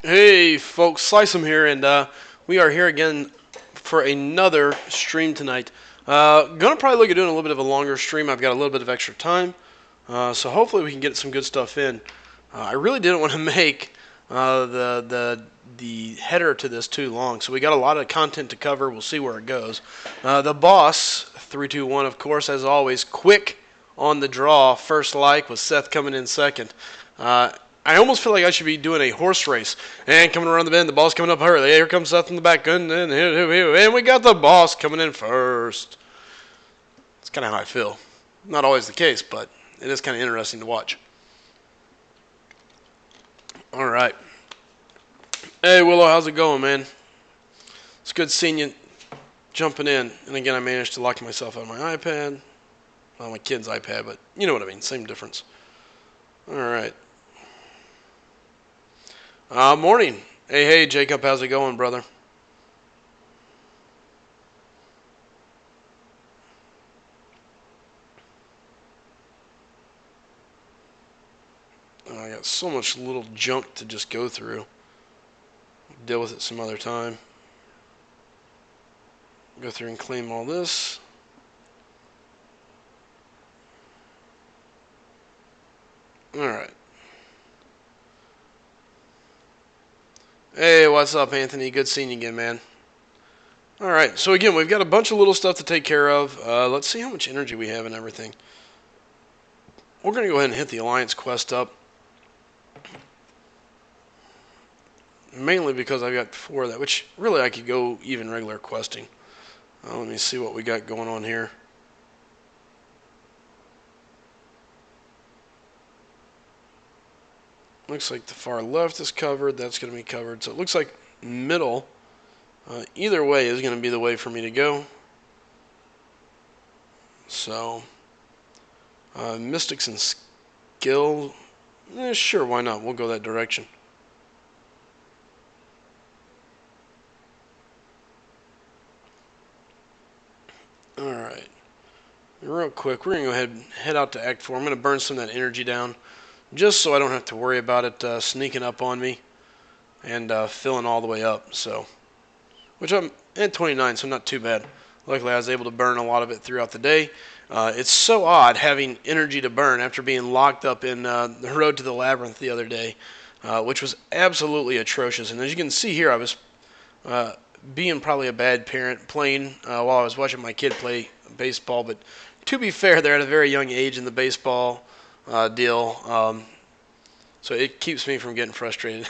Hey folks, Slice'em here, and we are here again for another stream tonight. Gonna probably look at doing a little bit of a longer stream. I've got a little bit of extra time, so hopefully we can get some good stuff in. I really didn't want to make the header to this too long, so we got a lot of content to cover. We'll see where it goes. The boss 321, of course, as always, quick on the draw. First like with Seth coming in second. I almost feel like I should be doing a horse race. And coming around the bend, the boss coming up early. Here comes Seth in the back. And we got the boss coming in first. It's kind of how I feel. Not always the case, but it is kind of interesting to watch. All right. Hey, Willow, how's it going, man? It's good seeing you jumping in. And again, I managed to lock myself out of my iPad. Well, my kid's iPad, but you know what I mean. Same difference. All right. Morning. Hey, Jacob, how's it going, brother? I got so much little junk to just go through. Deal with it some other time. Go through and claim all this. Alright. Hey, what's up, Anthony? Good seeing you again, man. Alright, so again, we've got a bunch of little stuff to take care of. Let's see how much energy we have and everything. We're going to go ahead and hit the Alliance quest up. Mainly because I've got 4 of that, which really I could go even regular questing. Let me see what we got going on here. Looks like the far left is covered. That's going to be covered. So it looks like middle, either way, is going to be the way for me to go. So, Mystics and Skill, sure, why not? We'll go that direction. Alright. Real quick, we're going to go ahead and head out to Act 4. I'm going to burn some of that energy down, just so I don't have to worry about it sneaking up on me and filling all the way up. So, which I'm at 29, so not too bad. Luckily, I was able to burn a lot of it throughout the day. It's so odd having energy to burn after being locked up in the Road to the Labyrinth the other day, which was absolutely atrocious. And as you can see here, I was being probably a bad parent playing while I was watching my kid play baseball. But to be fair, they're at a very young age in the baseball deal, so it keeps me from getting frustrated.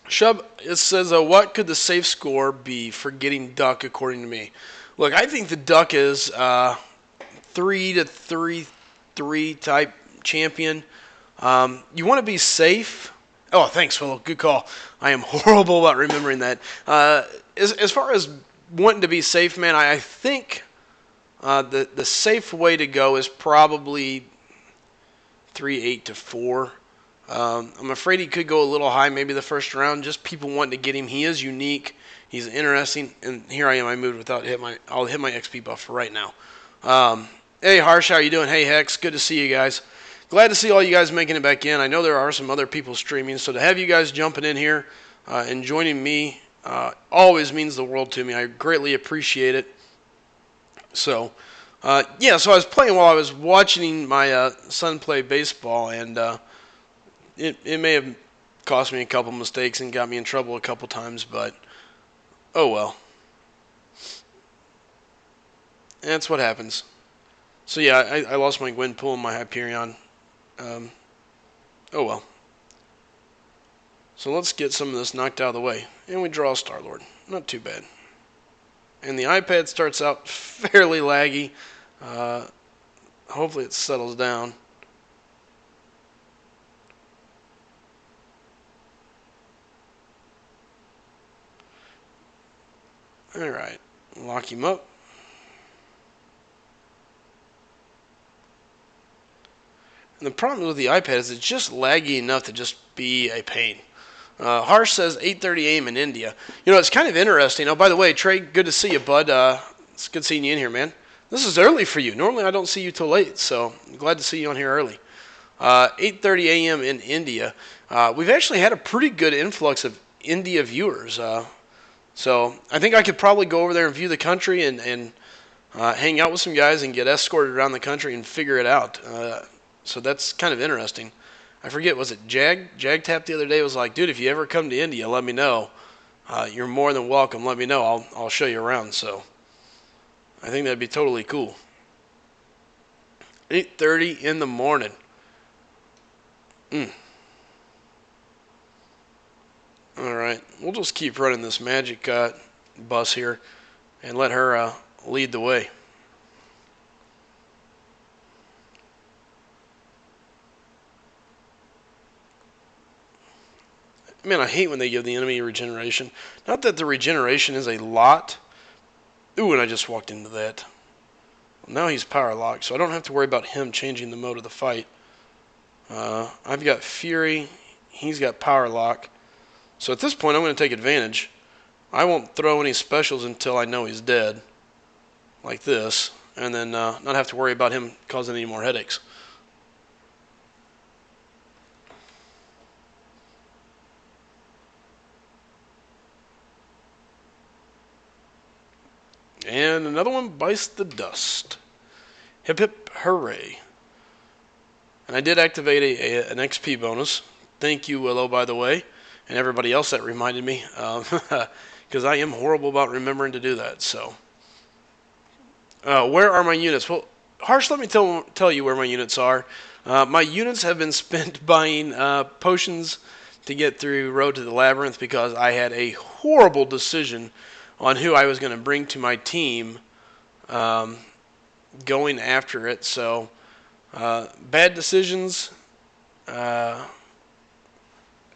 Shub, it says, what could the safe score be for getting Duck according to me? Look, I think the Duck is 3 to 3 type champion. You want to be safe. Oh, thanks, Willow. Good call. I am horrible about remembering that. As far as wanting to be safe, man, I think the safe way to go is probably 3-8 to 4. I'm afraid he could go a little high, maybe the first round. Just people wanting to get him. He is unique. He's interesting. And here I am. I moved without I'll hit my XP buff for right now. Hey, Harsh, how you doing? Hey, Hex, good to see you guys. Glad to see all you guys making it back in. I know there are some other people streaming, so to have you guys jumping in here and joining me always means the world to me. I greatly appreciate it. So, yeah, so I was playing while I was watching my son play baseball, and it may have cost me a couple mistakes and got me in trouble a couple times, but oh well. That's what happens. So yeah, I lost my Gwenpool and my Hyperion. Oh well. So let's get some of this knocked out of the way. And we draw Star-Lord. Not too bad. And the iPad starts out fairly laggy. Hopefully it settles down. Alright. Lock him up. And the problem with the iPad is it's just laggy enough to just be a pain. Harsh says 8:30 a.m. in India. You know, it's kind of interesting. Oh, by the way, Trey, good to see you, bud. It's good seeing you in here, man. This is early for you. Normally I don't see you till late, so I'm glad to see you on here early. 8:30 a.m. in India. We've actually had a pretty good influx of India viewers. So I think I could probably go over there and view the country and hang out with some guys and get escorted around the country and figure it out. So that's kind of interesting. I forget, was it JagTap the other day was like, dude, if you ever come to India, let me know. You're more than welcome. Let me know. I'll show you around. So I think that'd be totally cool. 8:30 in the morning. All right, we'll just keep running this magic bus here and let her lead the way. Man, I hate when they give the enemy regeneration. Not that the regeneration is a lot. Ooh, and I just walked into that. Now he's power locked, so I don't have to worry about him changing the mode of the fight. I've got Fury. He's got power lock. So at this point, I'm going to take advantage. I won't throw any specials until I know he's dead. Like this. And then not have to worry about him causing any more headaches. And another one bites the dust. Hip hip hooray. And I did activate an XP bonus. Thank you, Willow, by the way, and everybody else that reminded me, because I am horrible about remembering to do that. So, where are my units? Well, Harsh, let me tell you where my units are. My units have been spent buying potions to get through Road to the Labyrinth because I had a horrible decision on who I was going to bring to my team going after it. So, bad decisions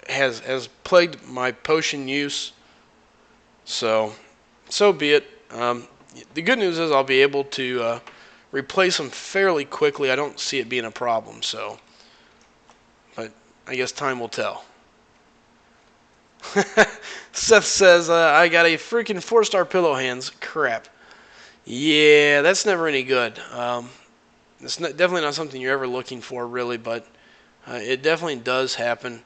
has plagued my potion use. So be it. The good news is I'll be able to replace them fairly quickly. I don't see it being a problem. So, but I guess time will tell. Seth says, I got a freaking 4-star pillow hands. Crap. Yeah, that's never any good. It's definitely not something you're ever looking for, really, but it definitely does happen.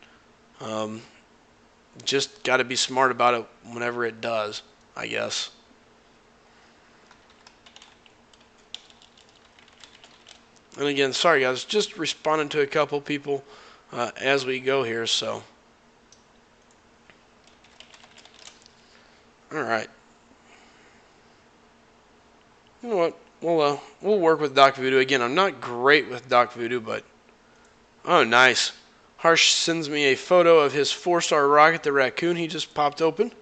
Just got to be smart about it whenever it does, I guess. And again, sorry guys, just responding to a couple people as we go here, so. Alright. You know what? We'll work with Doc Voodoo. Again, I'm not great with Doc Voodoo, but oh, nice. Harsh sends me a photo of his 4-star rocket, the raccoon he just popped open.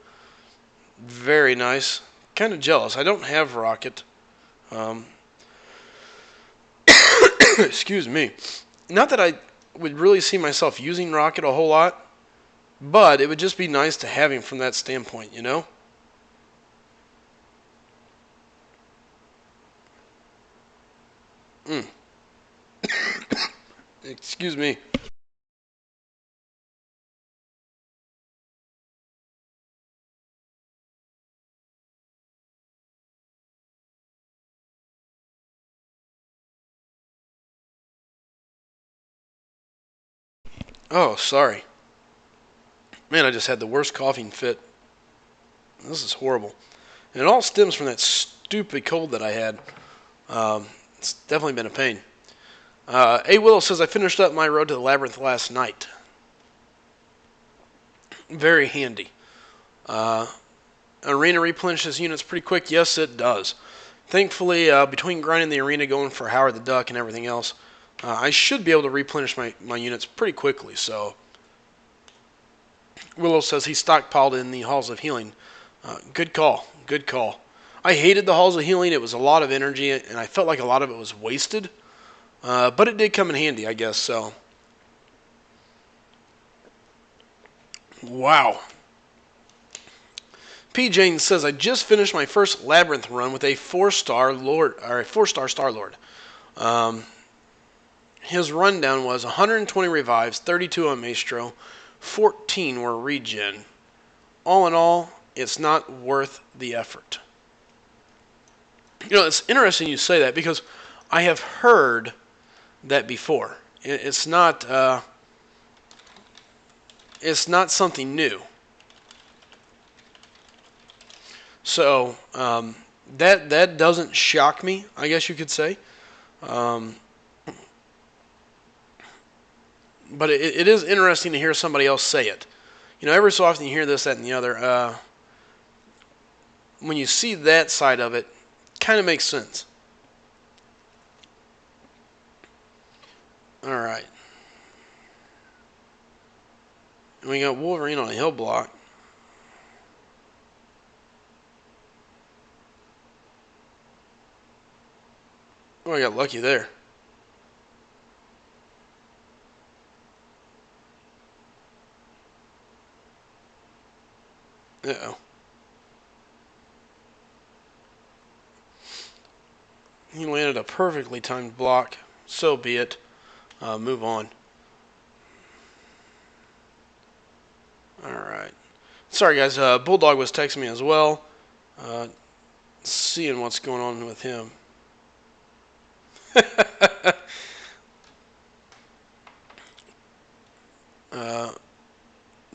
Very nice. Kind of jealous. I don't have rocket. Excuse me. Not that I would really see myself using rocket a whole lot, but it would just be nice to have him from that standpoint, you know? Excuse me. Oh, sorry. Man, I just had the worst coughing fit. This is horrible. And it all stems from that stupid cold that I had. It's definitely been a pain. A. Willow says, I finished up my Road to the Labyrinth last night. Very handy. Arena replenishes units pretty quick. Yes, it does. Thankfully, between grinding the arena, going for Howard the Duck, and everything else, I should be able to replenish my units pretty quickly. So, Willow says he stockpiled in the Halls of Healing. Good call. Good call. I hated the Halls of Healing. It was a lot of energy, and I felt like a lot of it was wasted. But it did come in handy, I guess. So, wow. P. Jane says, I just finished my first Labyrinth run with a 4-star Lord, or a 4-star Star Lord. His rundown was 120 revives, 32 on Maestro, 14 were regen. All in all, it's not worth the effort. It's interesting you say that because I have heard that before. It's not something new. So that doesn't shock me, I guess you could say. Um, but it is interesting to hear somebody else say it. Every so often you hear this, that, and the other. When you see that side of it, kind of makes sense. All right. And we got Wolverine on a hill block. Oh, I got lucky there. Uh-oh. He landed a perfectly timed block. So be it. Move on. Alright. Sorry, guys. Bulldog was texting me as well. Seeing what's going on with him.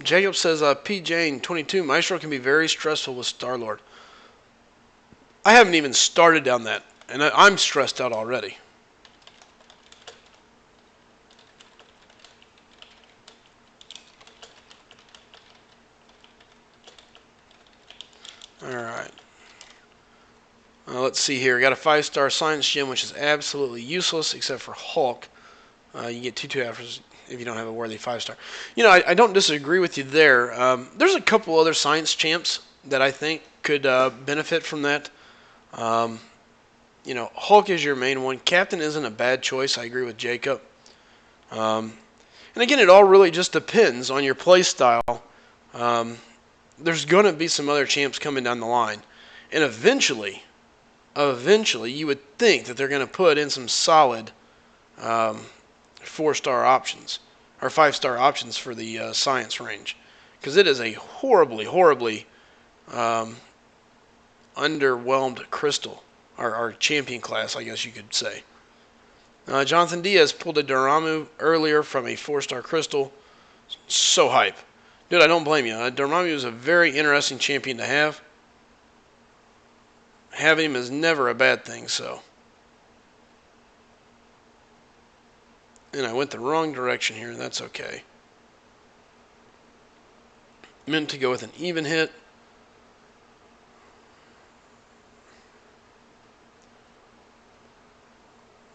Jacob says, P. Jane, 22, Maestro can be very stressful with Star-Lord. I haven't even started down that, and I'm stressed out already. Alright. Let's see here. Got a 5-star science gem, which is absolutely useless except for Hulk. You get 2 after if you don't have a worthy 5-star. I don't disagree with you there. There's a couple other science champs that I think could benefit from that. Hulk is your main one. Captain isn't a bad choice. I agree with Jacob. And again, it all really just depends on your play style. There's going to be some other champs coming down the line. And eventually, you would think that they're going to put in some solid 4-star options or 5-star options for the science range, because it is a horribly underwhelmed crystal, or champion class, I guess you could say. Jonathan Diaz pulled a Dormammu earlier from a 4-star crystal. So hype. Dude, I don't blame you. Dormammu is a very interesting champion to have. Having him is never a bad thing, so. And I went the wrong direction here. That's okay. Meant to go with an even hit.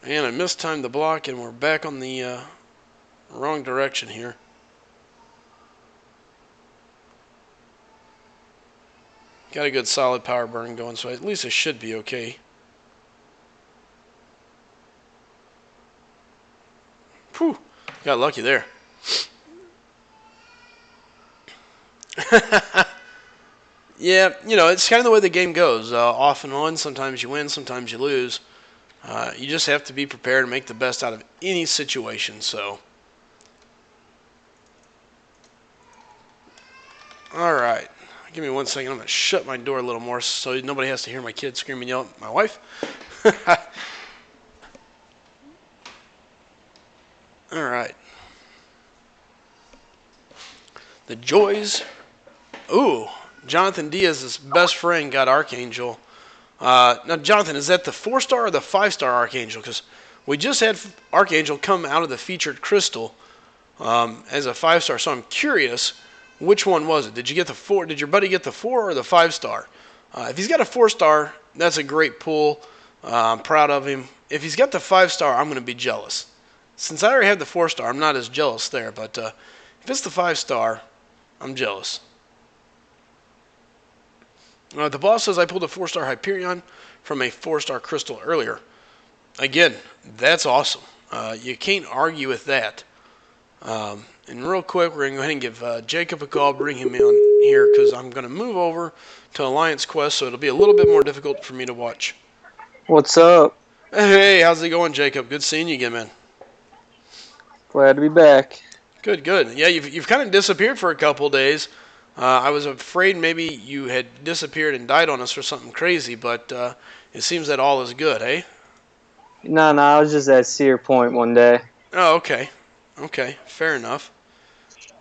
And I mistimed the block, and we're back on the wrong direction here. Got a good solid power burn going, so at least it should be okay. Whew, got lucky there. Yeah, it's kind of the way the game goes. Off and on, sometimes you win, sometimes you lose. You just have to be prepared to make the best out of any situation, so. Alright. Give me 1 second. I'm going to shut my door a little more so nobody has to hear my kids scream and yell at my wife. Alright. The joys. Ooh. Jonathan Diaz's best friend got Archangel. Now, Jonathan, is that the 4-star or the 5-star Archangel? Because we just had Archangel come out of the featured crystal as a 5-star, so I'm curious. Which one was it? Did you get the 4? Did your buddy get the 4 or the 5-star? If he's got a 4-star, that's a great pull. I'm proud of him. If he's got the 5-star, I'm going to be jealous. Since I already have the 4-star, I'm not as jealous there. But if it's the 5-star, I'm jealous. The boss says I pulled a 4-star Hyperion from a 4-star crystal earlier. Again, that's awesome. You can't argue with that. And real quick, we're going to go ahead and give Jacob a call, bring him in here, because I'm going to move over to Alliance Quest, so it'll be a little bit more difficult for me to watch. What's up? Hey, how's it going, Jacob? Good seeing you again, man. Glad to be back. Good. Yeah, you've kind of disappeared for a couple days. I was afraid maybe you had disappeared and died on us or something crazy, but It seems that all is good, eh? No, I was just at Cedar Point one day. Oh, okay. Okay, fair enough.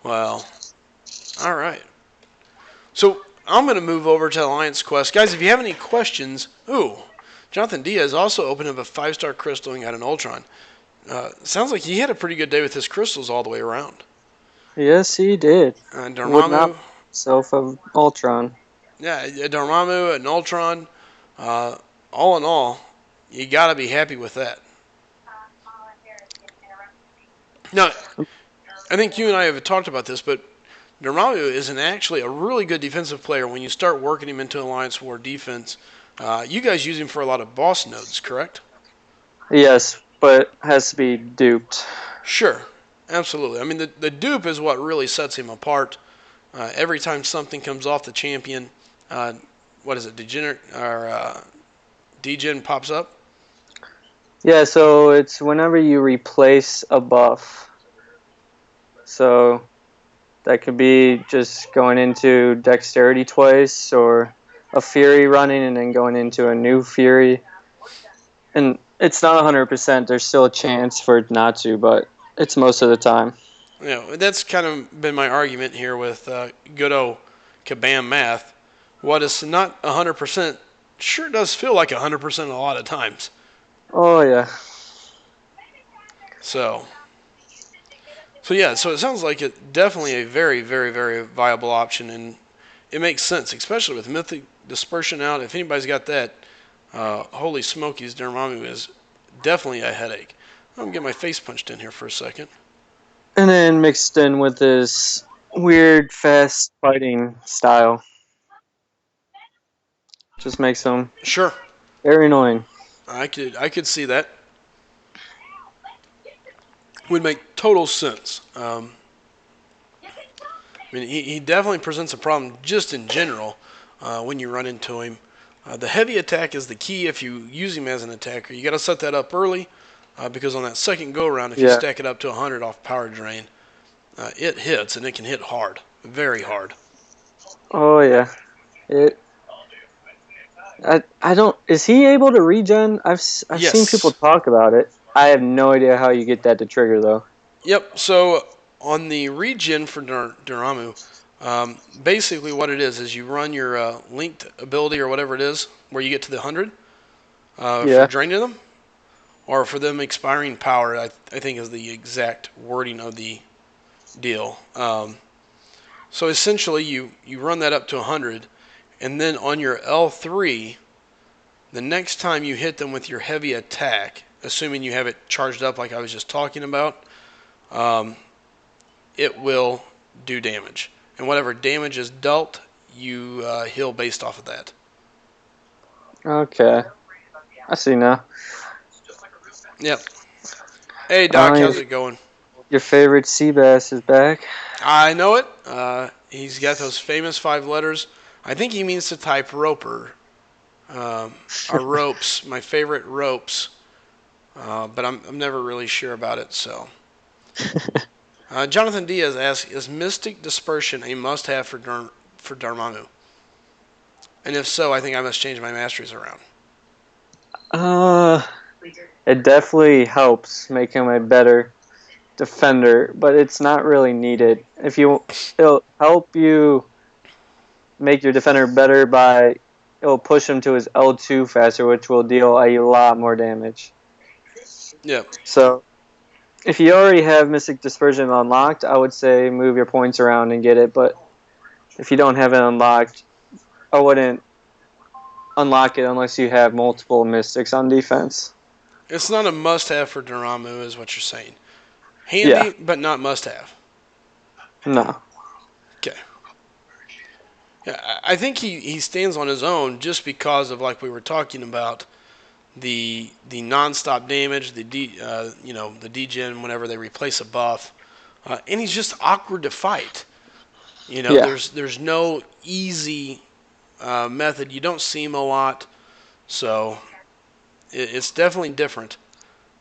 Well, all right. So I'm going to move over to Alliance Quest. Guys, if you have any questions, Jonathan Diaz also opened up a 5-star crystal and got an Ultron. Sounds like he had a pretty good day with his crystals all the way around. Yes, he did. Would not Dormammu, self of Ultron. yeah, Dormammu, an Ultron. All in all, you got to be happy with that. Now, I think you and I have talked about this, but Dormammu is actually a really good defensive player when you start working him into Alliance War defense. You guys use him for a lot of boss nodes, correct? Yes, but has to be duped. Sure, absolutely. I mean, the dupe is what really sets him apart. Every time something comes off the champion, what is it, Degenerate or Degen pops up? Yeah, so it's whenever you replace a buff. So that could be just going into Dexterity twice, or a Fury running and then going into a new Fury. And it's not 100%. There's still a chance for it not to, but it's most of the time. You know, that's kind of been my argument here with good old Kabam math. What is not 100% sure does feel like 100% a lot of times. Oh, yeah. So yeah, so it sounds like it definitely a very, very, very viable option, and it makes sense, especially with Mythic Dispersion out. If anybody's got that, holy smokies, Dormammu is definitely a headache. I'm going to get my face punched in here for a second. And then mixed in with this weird, fast fighting style. Just makes him Sure. very annoying. I could see that. Would make total sense. I mean, he definitely presents a problem just in general when you run into him. The heavy attack is the key if you use him as an attacker. You got to set that up early because on that second go around, if you stack it up to 100 off power drain, it hits and it can hit hard, very hard. Oh yeah, I don't. Is he able to regen? I've Yes. seen people talk about it. I have no idea how you get that to trigger though. Yep. So on the regen for Dormammu, basically what it is you run your linked ability or whatever it is, where you get to the 100 for draining them, or for them expiring power. I think is the exact wording of the deal. So essentially, you run that up to 100, and then on your L3, the next time you hit them with your heavy attack, assuming you have it charged up like I was just talking about, it will do damage. And whatever damage is dealt, you heal based off of that. Okay. I see now. Yep. Hey, Doc, how's it going? Your favorite Seabass is back. I know it. He's got those famous 5 letters. I think he means to type roper. Or ropes. My favorite ropes. But I'm never really sure about it, so. Jonathan Diaz asks, is Mystic Dispersion a must-have for Dormammu? And if so, I think I must change my masteries around. It definitely helps make him a better defender, but it's not really needed. It'll help you make your defender better by it'll push him to his L2 faster, which will deal a lot more damage. Yeah. So if you already have Mystic Dispersion unlocked, I would say move your points around and get it, but if you don't have it unlocked, I wouldn't unlock it unless you have multiple Mystics on defense. It's not a must-have for Dormammu, is what you're saying. Handy, but not must-have. No. Okay. Yeah, I think he stands on his own just because of, like we were talking about, the non-stop damage, the degen whenever they replace a buff, and he's just awkward to fight. There's no easy method. You don't see him a lot, so it's definitely different.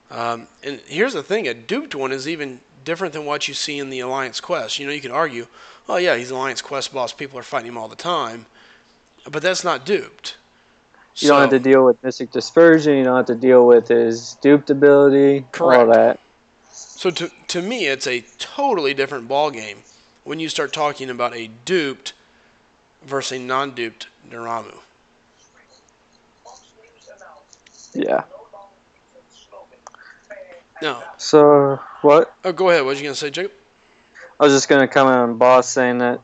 And here's the thing: a duped one is even different than what you see in the Alliance Quest. You can argue, oh yeah, he's an Alliance Quest boss. People are fighting him all the time, but that's not duped. You don't have to deal with Mystic Dispersion. You don't have to deal with his duped ability. Correct. All that. So to me, it's a totally different ball game when you start talking about a duped versus a non-duped Dormammu. Yeah. No. So what? Oh, go ahead. What was you gonna say, Jacob? I was just gonna comment on Boss saying that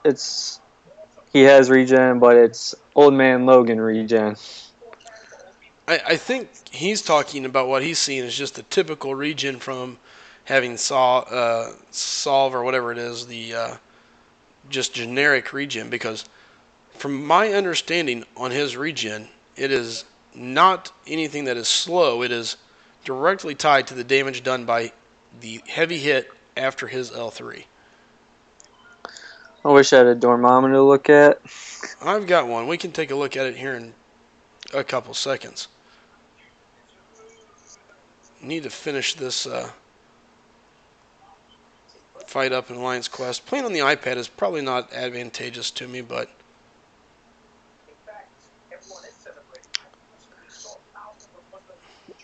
he has regen, but it's Old Man Logan regen. I think he's talking about what he's seeing as just the typical regen from having solve or whatever it is, the just generic regen. Because from my understanding on his regen, it is not anything that is slow. It is directly tied to the damage done by the heavy hit after his L3. I wish I had a Dormammu to look at. I've got one. We can take a look at it here in a couple seconds. Need to finish this fight up in Alliance Quest. Playing on the iPad is probably not advantageous to me, but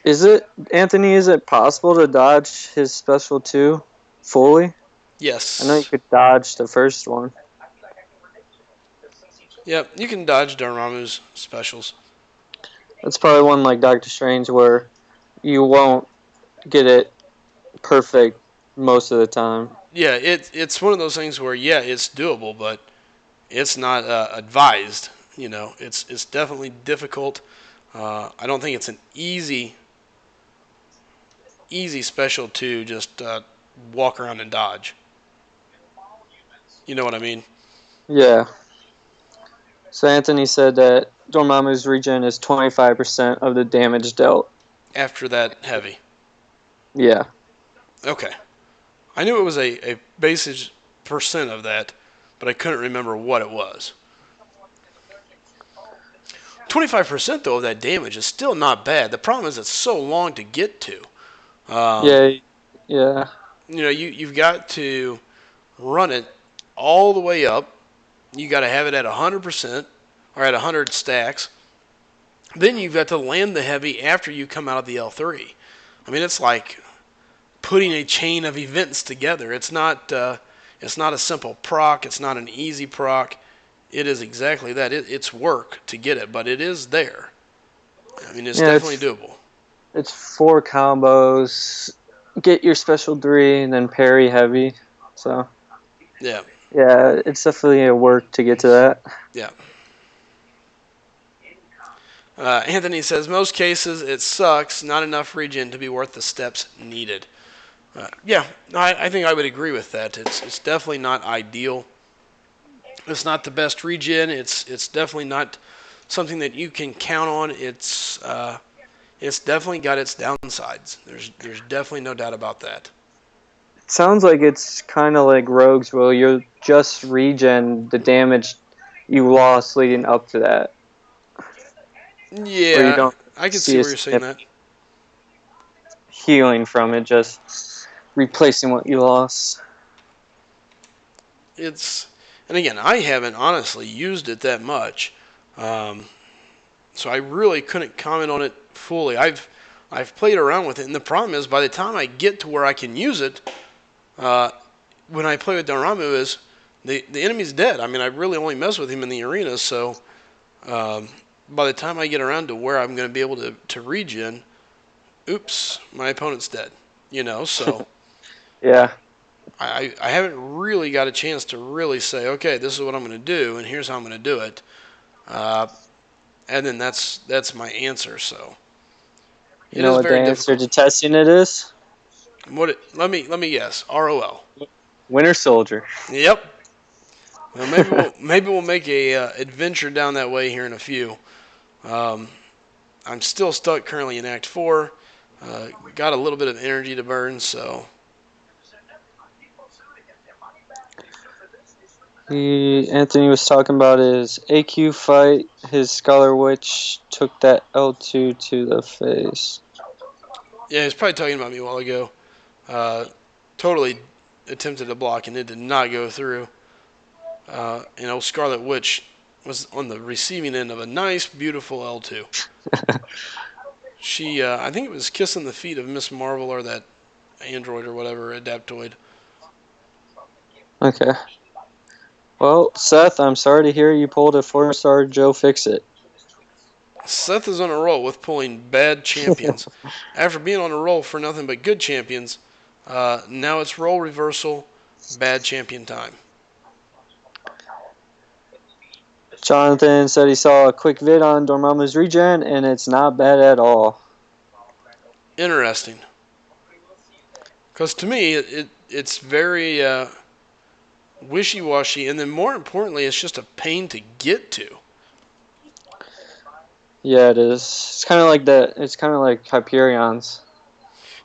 Is it possible to dodge his special 2 fully? yes. I know you could dodge the first one. Yep, you can dodge Dormammu's specials. That's probably one like Doctor Strange where you won't get it perfect most of the time. Yeah, it's one of those things where, yeah, it's doable, but it's not advised. You know, it's definitely difficult. I don't think it's an easy special to just walk around and dodge. You know what I mean? Yeah. So Anthony said that Dormammu's regen is 25% of the damage dealt. After that heavy. Yeah. Okay. I knew it was a basic percent of that, but I couldn't remember what it was. 25% though of that damage is still not bad. The problem is it's so long to get to. Yeah. You know, you've got to run it all the way up. You got to have it at 100% or at 100 stacks. Then you've got to land the heavy after you come out of the L3. I mean, it's like putting a chain of events together. It's not a simple proc. It's not an easy proc. It is exactly that. It's work to get it, but it is there. I mean, it's definitely doable. It's 4 combos. Get your special 3 and then parry heavy. So yeah, it's definitely a work to get to that. Yeah. Anthony says, most cases it sucks, not enough regen to be worth the steps needed. Yeah, I think I would agree with that. It's definitely not ideal. It's not the best regen. It's definitely not something that you can count on. It's definitely got its downsides. There's definitely no doubt about that. It sounds like it's kind of like Rogues, where you'll just regen the damage you lost leading up to that. Yeah, I can see where you're saying that. Healing from it, just replacing what you lost. And again, I haven't honestly used it that much, so I really couldn't comment on it fully. I've played around with it, and the problem is by the time I get to where I can use it, when I play with Dormammu, is the enemy's dead. I mean, I really only mess with him in the arena, so by the time I get around to where I'm going to be able to regen, oops, my opponent's dead. You know, so yeah. I haven't really got a chance to really say, okay, this is what I'm going to do, and here's how I'm going to do it. And then that's my answer. So you know what the answer to testing it is? Let me guess. ROL. Winter Soldier. Yep. Well, maybe we'll make a adventure down that way here in a few. I'm still stuck currently in Act 4. Got a little bit of energy to burn, so. Anthony was talking about his AQ fight. His Scholar Witch took that L2 to the face. Yeah, he was probably talking about me a while ago. Totally attempted to block, and it did not go through. Scarlet Witch was on the receiving end of a nice, beautiful L2. She, I think it was kissing the feet of Miss Marvel or that android or whatever, Adaptoid. Okay. Well, Seth, I'm sorry to hear you pulled a 4-star Joe Fixit. Seth is on a roll with pulling bad champions. After being on a roll for nothing but good champions, now it's role reversal, bad champion time. Jonathan said he saw a quick vid on Dormammu's regen, and it's not bad at all. Interesting. Because to me, it's very wishy-washy, and then more importantly, it's just a pain to get to. Yeah, it is. It's kind of like that. It's kind of like Hyperion's.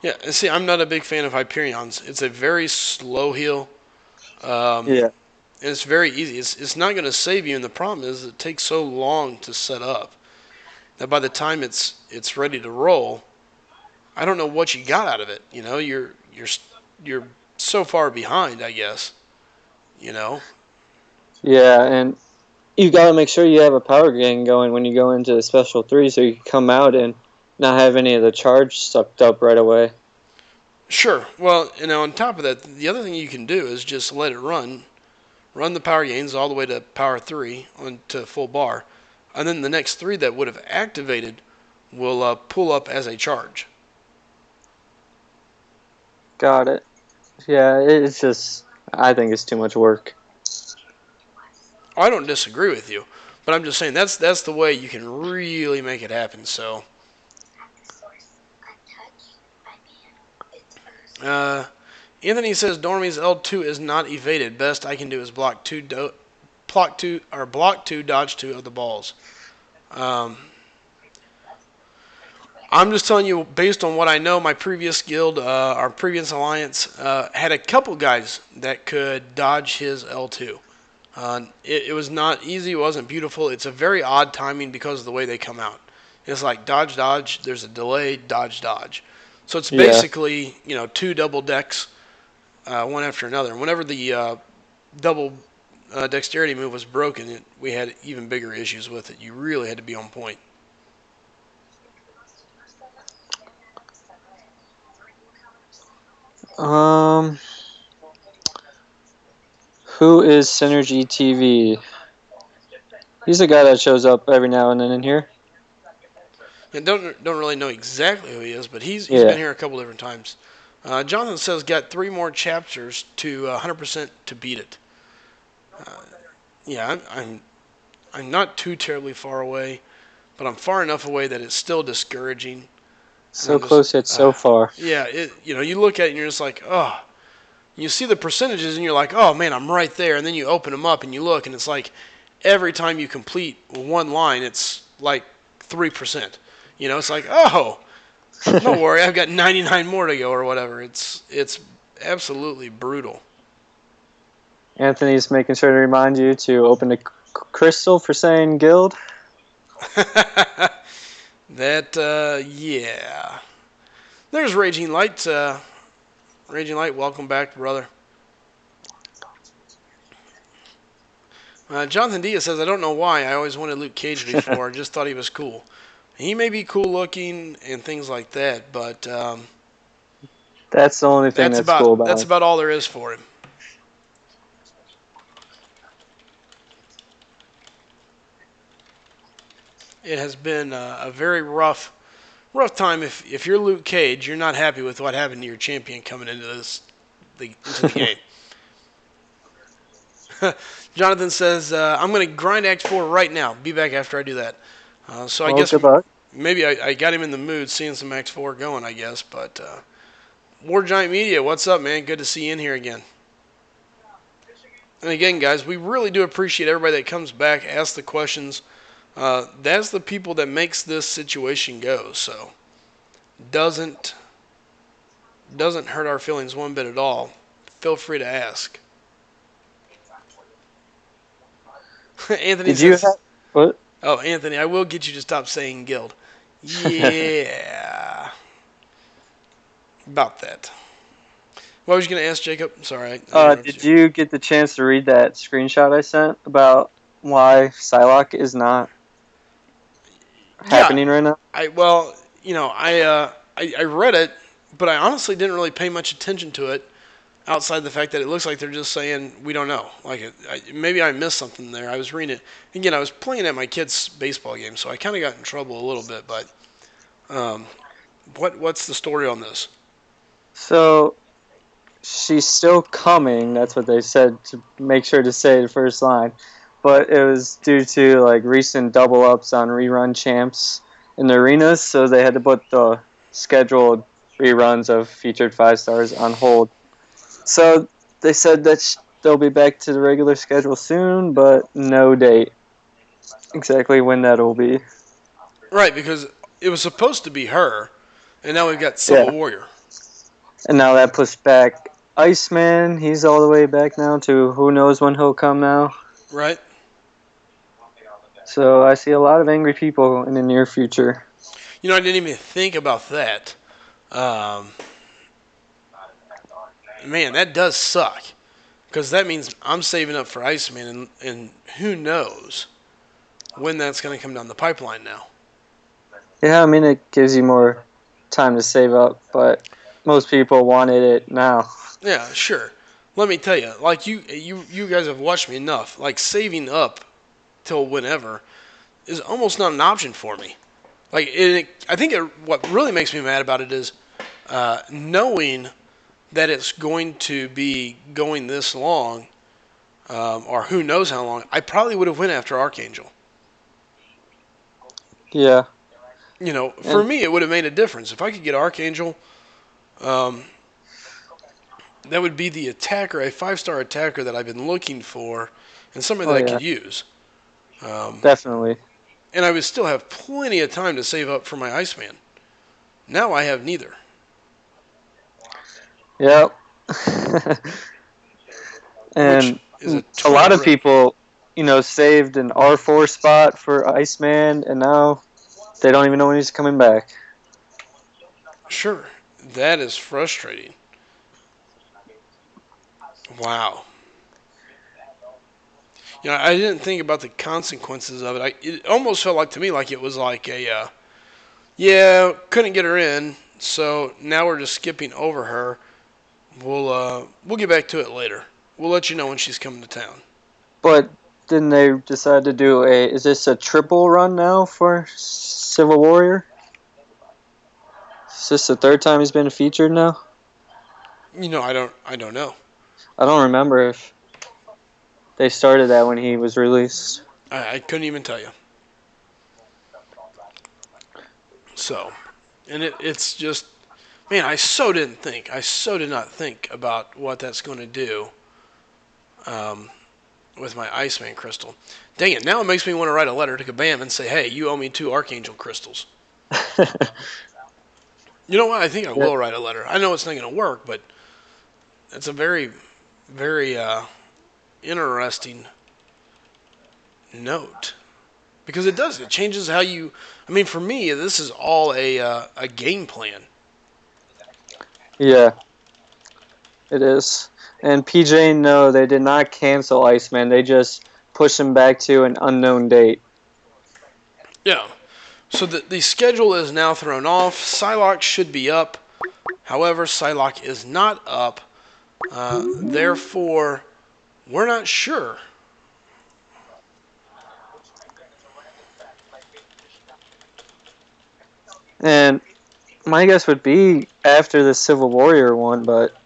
Yeah, see, I'm not a big fan of Hyperion's. It's a very slow heal. Yeah. And it's very easy. It's not going to save you, and the problem is it takes so long to set up that by the time it's ready to roll, I don't know what you got out of it. You know, you're so far behind, I guess. You know. Yeah, and you got to make sure you have a power gain going when you go into special 3, so you can come out and not have any of the charge sucked up right away. Sure. Well, and on top of that, the other thing you can do is just let it run the power gains all the way to power 3 on to full bar, and then the next 3 that would have activated will pull up as a charge. Got it. Yeah, it's just, I think it's too much work. I don't disagree with you, but I'm just saying that's the way you can really make it happen. So, Anthony says Dormy's L2 is not evaded. Best I can do is block two, dodge 2 of the balls. I'm just telling you, based on what I know, my previous guild, our previous alliance, had a couple guys that could dodge his L2. It was not easy. It wasn't beautiful. It's a very odd timing because of the way they come out. It's like dodge, dodge. There's a delay, dodge, dodge. So it's basically, you know, 2 double decks, one after another. And whenever the double dexterity move was broken, we had even bigger issues with it. You really had to be on point. Who is Synergy TV? He's a guy that shows up every now and then in here. And don't really know exactly who he is, but he's been here a couple different times. Jonathan says got 3 more chapters to 100% to beat it. Yeah, I'm not too terribly far away, but I'm far enough away that it's still discouraging. So close yet so far. Yeah, you know, you look at it and you're just like, oh. You see the percentages and you're like, oh man, I'm right there. And then you open them up and you look and it's like every time you complete one line, it's like 3%. You know, it's like, oh, don't worry, I've got 99 more to go or whatever. It's absolutely brutal. Anthony's making sure to remind you to open a crystal for saying guild. Yeah. There's Raging Light. Raging Light, welcome back, brother. Jonathan Diaz says, I don't know why. I always wanted Luke Cage before. I just thought he was cool. He may be cool looking and things like that, but that's the only thing that's cool about him. That's about all there is for him. It has been a very rough time. If you're Luke Cage, you're not happy with what happened to your champion coming into the game. Jonathan says, I'm going to grind Act 4 right now. Be back after I do that. So I guess maybe I got him in the mood seeing some Act 4 going, I guess. But War Giant Media, what's up, man? Good to see you in here again. And again, guys, we really do appreciate everybody that comes back, asks the questions. That's the people that makes this situation go. So doesn't hurt our feelings one bit at all. Feel free to ask. Anthony Did says, you have, what? Oh, Anthony, I will get you to stop saying guild. Yeah. About that. What was you going to ask, Jacob? Sorry. Did you get the chance to read that screenshot I sent about why Psylocke is not Yeah, happening right now? I read it, but I honestly didn't really pay much attention to it outside the fact that it looks like they're just saying we don't know. Maybe I missed something there. I was reading it again. I was playing at my kid's baseball game, so I kind of got in trouble a little bit. But um, what's the story on this? So she's still coming. That's what they said to make sure to say the first line. But it was due to like recent double ups on rerun champs in the arenas, so they had to put the scheduled reruns of featured 5 stars on hold. So they said that they'll be back to the regular schedule soon, but no date exactly when that'll be. Right, because it was supposed to be her, and now we've got Civil Yeah, Warrior. and now that pushed back Iceman. He's all the way back now to who knows when he'll come now. Right. So I see a lot of angry people in the near future. I didn't even think about that. Um, Man, that does suck. Because that means I'm saving up for Iceman, and who knows when that's going to come down the pipeline now. Yeah, I mean it gives you more time to save up, but most people wanted it now. Yeah, sure. Let me tell you, like you guys have watched me enough. Like saving up till whenever is almost not an option for me. I think what really makes me mad about it is knowing that it's going to be going this long, or who knows how long. I probably would have went after Archangel. Yeah, For and me, it would have made a difference if I could get Archangel. Um, that would be the attacker, a 5-star attacker that I've been looking for, and somebody oh that I yeah, could use. Um, definitely. and I would still have plenty of time to save up for my Iceman. Now I have neither. Yep. Which And is a a total lot of rip. people, saved an R4 spot for Iceman, and now they don't even know when he's coming back. Sure, that is frustrating. Wow. I didn't think about the consequences of it. It almost felt like to me like it was like yeah, couldn't get her in, so now we're just skipping over her. We'll get back to it later. We'll let you know when she's coming to town. But didn't they decide to do is this a triple run now for Civil Warrior? Is this the third time he's been featured now? I don't know. I don't remember if they started that when he was released. I couldn't even tell you. So, and it's just, man, I so didn't think. I so did not think about what that's going to do um, with my Iceman crystal. Dang it! Now it makes me want to write a letter to Kabam and say, "Hey, you owe me 2 Archangel crystals." You know what? I think I Yeah. will write a letter. I know it's not going to work, but it's a very, very interesting note because it does. It changes how you. I mean, for me, this is all a game plan. Yeah, it is. And PJ, no, they did not cancel Iceman. They just pushed him back to an unknown date. Yeah. So the schedule is now thrown off. Psylocke should be up. However, Psylocke is not up. Therefore, we're not sure. And my guess would be after the Civil Warrior one, but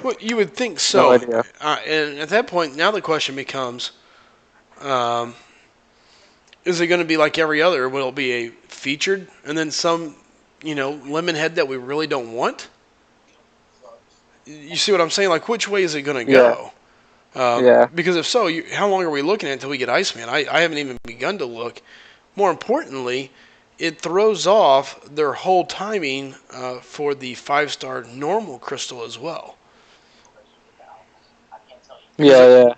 Well, you would think no so. idea. And at that point, now the question becomes, um, is it going to be like every other? Will it be a featured and then some, lemon head that we really don't want? You see what I'm saying? Like, which way is it going to Yeah, go? yeah, Because if so, how long are we looking at until we get Iceman? I haven't even begun to look. More importantly, it throws off their whole timing for the 5-star normal crystal as well. Because yeah, yeah.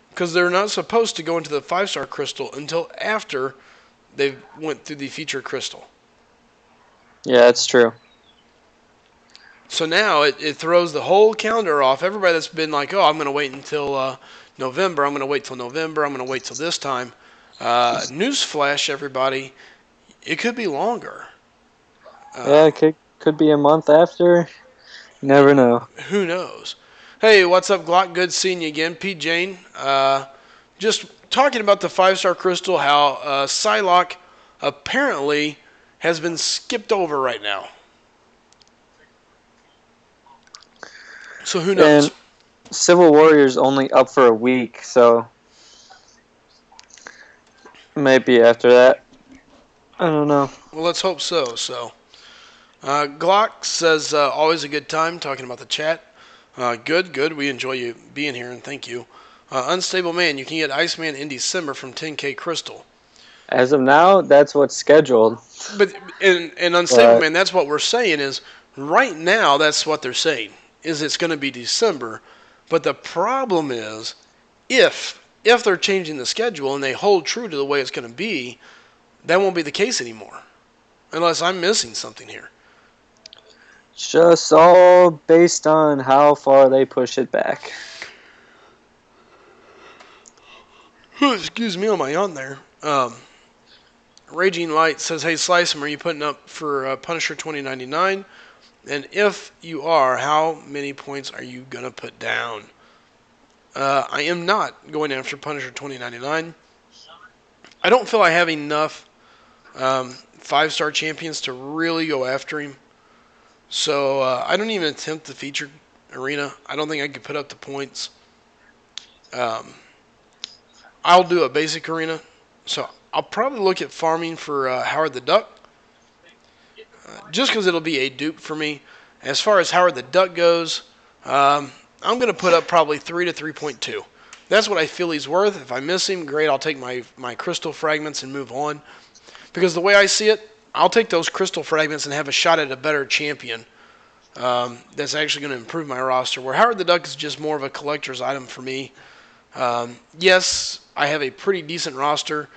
because they're not supposed to go into the 5-star crystal until after they went through the feature crystal. Yeah, that's true. So now it throws the whole calendar off. Everybody that's been like, oh, I'm going to wait until November. I'm going to wait till November. I'm going to wait till this time. Newsflash, everybody, it could be longer. Yeah, it could be a month after. You never know. Who knows? Hey, what's up, Glock? Good seeing you again. Pete Jane. Just talking about the 5-star crystal, how Psylocke apparently has been skipped over right now. So who knows? And Civil Warrior's only up for a week, so maybe after that. I don't know. Well, let's hope so. Glock says, always a good time talking about the chat. Good. We enjoy you being here, and thank you. Unstable Man, you can get Iceman in December from 10K Crystal. As of now, that's what's scheduled. But in Unstable Man, that's what we're saying is, right now, that's what they're saying, is it's going to be December. But the problem is, if they're changing the schedule and they hold true to the way it's going to be, that won't be the case anymore. Unless I'm missing something here. Just all based on how far they push it back. Excuse me on my yawn there. Raging Light says, hey, Slice, are you putting up for Punisher 2099? And if you are, how many points are you going to put down? I am not going after Punisher 2099. I don't feel I have enough 5-star champions to really go after him. So I don't even attempt the featured arena. I don't think I could put up the points. I'll do a basic arena. So I'll probably look at farming for Howard the Duck. Just because it'll be a dupe for me. As far as Howard the Duck goes, I'm going to put up probably 3 to 3.2. That's what I feel he's worth. If I miss him, great. I'll take my crystal fragments and move on. Because the way I see it, I'll take those crystal fragments and have a shot at a better champion that's actually going to improve my roster. Where Howard the Duck is just more of a collector's item for me. Yes, I have a pretty decent roster,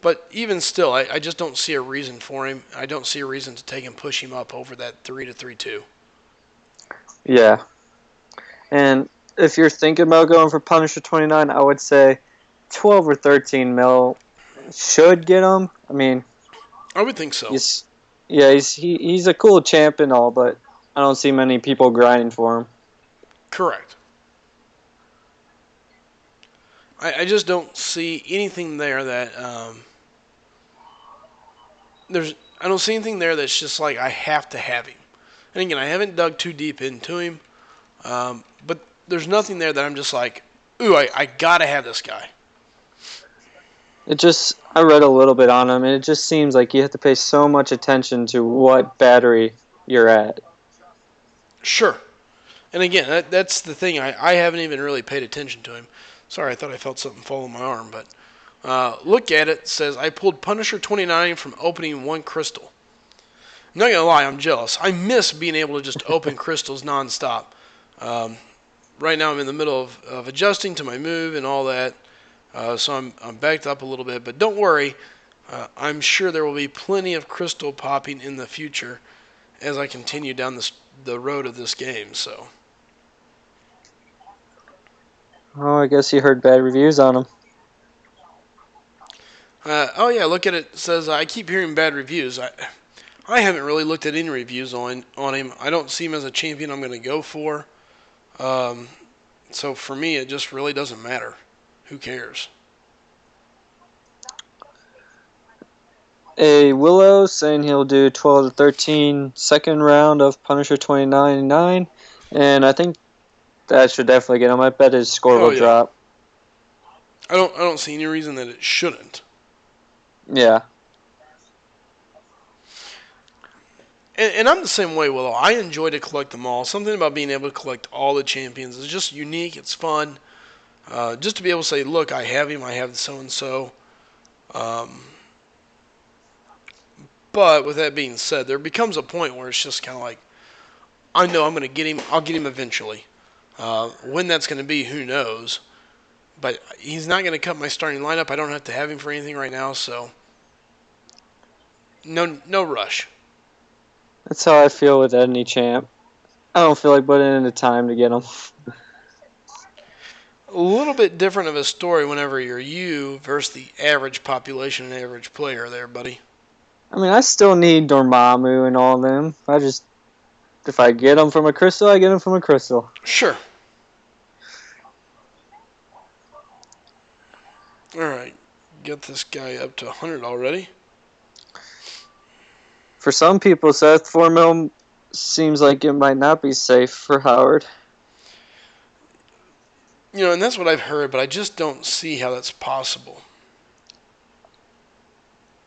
but even still, I just don't see a reason for him. I don't see a reason to take and push him up over that 3 to 3.2. Yeah. And if you're thinking about going for Punisher 29, I would say 12 or 13 mil should get him. I mean, I would think so. He's a cool champ and all, but I don't see many people grinding for him. Correct. I just don't see anything there that I don't see anything there that's just like I have to have him. And again, I haven't dug too deep into him, but there's nothing there that I'm just like, ooh, I gotta have this guy. I read a little bit on him, and it just seems like you have to pay so much attention to what battery you're at. Sure. And again, that's the thing. I haven't even really paid attention to him. Sorry, I thought I felt something fall on my arm, but look at it. It says, I pulled Punisher 29 from opening one crystal. I'm not going to lie, I'm jealous. I miss being able to just open crystals nonstop. Right now I'm in the middle of adjusting to my move and all that. So I'm backed up a little bit, but don't worry. I'm sure there will be plenty of crystal popping in the future as I continue down the road of this game. So. Oh, I guess you heard bad reviews on him. Oh yeah, look at it. It says I keep hearing bad reviews. I haven't really looked at any reviews on him. I don't see him as a champion I'm going to go for. So for me, it just really doesn't matter. Who cares? A Willow saying he'll do 12 to 13 second round of Punisher 2099, and I think that should definitely get him. I bet his score will drop. I don't see any reason that it shouldn't. Yeah. And I'm the same way, Willow. I enjoy to collect them all. Something about being able to collect all the champions is just unique. It's fun. Just to be able to say, look, I have him. I have so-and-so. But with that being said, there becomes a point where it's just kind of like, I know I'm going to get him. I'll get him eventually. When that's going to be, who knows. But he's not going to cut my starting lineup. I don't have to have him for anything right now, so no rush. That's how I feel with any champ. I don't feel like putting in the time to get him. a little bit different of a story whenever you're you versus the average population and average player there, buddy. I mean, I still need Dormammu and all them. If I get them from a crystal, I get them from a crystal. Sure. All right. Get this guy up to 100 already. For some people, Seth, 4 mil seems like it might not be safe for Howard. And that's what I've heard, but I just don't see how that's possible.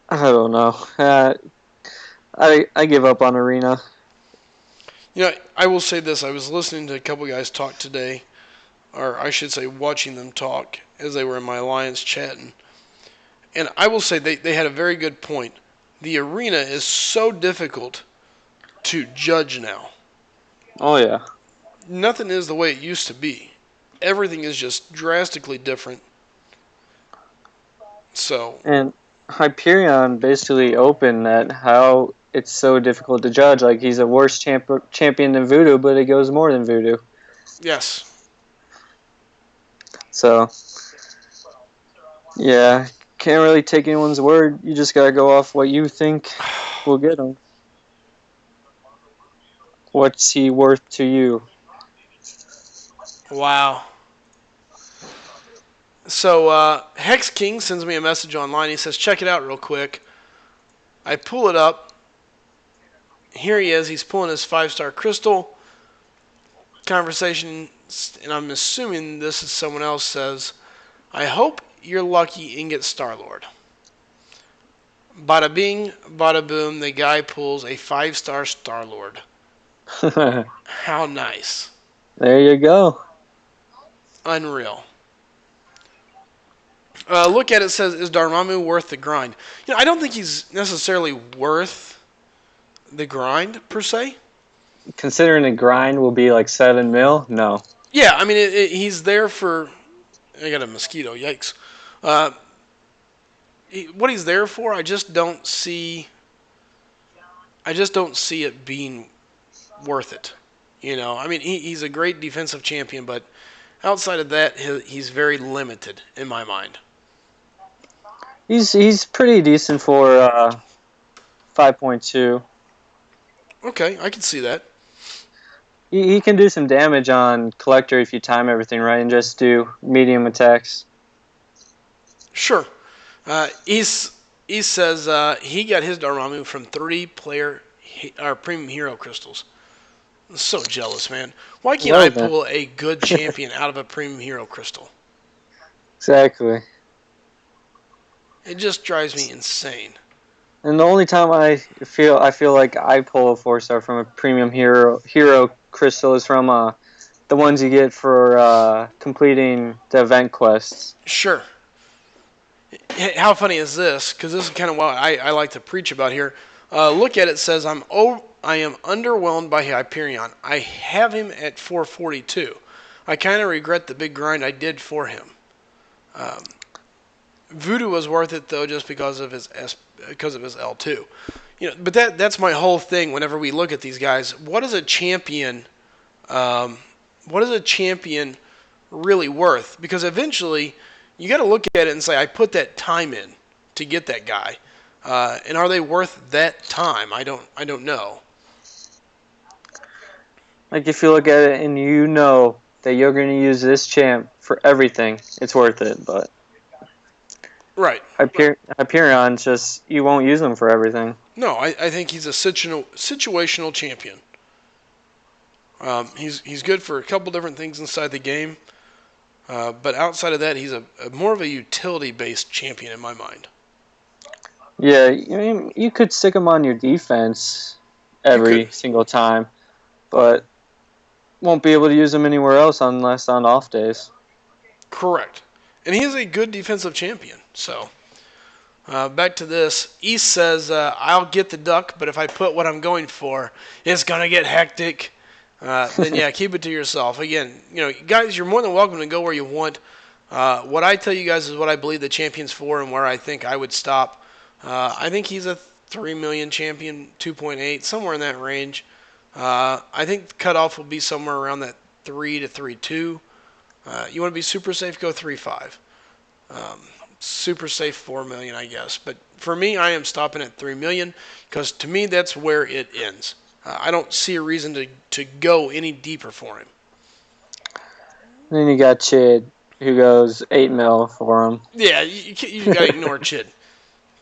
I don't know. I give up on Arena. I will say this. I was listening to a couple guys talk today, or I should say watching them talk as they were in my alliance chatting. And I will say they had a very good point. The arena is so difficult to judge now. Oh, yeah. Nothing is the way it used to be. Everything is just drastically different. So. And Hyperion basically opened that how it's so difficult to judge. Like, he's a worse champion than Voodoo, but it goes more than Voodoo. Yes. So, yeah, can't really take anyone's word. You just gotta go off what you think will get him. What's he worth to you? Wow. So, Hex King sends me a message online. He says, check it out real quick. I pull it up. Here he is. He's pulling his 5-star crystal. Conversation, and I'm assuming this is someone else, says, I hope you're lucky and get Star-Lord. Bada bing, bada boom, the guy pulls a 5-star Star-Lord. How nice. There you go. Unreal. Look at it, says, is Dormammu worth the grind? I don't think he's necessarily worth the grind, per se. Considering the grind will be like 7 mil, no. Yeah, I mean, he's there for... I got a mosquito, yikes. What he's there for, I just don't see it being worth it. I mean, he's a great defensive champion, but outside of that, he's very limited in my mind. He's pretty decent for 5.2. Okay, I can see that. He can do some damage on Collector if you time everything right and just do medium attacks. Sure. He says he got his Dormammu from 3-player premium hero crystals. I'm so jealous, man. Why can't I pull a good champion out of a premium hero crystal? Exactly. It just drives me insane. And the only time I feel like I pull a 4-star from a premium hero crystal is from the ones you get for completing the event quests. Sure. How funny is this? Because this is kind of what I like to preach about here. Look at it. Says I am underwhelmed by Hyperion. I have him at 442. I kind of regret the big grind I did for him. Voodoo was worth it though, just because of his L2. But that's my whole thing. Whenever we look at these guys, what is a champion? What is a champion really worth? Because eventually, you got to look at it and say, I put that time in to get that guy, and are they worth that time? I don't know. Like if you look at it and you know that you're going to use this champ for everything, it's worth it. But right, Hyperion's just you won't use them for everything. No, I think he's a situational champion. He's good for a couple different things inside the game, but outside of that, he's a more of a utility-based champion in my mind. Yeah, I mean, you could stick him on your defense every single time, but won't be able to use him anywhere else unless on off days. Correct. And he is a good defensive champion. So, back to this. East says, I'll get the duck, but if I put what I'm going for, it's going to get hectic. Then, yeah, keep it to yourself. Again, guys, you're more than welcome to go where you want. What I tell you guys is what I believe the champion's for and where I think I would stop. I think he's a 3 million champion, 2.8, somewhere in that range. I think the cutoff will be somewhere around that 3 to 3.2. You want to be super safe, go 3.5. Super safe 4 million, I guess. But for me, I am stopping at 3 million because to me that's where it ends. I don't see a reason to go any deeper for him. Then you got Chid, who goes 8 mil for him. Yeah, you got to ignore Chid.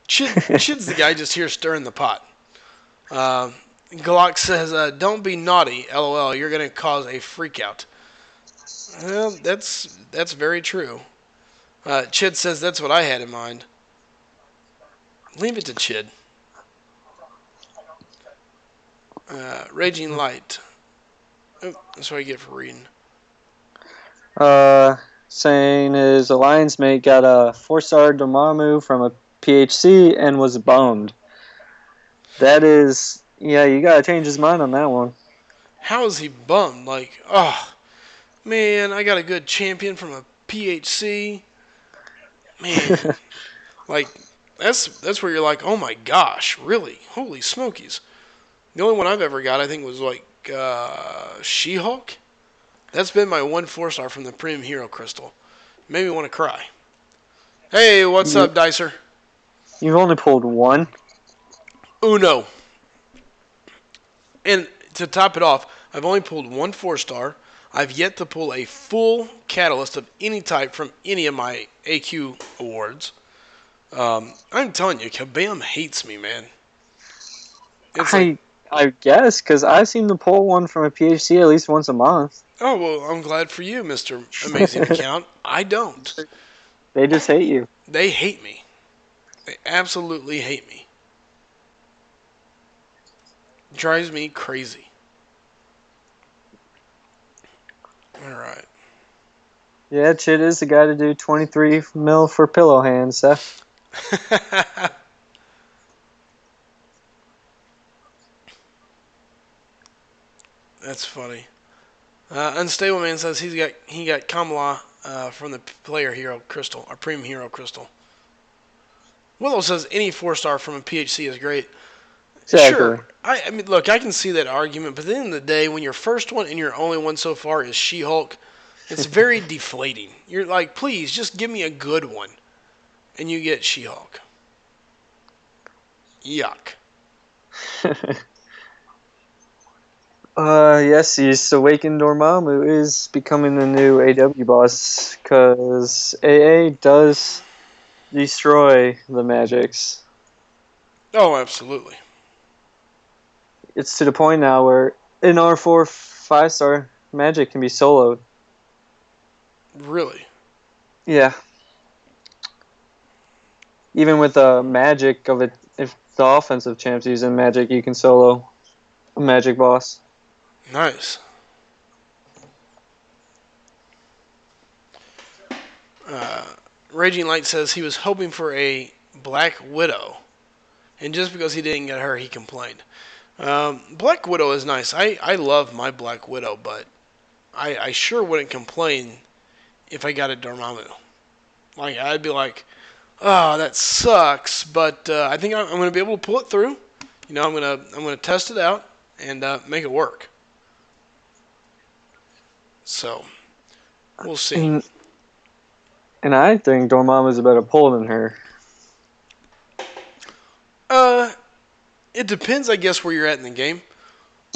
Chid's the guy just here stirring the pot. Glock says, "Don't be naughty, lol. You're gonna cause a freak out." Well, that's very true. Chid says that's what I had in mind. Leave it to Chid. Raging Light. Oh, that's what I get for reading. Saying his alliance mate got a 4-star Dormammu from a PHC and was bummed. That is, yeah, you gotta change his mind on that one. How is he bummed? Like, oh, man, I got a good champion from a PHC. Man, like, that's where you're like, oh my gosh, really? Holy smokies. The only one I've ever got, I think, was like She-Hulk. That's been my one 4-star from the Premium Hero Crystal. Made me want to cry. Hey, what's up, Dicer? You've only pulled one? Uno. And to top it off, I've only pulled one 4-star. I've yet to pull a full catalyst of any type from any of my AQ awards. I'm telling you, Kabam hates me, man. I guess, because I seem to pull one from a PHC at least once a month. Oh, well, I'm glad for you, Mr. Amazing Account. I don't. They just hate you. They hate me. They absolutely hate me. Drives me crazy. Alright. Yeah, Chid is the guy to do 23 mil for pillow hands, Seth. That's funny. Unstable Man says he got Kamala from the Player Hero Crystal, or Premium Hero Crystal. Willow says any 4-star from a PHC is great. Exactly. Sure. I mean, look, I can see that argument, but at the end of the day, when your first one and your only one so far is She-Hulk, it's very deflating. You're like, please, just give me a good one. And you get She-Hulk. Yuck. Yes, this Awakened Dormammu is becoming the new AW boss, because AA does destroy the magics. Oh, absolutely. It's to the point now where an R4 5-star magic can be soloed. Really? Yeah. Even with the magic of it, if the offensive champ's using magic, you can solo a magic boss. Nice. Raging Light says he was hoping for a Black Widow, and just because he didn't get her, he complained. Black Widow is nice. I love my Black Widow, but I sure wouldn't complain if I got a Dormammu. Like, I'd be like, oh, that sucks, but I think I'm going to be able to pull it through. You know, I'm gonna test it out and make it work. So, we'll see. And I think Dormammu's a better pull than her. It depends, I guess, where you're at in the game.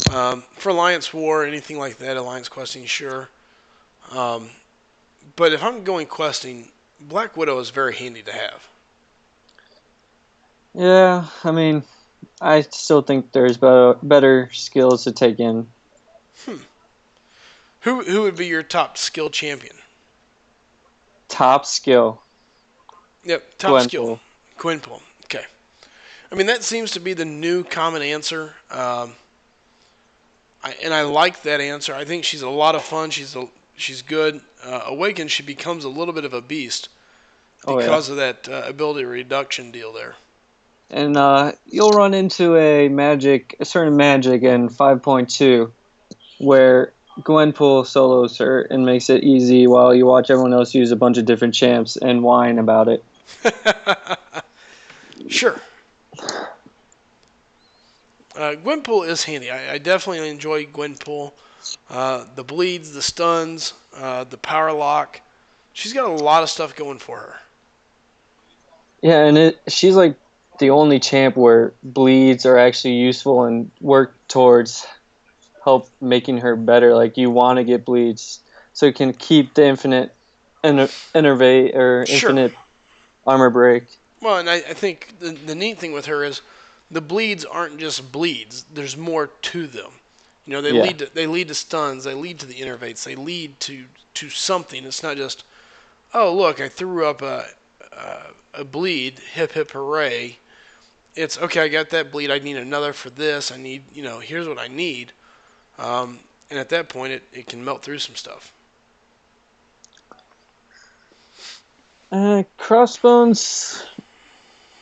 For Alliance War, anything like that, Alliance questing, sure. But if I'm going questing, Black Widow is very handy to have. Yeah, I mean, I still think there's better skills to take in. Who would be your top skill champion? Top skill. Yep, top skill. Gwenpool. Okay. I mean, that seems to be the new common answer. And I like that answer. I think she's a lot of fun. She's good. Awakened, she becomes a little bit of a beast because of that ability reduction deal there. And you'll run into a certain magic in 5.2 where Gwenpool solos her and makes it easy while you watch everyone else use a bunch of different champs and whine about it. Sure. Gwenpool is handy. I definitely enjoy Gwenpool. The bleeds, the stuns, the power lock. She's got a lot of stuff going for her. Yeah, and she's like the only champ where bleeds are actually useful and work towards help making her better. Like you want to get bleeds so you can keep the infinite innervate or Sure. infinite armor break. Well, and I think the neat thing with her is the bleeds aren't just bleeds. There's more to them. You know, Yeah. they lead to stuns, they lead to the innervates, they lead to something. It's not just, oh look, I threw up a bleed, hip hip hooray. It's okay, I got that bleed. I need another for this. I need, here's what I need. And at that point, it can melt through some stuff. Crossbones.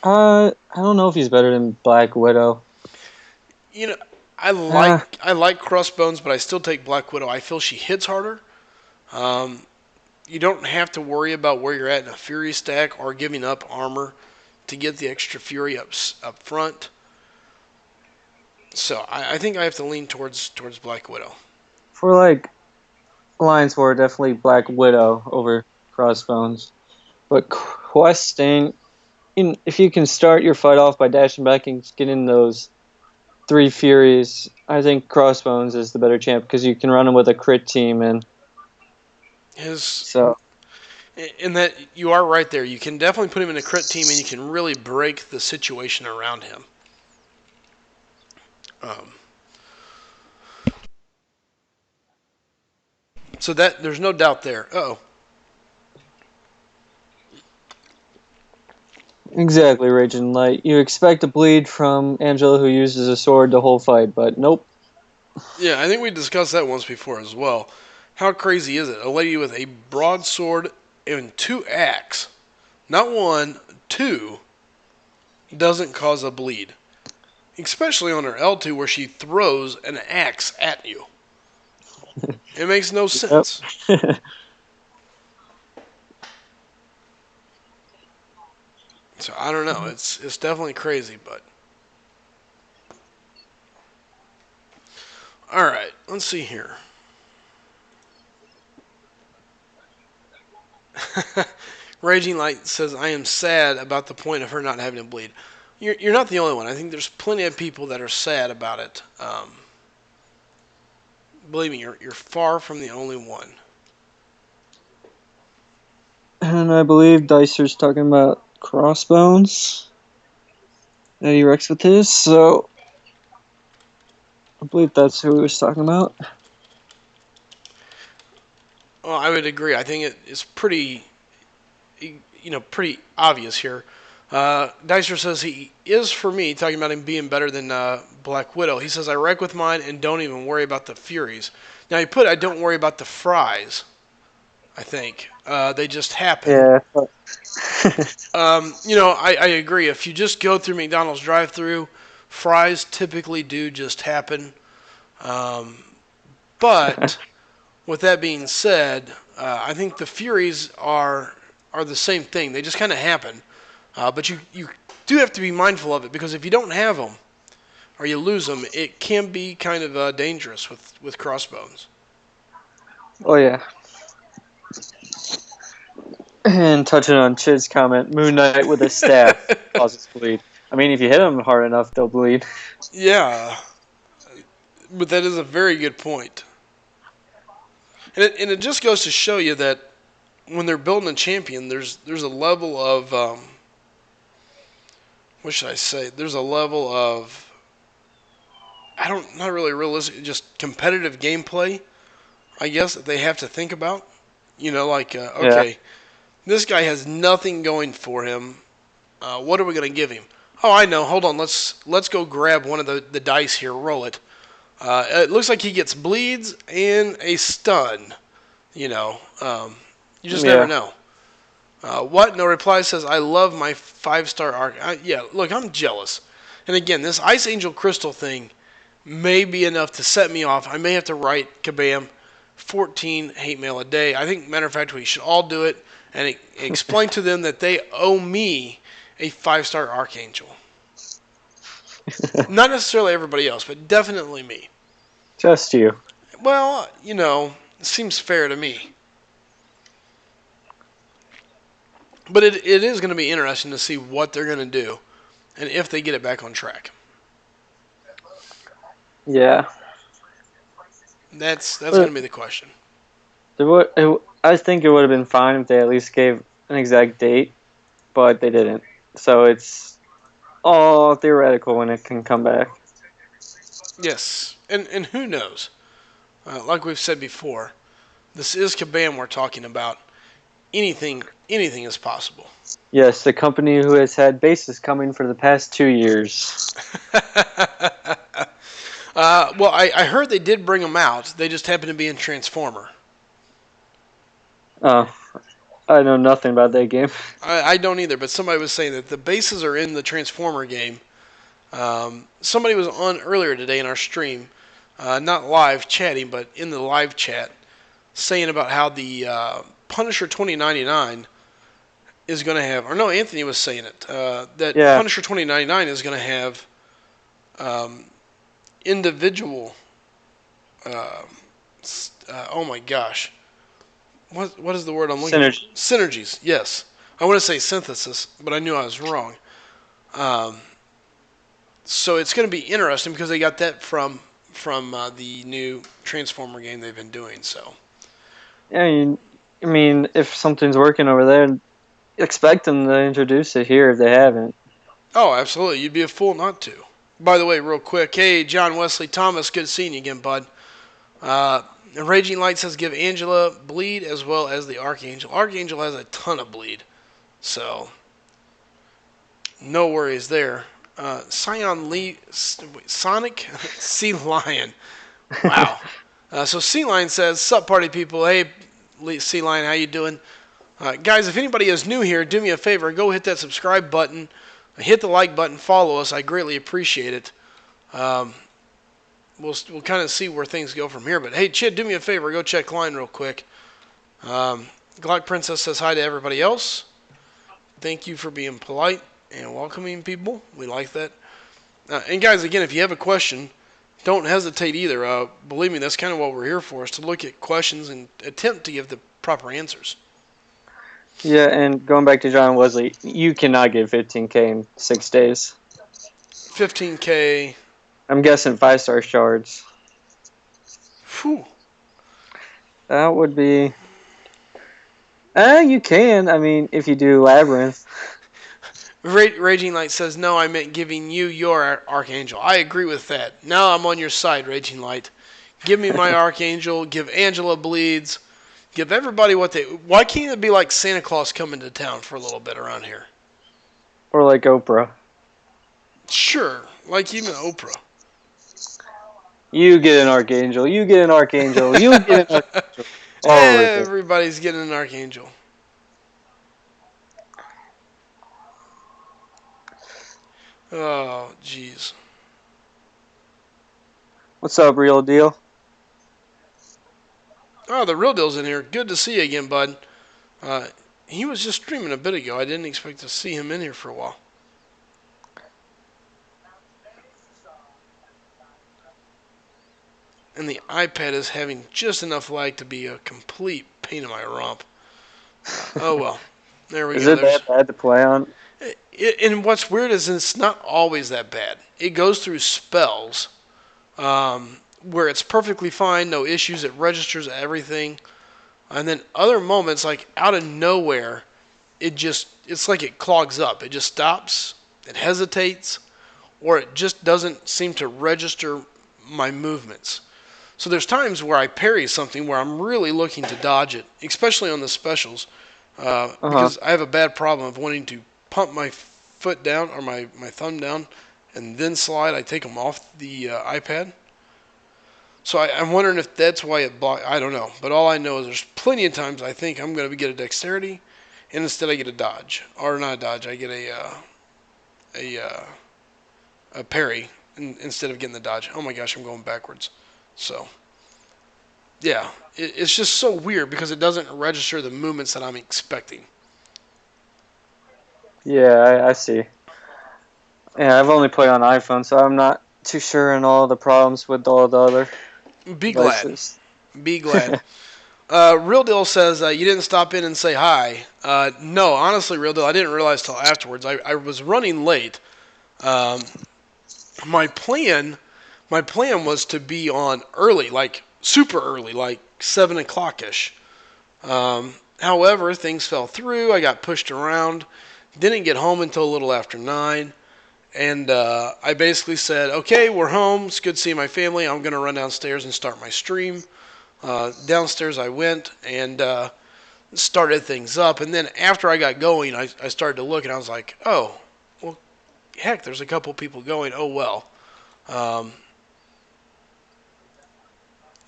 I don't know if he's better than Black Widow. You know, Uh, I like Crossbones, but I still take Black Widow. I feel she hits harder. Um, you don't have to worry about where you're at in a Fury stack or giving up armor to get the extra Fury up front. So I think I have to lean towards Black Widow. for like Alliance War, definitely Black Widow over Crossbones. But questing, if you can start your fight off by dashing back and getting those 3 Furies, I think Crossbones is the better champ because you can run him with a crit team and His so. in that you are right there. You can definitely put him in a crit team, and you can really break the situation around him. Um, so that there's no doubt there. Oh, Exactly, Raging Light. You expect a bleed from Angela, who uses a sword the whole fight, but nope. yeah, I think we discussed that once before as well. How crazy is it? A lady with a broadsword and 2 axe, not 1, 2, doesn't cause a bleed. Especially on her L2 where she throws an axe at you. It makes no sense. Yep. So I don't know. It's definitely crazy, but all right. Let's see here. Raging Light says, I am sad about the point of her not having to bleed. You're not the only one. I think there's plenty of people that are sad about it. Believe me, you're far from the only one. And I believe Dicer's talking about Crossbones that he wrecks with his, so I believe that's who he was talking about. Well, I would agree. I think it's pretty, pretty obvious here. Dicer says he is for me, talking about him being better than Black Widow. He says, I wreck with mine and don't even worry about the Furies. Now, he put, I don't worry about the fries, I think. They just happen. Yeah. I agree. If you just go through McDonald's drive through, fries typically do just happen. But with that being said, I think the Furies are the same thing. They just kind of happen. But you do have to be mindful of it because if you don't have them or you lose them, it can be kind of dangerous with crossbones. Oh, yeah. And touching on Chid's comment, Moon Knight with a staff causes bleed. I mean, if you hit them hard enough, they'll bleed. Yeah, but that is a very good point. And it just goes to show you that when they're building a champion, there's a level of what should I say? There's a level of not really realistic, just competitive gameplay. I guess that they have to think about. Like Yeah. okay, this guy has nothing going for him. What are we gonna give him? Oh, I know. Hold on. Let's go grab one of the dice here. Roll it. It looks like he gets bleeds and a stun. You just never Yeah. know. What? No reply says, I love my 5-star arc. Yeah, look, I'm jealous. And again, this Ice Angel Crystal thing may be enough to set me off. I may have to write Kabam 14 hate mail a day. I think, matter of fact, we should all do it and explain to them that they owe me a 5-star Archangel. Not necessarily everybody else, but definitely me. Just you. Well, it seems fair to me. But it is going to be interesting to see what they're going to do and if they get it back on track. Yeah. That's going But to be the question. I think it would have been fine if they at least gave an exact date, but they didn't. So it's all theoretical when it can come back. Yes, and who knows? Like we've said before, this is Kabam we're talking about. Anything is possible. Yes, the company who has had bases coming for the past 2 years. Well, I heard they did bring them out. They just happened to be in Transformer. Oh, I know nothing about that game. I don't either, but somebody was saying that the bases are in the Transformer game. Somebody was on earlier today in our stream, not live chatting, but in the live chat, saying about how the Punisher 2099 is going to have, or no, Anthony was saying it, that Yeah. Punisher 2099 is going to have individual, uh, oh my gosh, what is the word I'm looking for? Synergy. Synergies, yes. I want to say synthesis, but I knew I was wrong. Um, so it's going to be interesting because they got that from the new Transformer game they've been doing. So I mean, if something's working over there, expect them to introduce it here if they haven't. oh, absolutely, you'd be a fool not to. By the way, real quick, hey John Wesley Thomas, good seeing you again, bud. Uh, Raging Light says give Angela bleed as well as the Archangel. Archangel has a ton of bleed, so no worries there. Scion Lee, Sonic Sea Lion. Wow. So Sea Lion says, "Sup, party people? Hey, Sea Lion, how you doing? Guys, if anybody is new here, do me a favor. Go hit that subscribe button, hit the like button, follow us. I greatly appreciate it. Um, we'll kind of see where things go from here. But hey, Chid, do me a favor. Go check line real quick. Glock Princess says hi to everybody else. Thank you for being polite and welcoming people. We like that. And guys, again, if you have a question, don't hesitate either. Believe me, that's kind of what we're here for, is to look at questions and attempt to give the proper answers. Yeah, and going back to John Wesley, you cannot get 15K in 6 days. 15K. I'm guessing 5-star shards. Whew. That would be. You can. I mean, if you do Labyrinth. Raging Light says, no, I meant giving you your Archangel. I agree with that. Now I'm on your side, Raging Light. Give me my Archangel. Give Angela bleeds. Give everybody what they... Why can't it be like Santa Claus coming to town for a little bit around here? Or like Oprah. Sure. Like even Oprah. You get an Archangel. You get an Archangel. You get an Archangel. Everybody's getting an Archangel. Oh, jeez. What's up, Real Deal? Oh, the Real Deal's in here. Good to see you again, bud. He was just streaming a bit ago. I didn't expect to see him in here for a while. And the iPad is having just enough lag to be a complete pain in my rump. Oh, well. There we go. Is it that bad to play on? And what's weird is it's not always that bad. It goes through spells where it's perfectly fine, no issues. It registers everything. And then other moments, like out of nowhere, it's like it clogs up. It just stops. It hesitates. Or it just doesn't seem to register my movements. So there's times where I parry something where I'm really looking to dodge it, especially on the specials, because I have a bad problem of wanting to pump my foot down or my thumb down and then slide. I take them off the iPad. So I'm wondering if that's why it blocked. I don't know. But all I know is there's plenty of times I think I'm going to get a dexterity, and instead I get a dodge. Or not a dodge, I get a parry instead of getting the dodge. Oh my gosh, I'm going backwards. So, yeah, it's just so weird because it doesn't register the movements that I'm expecting. Yeah, I see. Yeah, I've only played on iPhone, so I'm not too sure on all the problems with all the other. Be glad. devices. Be glad. Real Deal says you didn't stop in and say hi. No, honestly, Real Deal, I didn't realize till afterwards. I was running late. Um, my plan, my plan was to be on early, like super early, like 7 o'clock ish. However, things fell through. I got pushed around. Didn't get home until a little after 9. And I basically said, okay, we're home. It's good seeing my family. I'm going to run downstairs and start my stream. Downstairs I went and started things up. And then after I got going, I started to look and I was like, oh, well, heck, there's a couple people going. Oh, well. Um,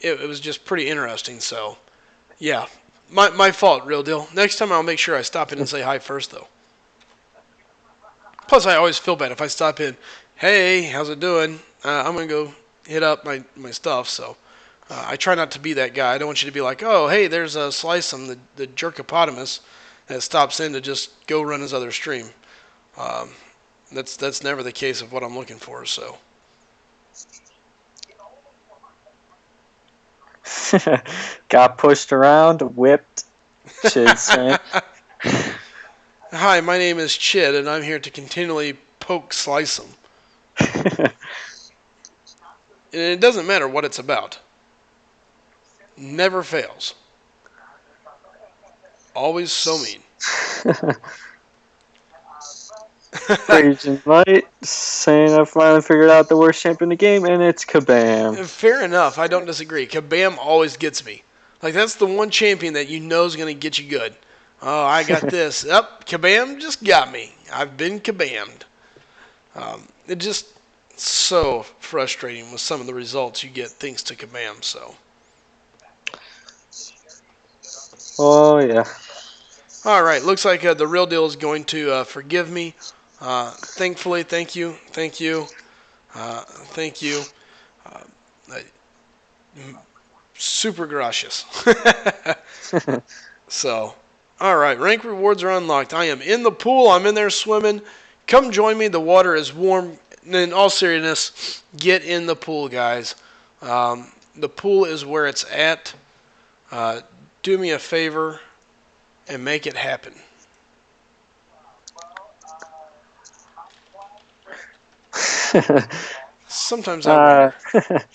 it was just pretty interesting. So, yeah, my fault, Real Deal. Next time I'll make sure I stop in and say hi first, though. Plus, I always feel bad if I stop in. Hey, how's it doing? I'm gonna go hit up my stuff. So I try not to be that guy. I don't want you to be like, oh, hey, there's a Sliceum, the jerkopotamus that stops in to just go run his other stream. Um, that's never the case of what I'm looking for. So Got pushed around, whipped. Shit, saying. hi, my name is Chid, and I'm here to continually poke Sliceum. And it doesn't matter what it's about. Never fails. Always so mean. Raging Light saying I finally figured out the worst champion in the game, and it's Kabam. Fair enough. I don't disagree. Kabam always gets me. Like, that's the one champion that you know is going to get you good. Oh, I got this. Kabam just got me. I've been Kabammed. It just so frustrating with some of the results you get thanks to Kabam. So, Oh, yeah. all right. Looks like the Real Deal is going to forgive me. Thankfully, thank you. Thank you. Thank you. Super gracious. So, all right. Rank rewards are unlocked. I am in the pool. I'm in there swimming. Come join me. The water is warm. In all seriousness, get in the pool, guys. The pool is where it's at. Do me a favor and make it happen. Sometimes I wonder.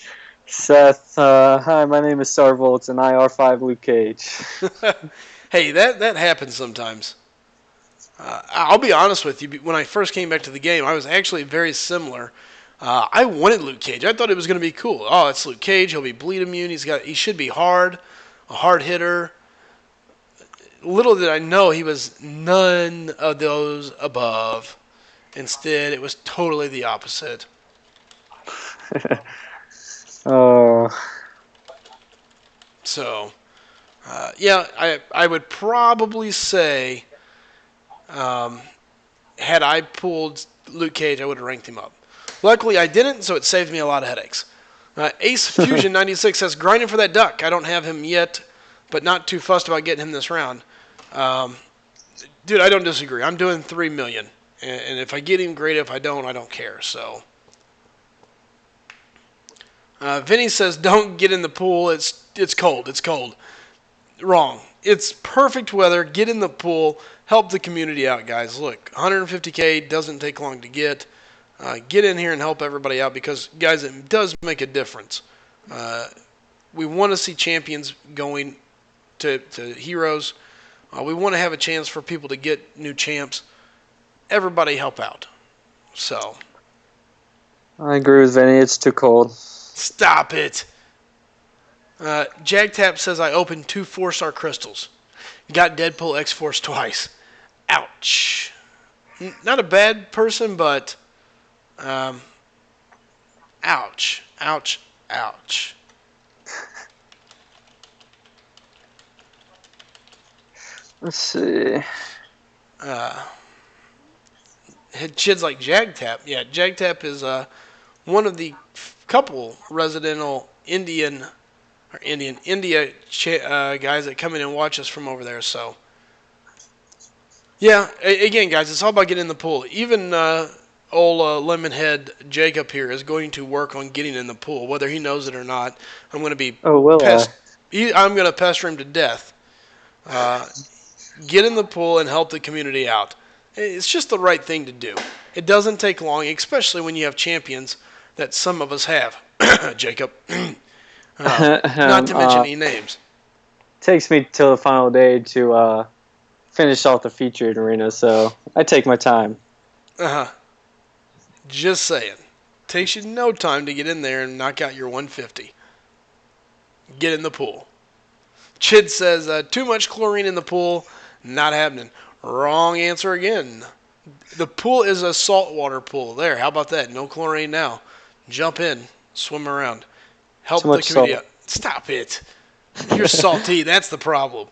Seth, hi, my name is Sarvolts, and I R5 Luke Cage. Hey, that happens sometimes. I'll be honest with you. When I first came back to the game, I was actually very similar. I wanted Luke Cage. I thought it was going to be cool. Oh, it's Luke Cage. He'll be bleed immune. He should be hard, a hard hitter. Little did I know he was none of those above. Instead, it was totally the opposite. Oh. So, yeah, I would probably say, had I pulled Luke Cage, I would have ranked him up. Luckily, I didn't, so it saved me a lot of headaches. Ace Fusion 96 says, grinding for that duck. I don't have him yet, but not too fussed about getting him this round. Dude, I don't disagree. I'm doing 3 million. And if I get him, great. If I don't care. So, Vinny says, don't get in the pool. It's cold. It's cold. Wrong. It's perfect weather. Get in the pool. Help the community out, guys. Look, 150K doesn't take long to get. Get in here and help everybody out because, guys, it does make a difference. We want to see champions going to heroes. We want to have a chance for people to get new champs. Everybody help out. So. I agree with Vinny. It's too cold. Stop it. JagTap says I opened 2 4-star crystals. Got Deadpool X-Force twice. Ouch. Not a bad person, but ouch. Ouch. Ouch. Let's see. Chid's like JagTap. Yeah, JagTap is one of the couple residential India guys that come in and watch us from over there. So, yeah, again, guys, it's all about getting in the pool. Even old Lemonhead Jacob here is going to work on getting in the pool, whether he knows it or not. I'm going to be Oh, will I? I'm going to pester him to death. Uh, get in the pool and help the community out. It's just the right thing to do. It doesn't take long, especially when you have champions that some of us have. Jacob. Not to mention any names. Takes me till the final day to finish off the featured arena, so I take my time. Just saying. Takes you no time to get in there and knock out your 150. Get in the pool. Chid says, too much chlorine in the pool, not happening. Wrong answer again. The pool is a saltwater pool. There, how about that? No chlorine now. Jump in, swim around. Help Too the much community salt. out. Stop it. You're salty. That's the problem.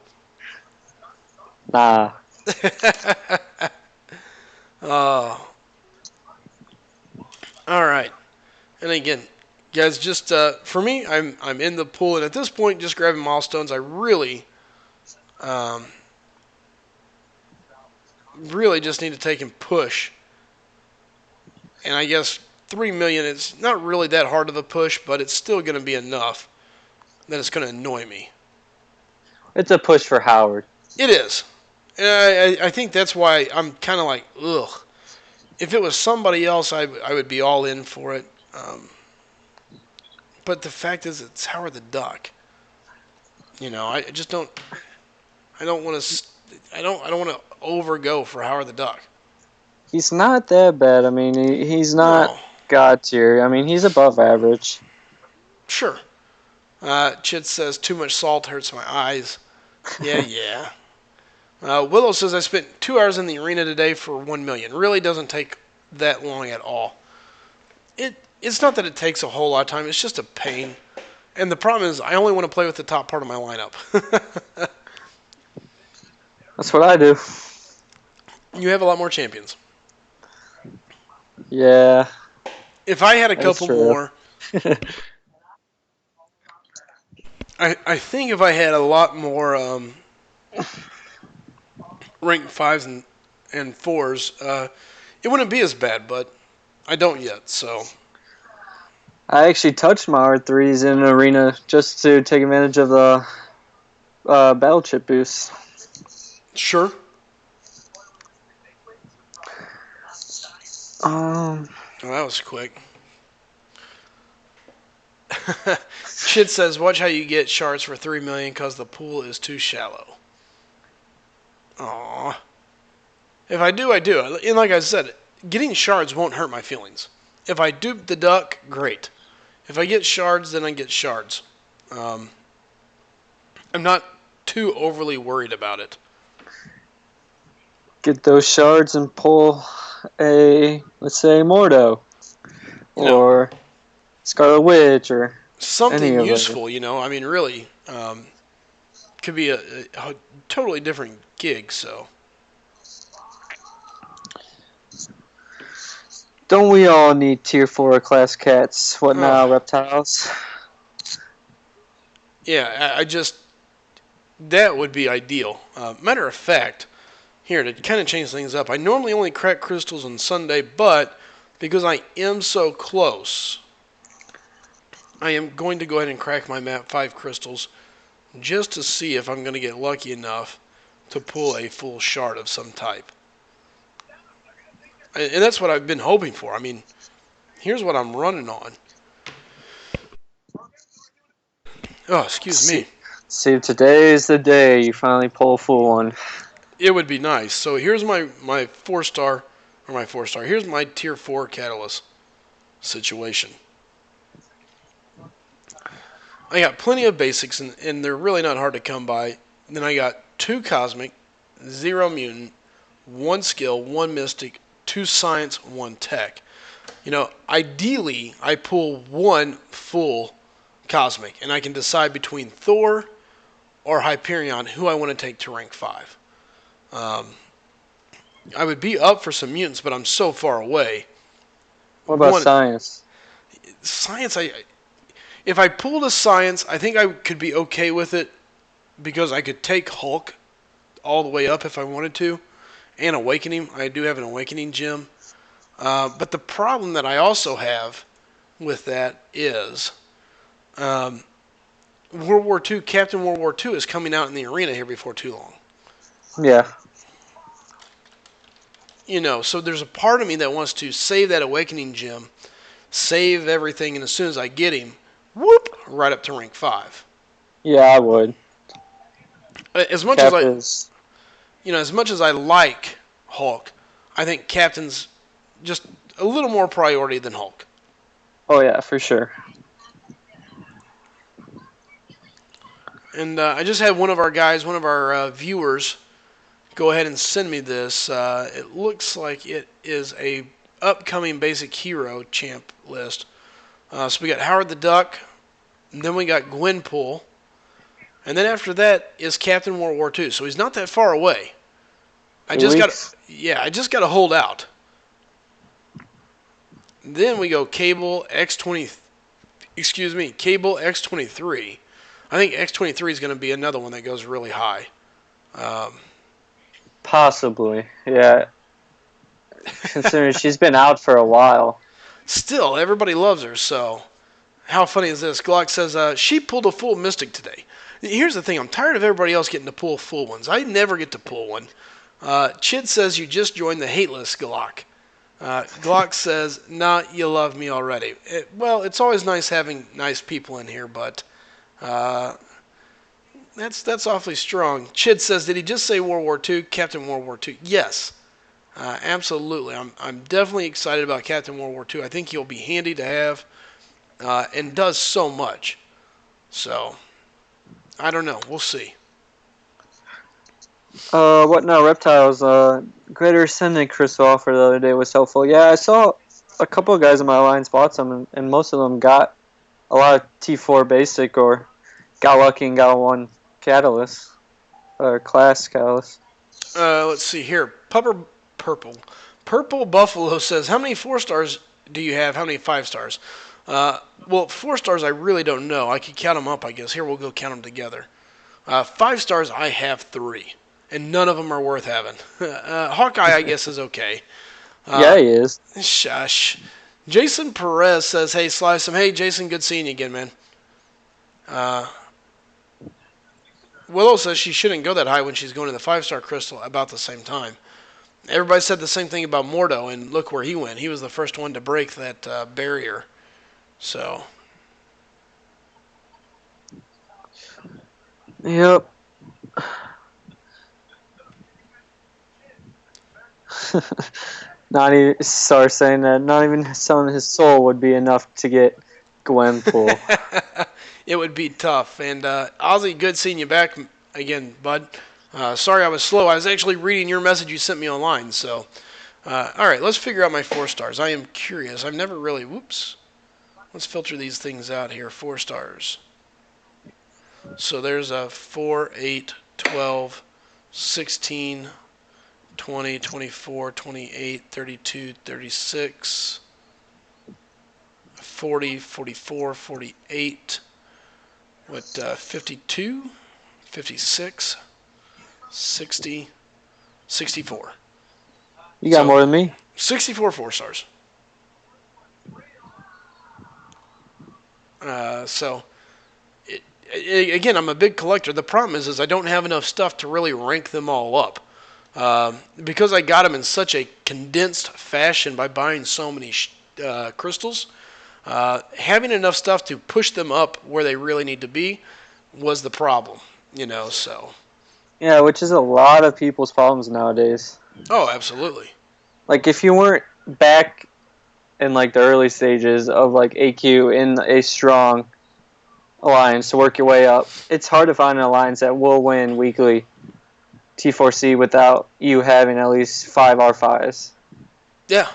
Nah. All right. And again, guys, just for me, I'm in the pool, and at this point, just grabbing milestones. I really just need to take and push. And I guess 3 million is not really that hard of a push, but it's still going to be enough that it's going to annoy me. It's a push for Howard. It is. And I think that's why I'm kind of like, ugh. If it was somebody else, I would be all in for it. But the fact is, it's Howard the Duck. You know, I just don't. I don't want to. I don't want to overgo for Howard the Duck. He's not that bad. I mean, he's not No. God tier. I mean, he's above average. Sure. Chid says too much salt hurts my eyes. Yeah. Willow says I spent 2 hours in the arena today for 1 million. Really doesn't take that long at all. It's not that it takes a whole lot of time. It's just a pain. And the problem is I only want to play with the top part of my lineup. That's what I do. You have a lot more champions. Yeah. If I had a That's couple true. more, I think if I had a lot more rank 5s and 4s, it wouldn't be as bad, but I don't yet, so. I actually touched my R3s in an arena just to take advantage of the battle chip boost. Sure. Um, Oh, that was quick. Chid says, watch how you get shards for 3 million because the pool is too shallow. Aww. If I do, I do. And like I said, getting shards won't hurt my feelings. If I dupe the duck, great. If I get shards, then I get shards. I'm not too overly worried about it. get those shards and pull a, let's say, Mordo. Or Scarlet Witch, or something any of useful, you know. I mean, really, could be a totally different gig, so. Don't we all need tier 4 class cats? What now, reptiles? Yeah, I just, that would be ideal. Matter of fact, here, to kind of change things up, I normally only crack crystals on Sunday, but because I am so close, I am going to go ahead and crack my map 5 crystals just to see if I'm going to get lucky enough to pull a full shard of some type. And that's what I've been hoping for. I mean, here's what I'm running on. Oh, excuse me. See, today is the day you finally pull a full one. It would be nice. So here's my 4-star, or my 4-star. Here's my tier 4 catalyst situation. I got plenty of basics, and they're really not hard to come by. Then I got 2 cosmic, 0 mutant, 1 skill, 1 mystic, 2 science, 1 tech. You know, ideally, I pull 1 full cosmic, and I can decide between Thor or Hyperion who I want to take to rank 5. I would be up for some mutants, but I'm so far away. What about science? Science, if I pulled a science, I think I could be okay with it because I could take Hulk all the way up if I wanted to, and Awakening. I do have an Awakening gem. But the problem that I also have with that is um, World War II, Captain World War II is coming out in the arena here before too long. Yeah. So there's a part of me that wants to save that Awakening gem, save everything, and as soon as I get him, whoop, right up to rank 5. Yeah, I would. As much as Cap I, is. as much as I like Hulk, I think Captain's just a little more priority than Hulk. Oh yeah, for sure. And I just had one of our guys, one of our viewers, go ahead and send me this. It looks like it is a upcoming basic hero champ list. So we got Howard the Duck, and then we got Gwenpool, and then after that is Captain World War II. So he's not that far away. I 2 just got, weeks. I just got to hold out. Then we go Cable X20, Cable X23. I think X23 is going to be another one that goes really high. Possibly. Yeah. Considering she's been out for a while. Still, everybody loves her, so how funny is this? Glock says, she pulled a full Mystic today. Here's the thing, I'm tired of everybody else getting to pull full ones. I never get to pull one. Chid says you just joined the hate list, Glock. Glock says, nah, you love me already. Well, it's always nice having nice people in here, but that's awfully strong. Chid says, did he just say World War II? Captain World War II. Yes. Absolutely. I'm definitely excited about Captain World War II. I think he'll be handy to have and does so much. So, I don't know. We'll see. What now? Reptiles. Greater Ascendant Crystal offer the other day was helpful. Yeah, I saw a couple of guys in my alliance bought some, and most of them got a lot of T4 basic or got lucky and got one catalyst or class catalyst. Let's see here. Purple Buffalo says, how many 4-stars do you have? How many 5-stars? Well, 4-stars I really don't know. I could count them up, I guess. Here, we'll go count them together. 5-stars, I have 3. And none of them are worth having. Hawkeye, I guess, is okay. Yeah, he is. Shush. Jason Perez says, hey, Slice him. Hey, Jason, good seeing you again, man. Willow says she shouldn't go that high when she's going to the 5-star crystal about the same time. Everybody said the same thing about Mordo, and look where he went. He was the first one to break that barrier. So. Yep. Not even start saying that. Not even selling his soul would be enough to get Gwenpool. It would be tough. And Ozzy, good seeing you back again, bud. Sorry I was slow. I was actually reading your message you sent me online. So, all right, let's figure out my 4-stars. I am curious. I've never really. Whoops. Let's filter these things out here. 4-stars. So there's a 4, 8, 12, 16, 20, 24, 28, 32, 36, 40, 44, 48, 52, 56, 60, 64. You got more than me. 64 4-stars. So, again, I'm a big collector. The problem is I don't have enough stuff to really rank them all up. Because I got them in such a condensed fashion by buying so many crystals, having enough stuff to push them up where they really need to be was the problem, so. Yeah, which is a lot of people's problems nowadays. Oh, absolutely. Like, if you weren't back in, like, the early stages of, like, AQ in a strong alliance to work your way up, it's hard to find an alliance that will win weekly T4C without you having at least 5 R5s. Yeah.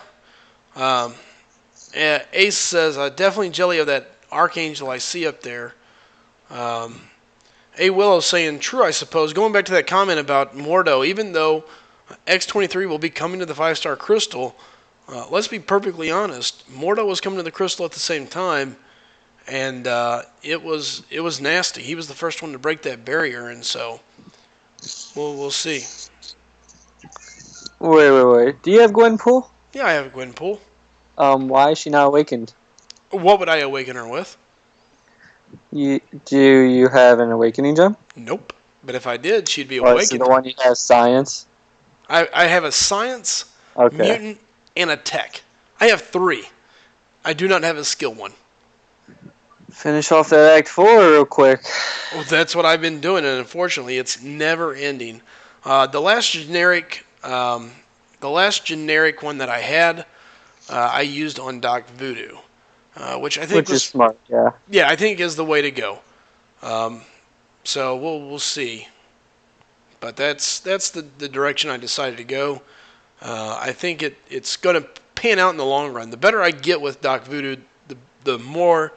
Ace says, definitely jelly of that Archangel I see up there. A Willow saying, true, I suppose. Going back to that comment about Mordo, even though X23 will be coming to the 5-star crystal, let's be perfectly honest. Mordo was coming to the crystal at the same time, and it was nasty. He was the first one to break that barrier, and so we'll see. Wait. Do you have Gwenpool? Yeah, I have a Gwenpool. Why is she not awakened? What would I awaken her with? Do you have an awakening gem? Nope. But if I did, she'd be Oh, is it the awakened. one you have science? I have a science, Okay. mutant, and a tech. I have 3. I do not have a skill one. Finish off that Act 4 real quick. Well, that's what I've been doing, and unfortunately, it's never ending. The last generic, one that I had, I used on Doc Voodoo, which I think Which is was, smart, yeah. yeah, I think is the way to go. Um, so we'll see, but that's the direction I decided to go. I think it's going to pan out in the long run. The better I get with Doc Voodoo, the more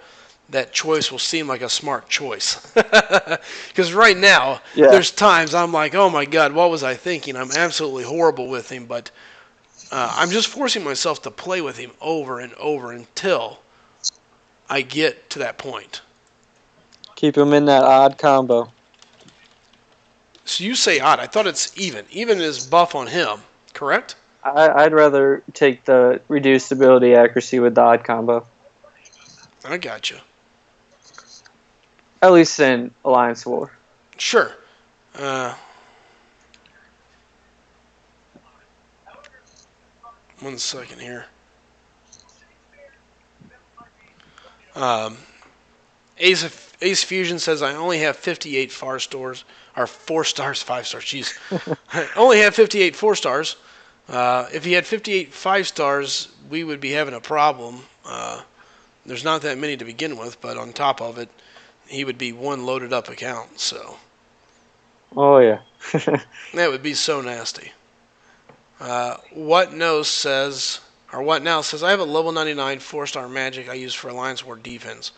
that choice will seem like a smart choice. Because right now, Yeah. there's times I'm like, oh my God, what was I thinking? I'm absolutely horrible with him, but I'm just forcing myself to play with him over and over until I get to that point. Keep him in that odd combo. So you say odd. I thought it's even. Even is buff on him, correct? I'd rather take the reduced ability accuracy with the odd combo. I got you. At least in Alliance War. Sure. Uh, 1 second here. Um, Ace Fusion says I only have 58 far stars, or 4 stars, 5 stars. Jeez, I only have 58 4 stars. If he had 58 5 stars, we would be having a problem. There's not that many to begin with, but on top of it, he would be one loaded up account. So Oh, yeah. that would be so nasty. What knows says, or what now says, I have a level 99 4-star magic I use for Alliance War defense.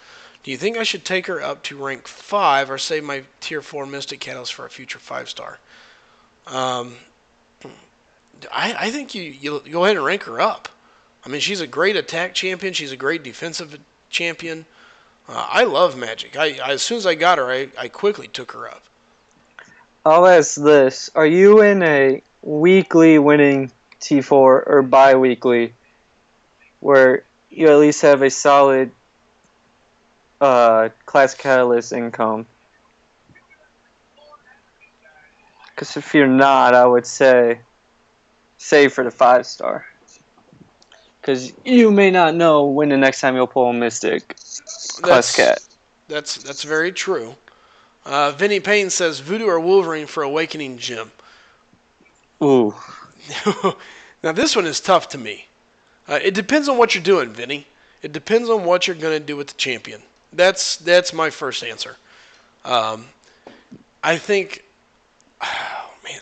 Do you think I should take her up to rank 5 or save my tier 4 Mystic Catalyst for a future 5-star? Um, I think you go ahead and rank her up. I mean, she's a great attack champion. She's a great defensive champion. I love Magic. As soon as I got her, I quickly took her up. I'll ask this. Are you in a weekly winning T4 or bi-weekly where you at least have a solid class catalyst income? Because if you're not, I would say save for the 5-star. Because you may not know when the next time you'll pull a Mystic class cat. That's very true. Vinny Payne says Voodoo or Wolverine for Awakening Gem. Ooh. Now this one is tough to me. It depends on what you're doing, Vinny. It depends on what you're going to do with the champion. That's my first answer. I think, oh man,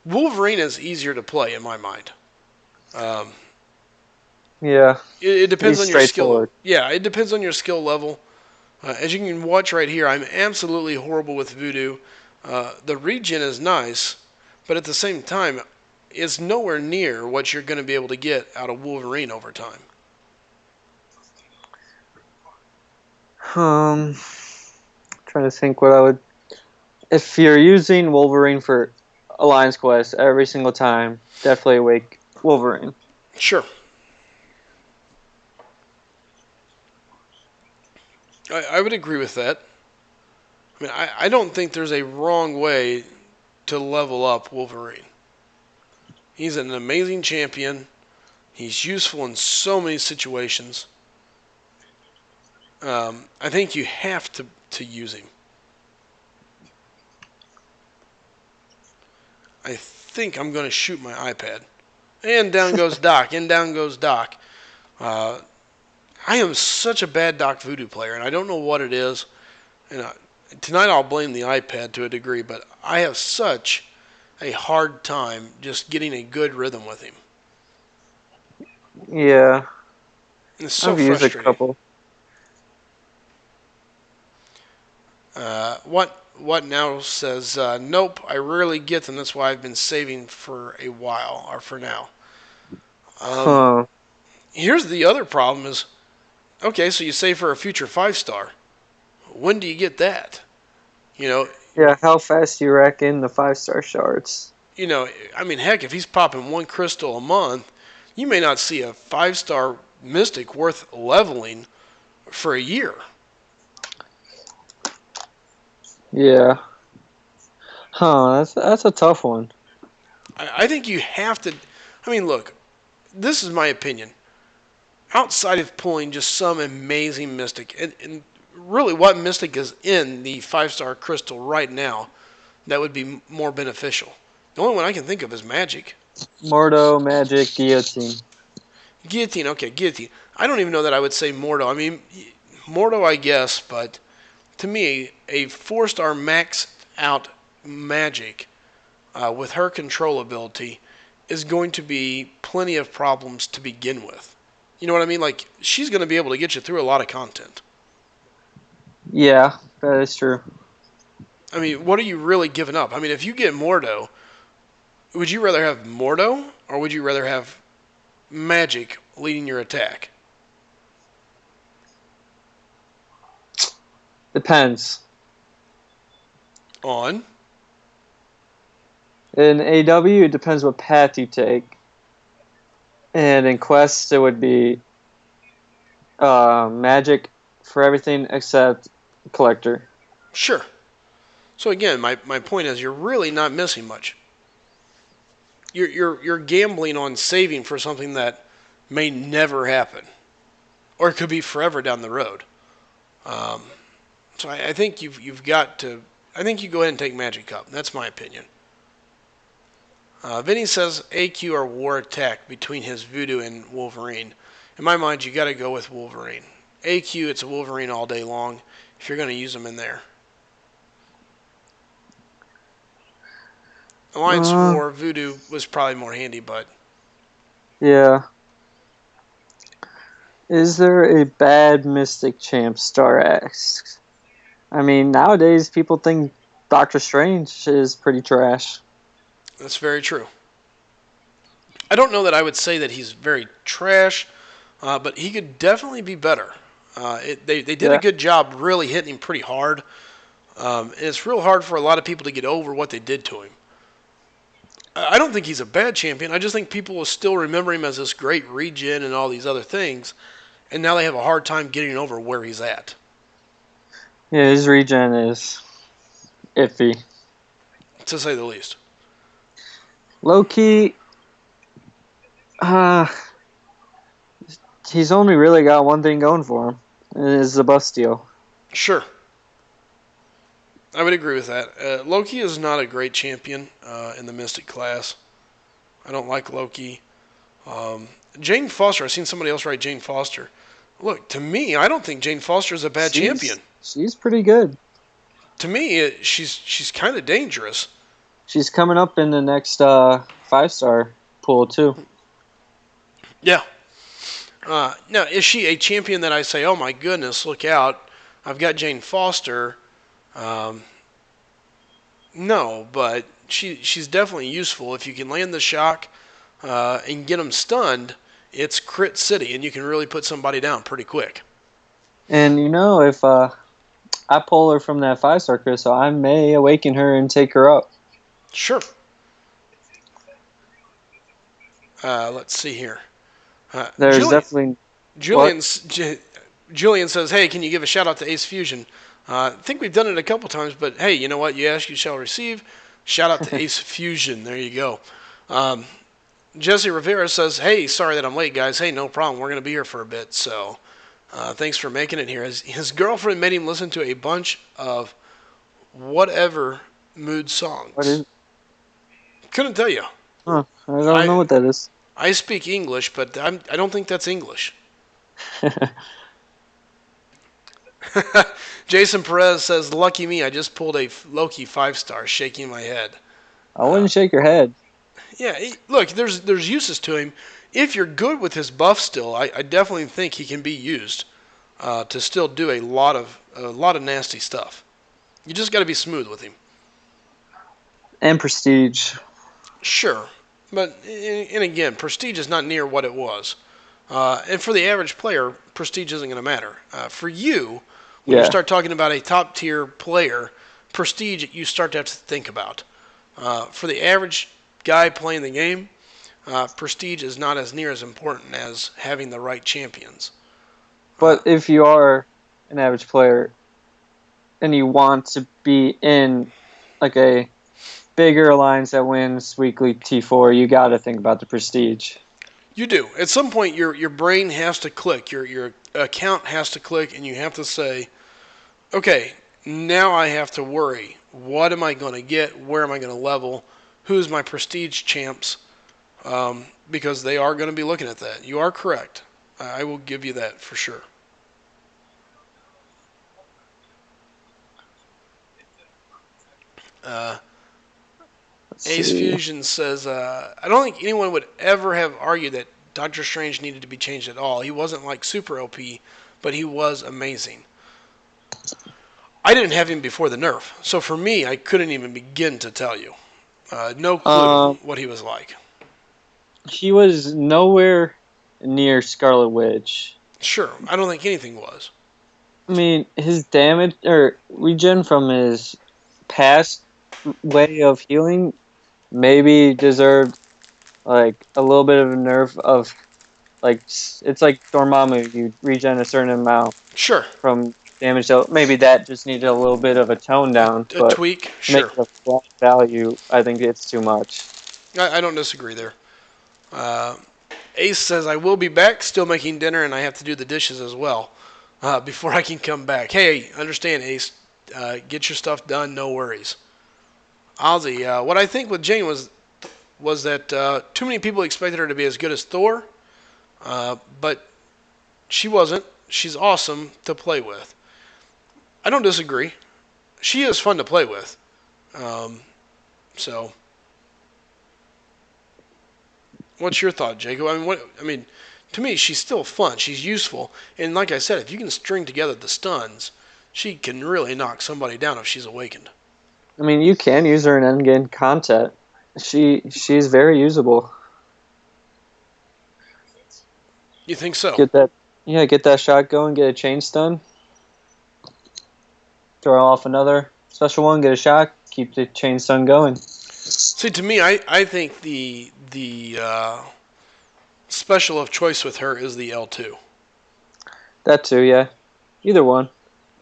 Wolverine is easier to play in my mind. Yeah. It depends He's on your skill. straightforward. Yeah, it depends on your skill level. As you can watch right here, I'm absolutely horrible with Voodoo. The regen is nice, but at the same time, it's nowhere near what you're going to be able to get out of Wolverine over time. Trying to think what I would. If you're using Wolverine for Alliance Quest every single time, definitely awake Wolverine. Sure. I would agree with that. I mean, I don't think there's a wrong way to level up Wolverine. He's an amazing champion. He's useful in so many situations. I think you have to use him. I think I'm going to shoot my iPad. And down goes Doc. And down goes Doc. I am such a bad Doc Voodoo player, and I don't know what it is. And tonight I'll blame the iPad to a degree, but I have such a hard time just getting a good rhythm with him. Yeah. It's so I've used a frustrating. couple. What now says, nope, I rarely get them. That's why I've been saving for a while, or for now. Huh. Here's the other problem is, okay, so you save for a future 5-star. When do you get that? Yeah, how fast do you rack in the 5-star shards? I mean, heck, if he's popping one crystal a month, you may not see a 5-star Mystic worth leveling for a year. Yeah. Huh, that's a tough one. I think you have to. I mean, look, this is my opinion. Outside of pulling just some amazing Mystic, and really what Mystic is in the 5-star crystal right now that would be more beneficial. The only one I can think of is Magic. Mordo, Magic, Guillotine. Guillotine, okay, Guillotine. I don't even know that I would say Mordo. I mean, Mordo, I guess, but to me, a 4-star maxed out Magic with her control ability is going to be plenty of problems to begin with. You know what I mean? Like, she's going to be able to get you through a lot of content. Yeah, that is true. I mean, what are you really giving up? I mean, if you get Mordo, would you rather have Mordo or would you rather have Magic leading your attack? Depends. On? In AW, it depends what path you take. And in Quest, it would be Magic for everything except Collector. Sure. So again, my point is you're really not missing much. You're gambling on saving for something that may never happen, or it could be forever down the road. So I think you've got to. I think you go ahead and take Magic up. That's my opinion. Vinny says AQ or War Attack between his Voodoo and Wolverine. In my mind, you got to go with Wolverine. AQ, it's a Wolverine all day long if you're going to use them in there. Alliance War, Voodoo was probably more handy, but... Yeah. Is there a bad Mystic Champ, Star X? I mean, nowadays people think Doctor Strange is pretty trash. That's very true. I don't know that I would say that he's very trash, but he could definitely be better. They did a good job really hitting him pretty hard. And it's real hard for a lot of people to get over what they did to him. I don't think he's a bad champion. I just think people will still remember him as this great regen and all these other things. And now they have a hard time getting over where he's at. Yeah, his regen is iffy, to say the least. Loki, he's only really got one thing going for him, and it's the buff steal. Sure. I would agree with that. Loki is not a great champion in the Mystic class. I don't like Loki. Jane Foster, I've seen somebody else write Jane Foster. Look, to me, I don't think Jane Foster is a bad champion. She's pretty good. To me, she's kind of dangerous. She's coming up in the next 5-star pool, too. Yeah. Now, is she a champion that I say, oh my goodness, look out, I've got Jane Foster? No, but she's definitely useful. If you can land the shock and get them stunned, it's crit city, and you can really put somebody down pretty quick. And, if I pull her from that 5-star crystal, I may awaken her and take her up. Sure. Let's see here. There's definitely... Julian says, hey, can you give a shout-out to Ace Fusion? I think we've done it a couple times, but hey, you know what? You ask, you shall receive. Shout-out to Ace Fusion. There you go. Jesse Rivera says, hey, sorry that I'm late, guys. Hey, no problem. We're going to be here for a bit, so thanks for making it here. His girlfriend made him listen to a bunch of whatever mood songs. What is? Couldn't tell you. Huh, I don't know what that is. I speak English, but I don't think that's English. Jason Perez says, lucky me, I just pulled a Loki 5-star, shaking my head. I wouldn't shake your head. Yeah, look, there's uses to him. If you're good with his buff still, I definitely think he can be used to still do a lot of nasty stuff. You just got to be smooth with him. And prestige. Sure, but and again, prestige is not near what it was. And for the average player, prestige isn't going to matter. For you, when you start talking about a top tier player, prestige you start to have to think about. For the average guy playing the game, prestige is not as near as important as having the right champions. But if you are an average player and you want to be in like a bigger alliance that wins weekly T4, you got to think about the prestige. You do. At some point, your brain has to click. Your account has to click, and you have to say, okay, now I have to worry. What am I going to get? Where am I going to level? Who's my prestige champs? Because they are going to be looking at that. You are correct. I will give you that for sure. Ace Fusion says, I don't think anyone would ever have argued that Doctor Strange needed to be changed at all. He wasn't like super OP, but he was amazing. I didn't have him before the nerf, so for me, I couldn't even begin to tell you. No clue what he was like. He was nowhere near Scarlet Witch. Sure, I don't think anything was. I mean, his damage or regen from his past way of healing maybe deserved like a little bit of a nerf of like it's like Dormammu, you regen a certain amount Sure. from damage. So maybe that just needed a little bit of a tone down. A tweak, sure. Make the flat value, I think it's too much. I don't disagree there. Ace says, I will be back, still making dinner, and I have to do the dishes as well before I can come back. Hey, understand, Ace. Get your stuff done, no worries. Ozzy, what I think with Jane was that too many people expected her to be as good as Thor, but she wasn't. She's awesome to play with. I don't disagree. She is fun to play with. So, what's your thought, Jacob? I mean, to me, she's still fun. She's useful, and like I said, if you can string together the stuns, she can really knock somebody down if she's awakened. I mean, you can use her in endgame content. She's very usable. You think so? Get that shot going, get a chain stun. Throw off another special one, get a shot, keep the chain stun going. See, to me, I think the special of choice with her is the L2. That too, yeah. Either one.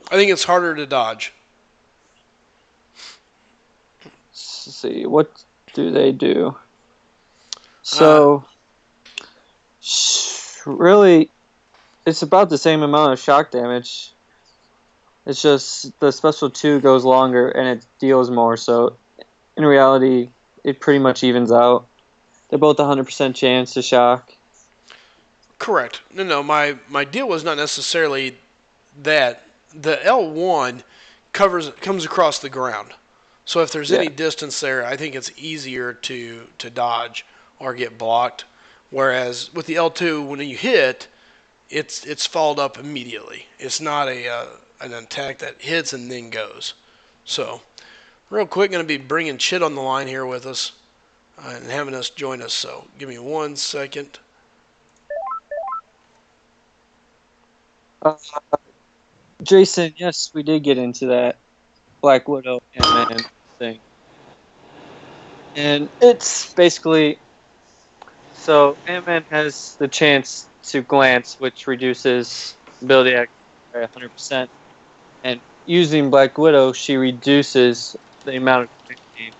I think it's harder to dodge. Let's see, what do they do? So, really, it's about the same amount of shock damage. It's just the special 2 goes longer and it deals more. So, in reality, it pretty much evens out. They're both 100% chance to shock. Correct. No. My deal was not necessarily that. The L1 comes across the ground. So if there's any distance there, I think it's easier to dodge or get blocked. Whereas with the L2, when you hit, it's followed up immediately. It's not an attack that hits and then goes. So, real quick, going to be bringing Chid on the line here with us and having us join us. So, give me 1 second. Jason, yes, we did get into that Black Widow Ant-Man thing. And it's basically... So, Ant-Man has the chance to glance, which reduces ability by 100%. And using Black Widow, she reduces the amount of damage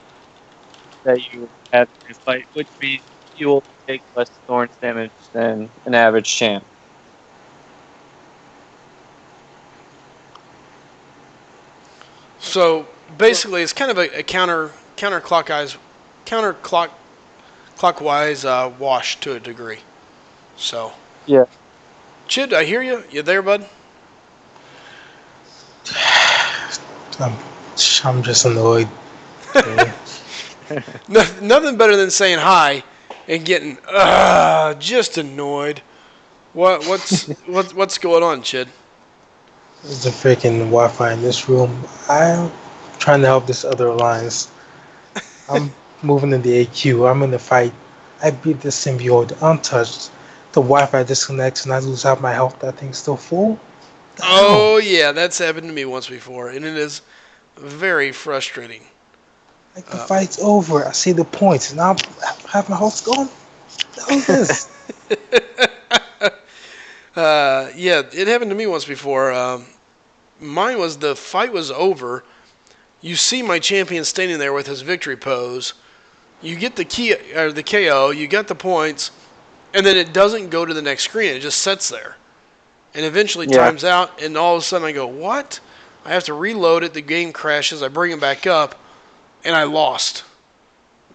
that you have in a fight, which means you will take less Thorns damage than an average champ. So basically, it's kind of a counterclockwise wash to a degree. So yeah, Chid, I hear you. You there, bud? I'm just annoyed. Nothing better than saying hi and getting just annoyed. What's going on, Chid? There's a freaking Wi-Fi in this room. I'm trying to help this other alliance. I'm moving in the AQ. I'm in the fight. I beat the symbiote untouched. The Wi-Fi disconnects and I lose out my health. That thing's still full. Oh yeah, that's happened to me once before, and it is very frustrating. Like the fight's over. I see the points. Now half my health's gone. What was this? Yeah, it happened to me once before. Mine was the fight was over. You see my champion standing there with his victory pose. You get the key or the KO. You get the points, and then it doesn't go to the next screen. It just sits there, and eventually Yeah. times out. And all of a sudden, I go, "What?" I have to reload it. The game crashes. I bring it back up, and I lost.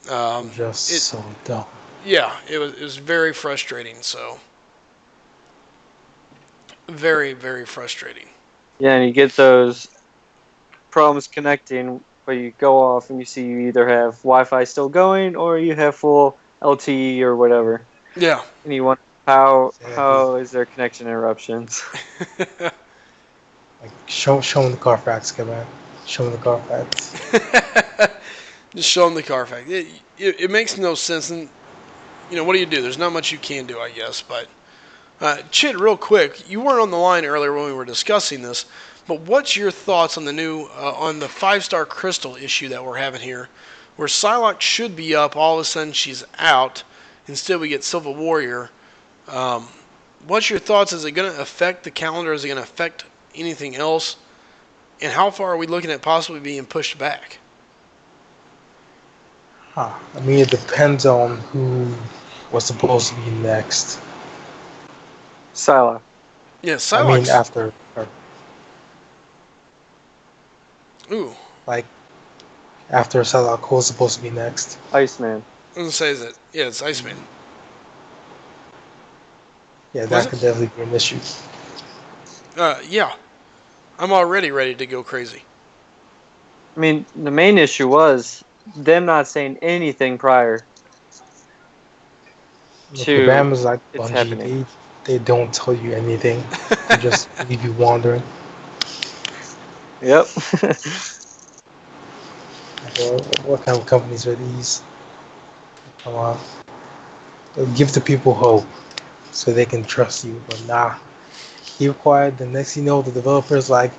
Just It so dumb. Yeah, it was very frustrating. So very very frustrating. Yeah, and you get those problems connecting, but you go off and you see you either have Wi-Fi still going or you have full LTE or whatever, Yeah. and you wonder how Exactly. how is there connection interruptions? Like show them the Carfax, come on. Show them the Carfax. Just show them the Carfax. It makes no sense, and what do you do? There's not much you can do, I guess. But Chid, real quick, you weren't on the line earlier when we were discussing this, but what's your thoughts on the new on the 5-star crystal issue that we're having here, where Psylocke should be up, all of a sudden she's out. Instead, we get Silver Warrior. Um, what's your thoughts? Is it going to affect the calendar? Is it going to affect anything else? And how far are we looking at possibly being pushed back? Huh. I mean, it depends on who was supposed to be next. Psylocke. Yeah, I mean, Psylocke's. after, or, Ooh, like, after Psylocke, who was supposed to be next? Iceman. I was gonna say that. Yeah, it's Iceman. Yeah, Was that it? could definitely be an issue. Yeah, I'm already ready to go crazy. I mean, the main issue was them not saying anything prior The to Kabam is like it's Bungie. happening. They don't tell you anything. They just leave you wandering. Yep. Well, what kind of companies are these? Come on. They give the people hope so they can trust you, but nah. Keep quiet. The next you know, the developer's like,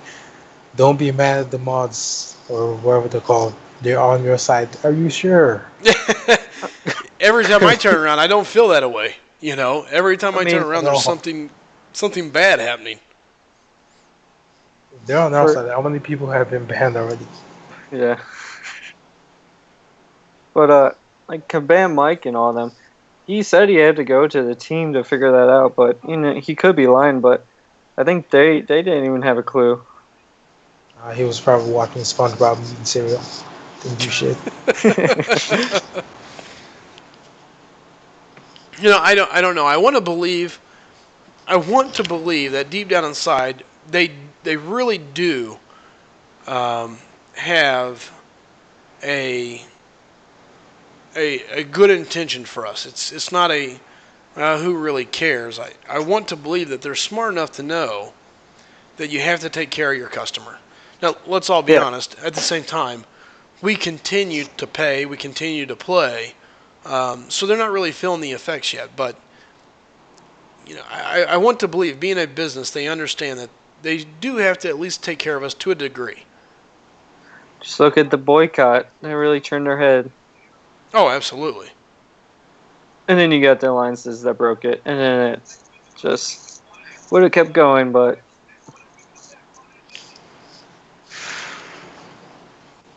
don't be mad at the mods or whatever they're called. They're on your side. Are you sure? Every time I turn around, I don't feel that way. Every time I I turn mean, around, No. there's something bad happening. They're on our For- side. How many people have been banned already? yeah. But like Kabam Mike and all them, he said he had to go to the team to figure that out. But he could be lying. But I think they didn't even have a clue. He was probably watching SpongeBob eating cereal. Didn't do shit. I don't know. I want to believe that deep down inside, they really do have a a good intention for us. It's not a who really cares. I want to believe that they're smart enough to know that you have to take care of your customer. Now, let's all be Yeah. honest. At the same time, we continue to pay, we continue to play, so they're not really feeling the effects yet. But I want to believe, being a business, they understand that they do have to at least take care of us to a degree. Just look at the boycott. They really turned their head. Oh, absolutely. And then you got the alliances that broke it. And then it just would have kept going, but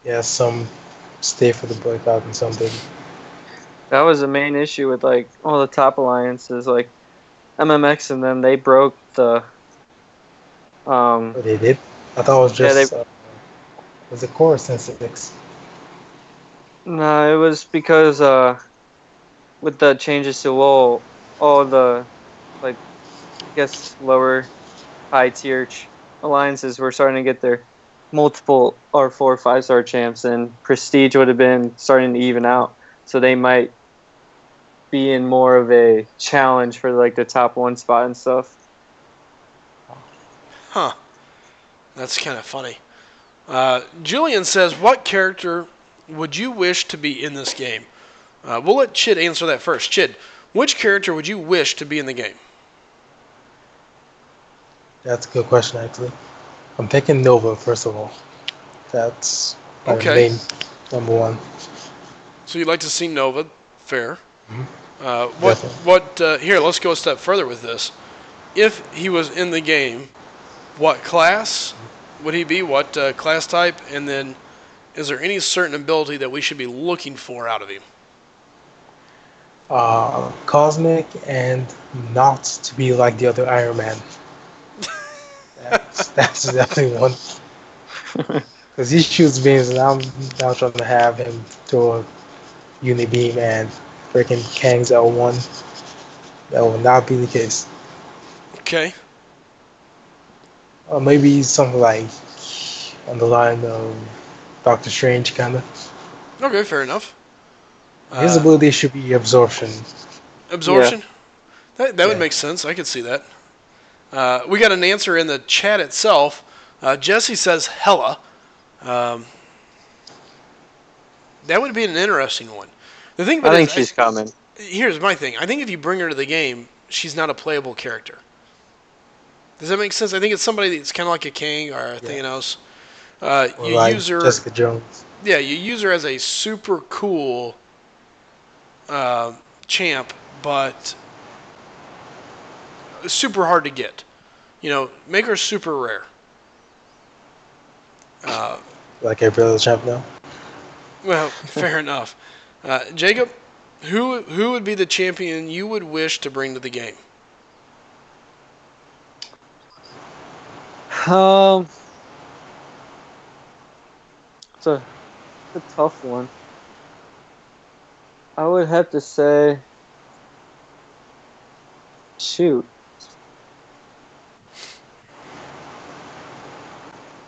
Yeah, some stay for the boycott and some didn't. that was the main issue with like all the top alliances, like MMX and them. They broke the. Oh, they did? I thought it was Yeah, just was it Chorus and 6? No, it was because with the changes to all the like I guess lower high tier alliances were starting to get their multiple R4 5-star champs, and Prestige would have been starting to even out, so they might be in more of a challenge for like the top one spot and stuff. Huh. That's kind of funny. Julian says, what character would you wish to be in this game? We'll let Chid answer that first. Chid, which character would you wish to be in the game? That's a good question, actually. I'm picking Nova, first of all. That's my Okay. main number one. So you'd like to see Nova. Fair. Here, let's go a step further with this. If he was in the game, what class would he be? What class type? And then, is there any certain ability that we should be looking for out of him? Cosmic and not to be like the other Iron Man. That's definitely one. Because he shoots beams, and I'm now trying to have him throw a Unibeam and freaking Kang's L1. That will not be the case. Okay. Or maybe something like on the line of Doctor Strange, kind of. Okay, fair enough. His ability should be absorption. Absorption? Yeah. That would make sense. I could see that. We got an answer in the chat itself. Jesse says Hela. That would be an interesting one. The thing about I think she's coming. Here's my thing. I think if you bring her to the game, she's not a playable character. Does that make sense? I think it's somebody that's kind of like a King or a Thanos. You like use her, Jessica Jones. Yeah, you use her as a super cool champ, but super hard to get. Make her super rare. Like every other champ now. Well, fair enough. Jacob, who would be the champion you would wish to bring to the game? It's a tough one. I would have to say, shoot.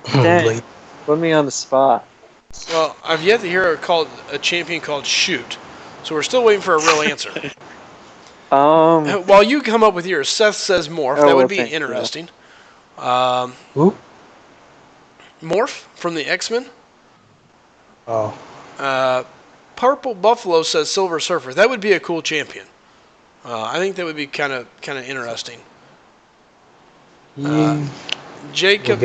Dang, put me on the spot. Well, I've yet to hear a champion called Shoot, so we're still waiting for a real answer. While you come up with yours, Seth says Morph. That would be interesting. Who? Morph from the X-Men. Oh. Purple Buffalo says Silver Surfer. That would be a cool champion. I think that would be kind of interesting. Jacob.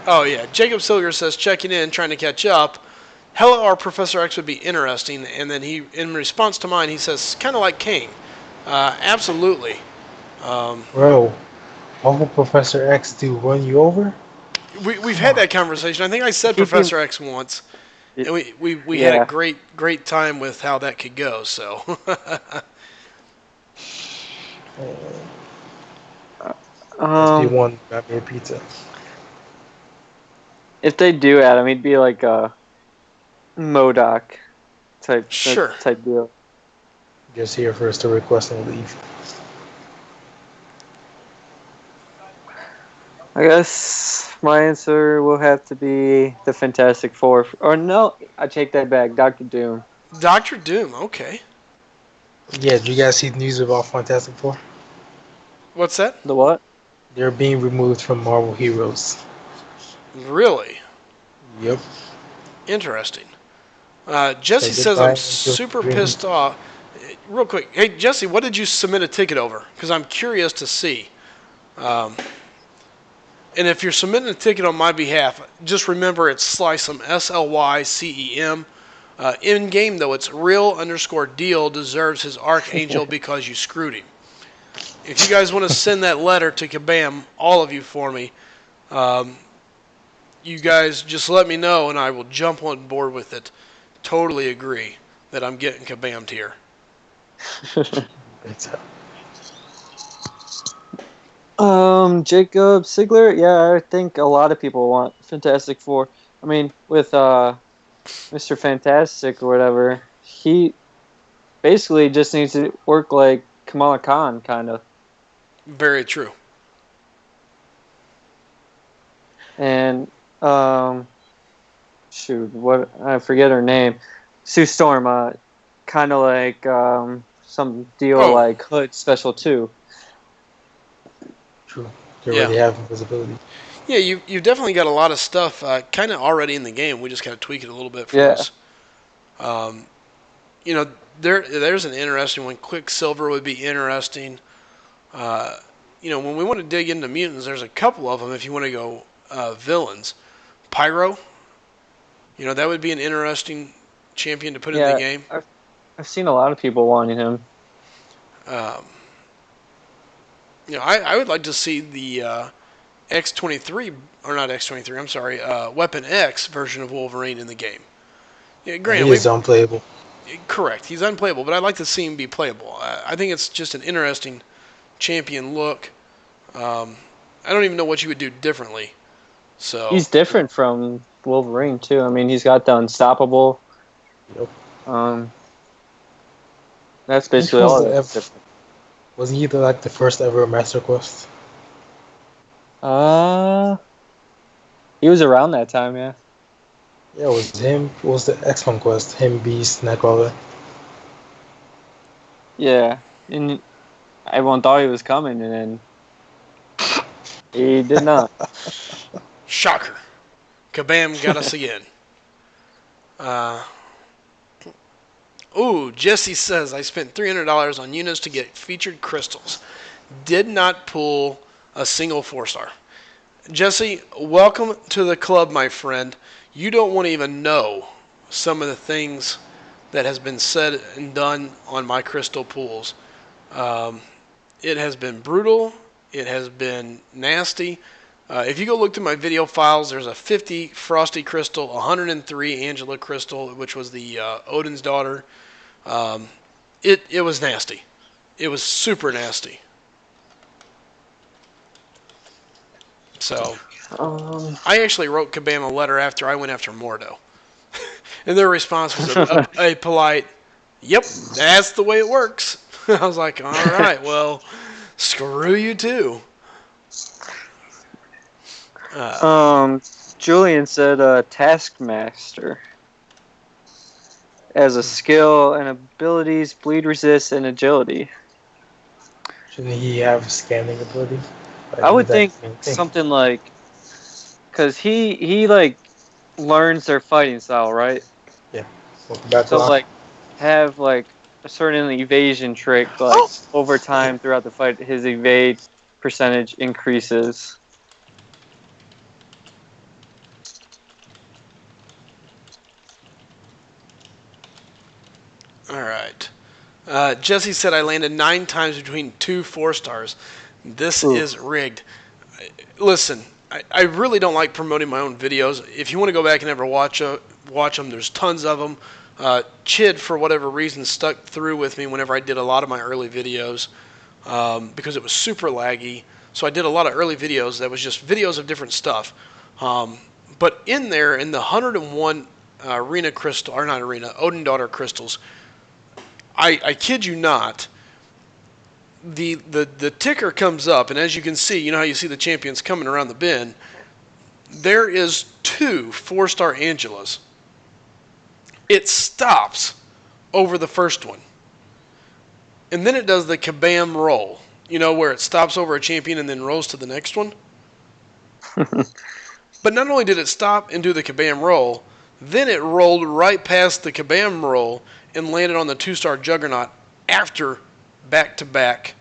Oh yeah, Jacob Silger says checking in, trying to catch up. Hela or Professor X would be interesting, and then he, in response to mine, he says kind of like Kane. Absolutely. Bro, what will Professor X do? Run you over? We've had that conversation. I think I said Professor X once, and we had a great time with how that could go. So. Must be one got me a pizza. If they do add him, he'd be like a MODOK type deal. Just here for us to request and leave. I guess my answer will have to be the Fantastic Four. Or no, I take that back. Doctor Doom. Doctor Doom, okay. Yeah, did you guys see the news about Fantastic Four? What's that? The what? They're being removed from Marvel Heroes. Really? Yep. Interesting. Jesse says I'm super pissed off. Real quick, hey Jesse, what did you submit a ticket over? Because I'm curious to see. And if you're submitting a ticket on my behalf, just remember it's Slycem, SLYCEM. In game though, it's real_deal deserves his archangel because you screwed him. If you guys want to send that letter to Kabam, all of you for me, you guys just let me know and I will jump on board with it. Totally agree that I'm getting Kabammed here. Jacob Sigler, yeah, I think a lot of people want Fantastic Four. I mean, with Mr. Fantastic or whatever, he basically just needs to work like Kamala Khan, kind of. Very true. And shoot, what I forget her name, Sue Storm, kind of like some deal like Hood Special 2. True. They already have invisibility. Yeah, you've definitely got a lot of stuff kind of already in the game. We just got to tweak it a little bit for us. There's an interesting one. Quicksilver would be interesting. When we want to dig into mutants, there's a couple of them if you want to go villains. Pyro, that would be an interesting champion to put in the game. I've seen a lot of people wanting him. Um, I would like to see the X-23, or not X-23, I'm sorry, Weapon X version of Wolverine in the game. Yeah, granted, He is unplayable. correct, he's unplayable, but I'd like to see him be playable. I think it's just an interesting champion look. I don't even know what you would do differently. So He's different from Wolverine too. I mean, he's got the unstoppable. Yep. That's basically all. Was he the first ever Master Quest? He was around that time, yeah. Yeah, it was him. It was the X-Men Quest. Him, Beast, Nightcrawler. Yeah, and everyone thought he was coming, and then he did not. shocker. Kabam got us again. Jesse says, I spent $300 on units to get featured crystals. Did not pull a single 4-star. Jesse, welcome to the club, my friend. You don't want to even know some of the things that has been said and done on my crystal pools. It has been brutal. It has been nasty. If you go look through my video files, there's a 50 Frosty Crystal, 103 Angela Crystal, which was the Odin's daughter. It was nasty. It was super nasty. So, I actually wrote Kabam a letter after I went after Mordo. And their response was a polite, yep, that's the way it works. I was like, all right, well, screw you too. Julian said Taskmaster. As a skill and abilities, bleed resist and agility. Shouldn't he have scanning abilities? I would think something like, because he learns their fighting style, right? Yeah. So have a certain evasion trick over time throughout the fight, his evade percentage increases. All right. Jesse said I landed 9 times between 2 4-stars. This is rigged. Listen, I really don't like promoting my own videos. If you want to go back and ever watch them, there's tons of them. Chid, for whatever reason, stuck through with me whenever I did a lot of my early videos because it was super laggy. So I did a lot of early videos that was just videos of different stuff. But in there, in the 101 Arena Crystal, or not Arena, Odin Daughter Crystals, I kid you not, the ticker comes up, and as you can see, you know how you see the champions coming around the bend, there is 2 4-star Angelas. It stops over the first one. And then it does the Kabam roll, where it stops over a champion and then rolls to the next one. But not only did it stop and do the Kabam roll, then it rolled right past the Kabam roll and landed on the 2-star Juggernaut after back-to-back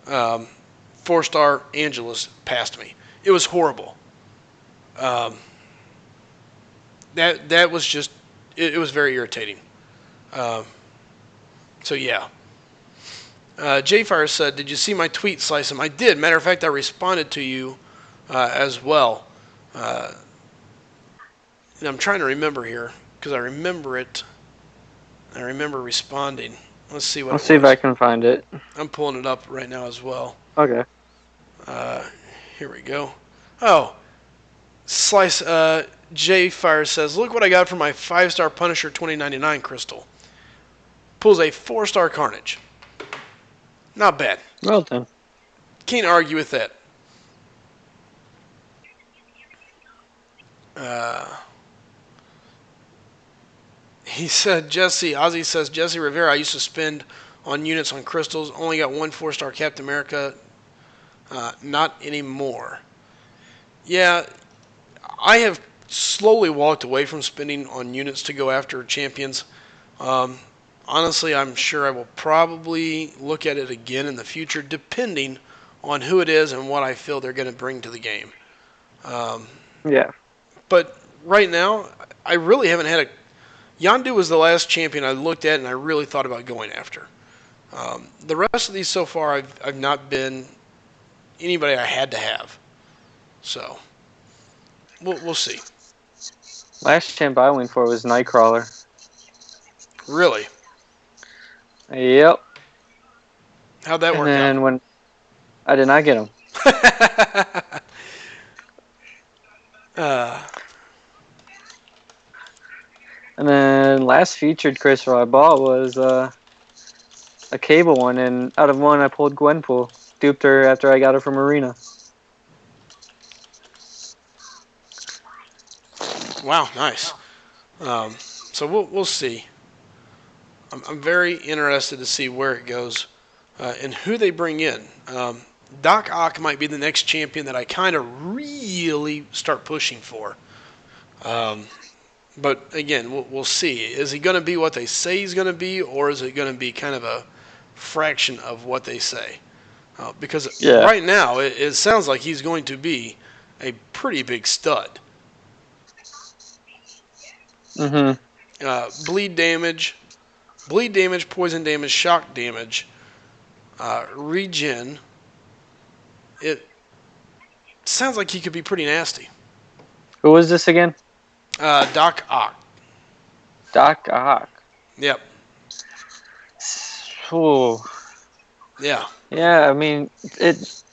4-star Angelas passed me. It was horrible. That was just, it was very irritating. So yeah. Jfire said, did you see my tweet, Slice him? I did. Matter of fact, I responded to you as well. And I'm trying to remember here because I remember it. I remember responding. Let's see what. Let's see if I can find it. I'm pulling it up right now as well. Okay. Here we go. Oh, Slice. J Fire says, "Look what I got for my 5-star Punisher 2099 crystal. Pulls a 4-star Carnage. Not bad. Well done. Can't argue with that." He said, Ozzy says, Jesse Rivera, I used to spend on units on crystals. Only got 1 4-star Captain America. Not anymore. Yeah, I have slowly walked away from spending on units to go after champions. Honestly, I'm sure I will probably look at it again in the future, depending on who it is and what I feel they're going to bring to the game. Yeah. But right now, I really haven't had Yondu was the last champion I looked at and I really thought about going after. The rest of these so far, I've not been anybody I had to have. So we'll see. Last champ I went for was Nightcrawler. Really, Yep. how'd that And work then when I did not get him. out? And then last featured crystal I bought was a cable one, and out of one I pulled Gwenpool. Duped her after I got her from Arena. Wow, nice. So we'll see. I'm very interested to see where it goes and who they bring in. Doc Ock might be the next champion that I kind of really start pushing for. But again, we'll see. Is he going to be what they say he's going to be, or is it going to be kind of a fraction of what they say? Because right now, it sounds like he's going to be a pretty big stud. Mm-hmm. Bleed damage, poison damage, shock damage, regen. It sounds like he could be pretty nasty. Who was this again? Doc Ock. Doc Ock. Yep. Ooh. Yeah. Yeah, I mean, it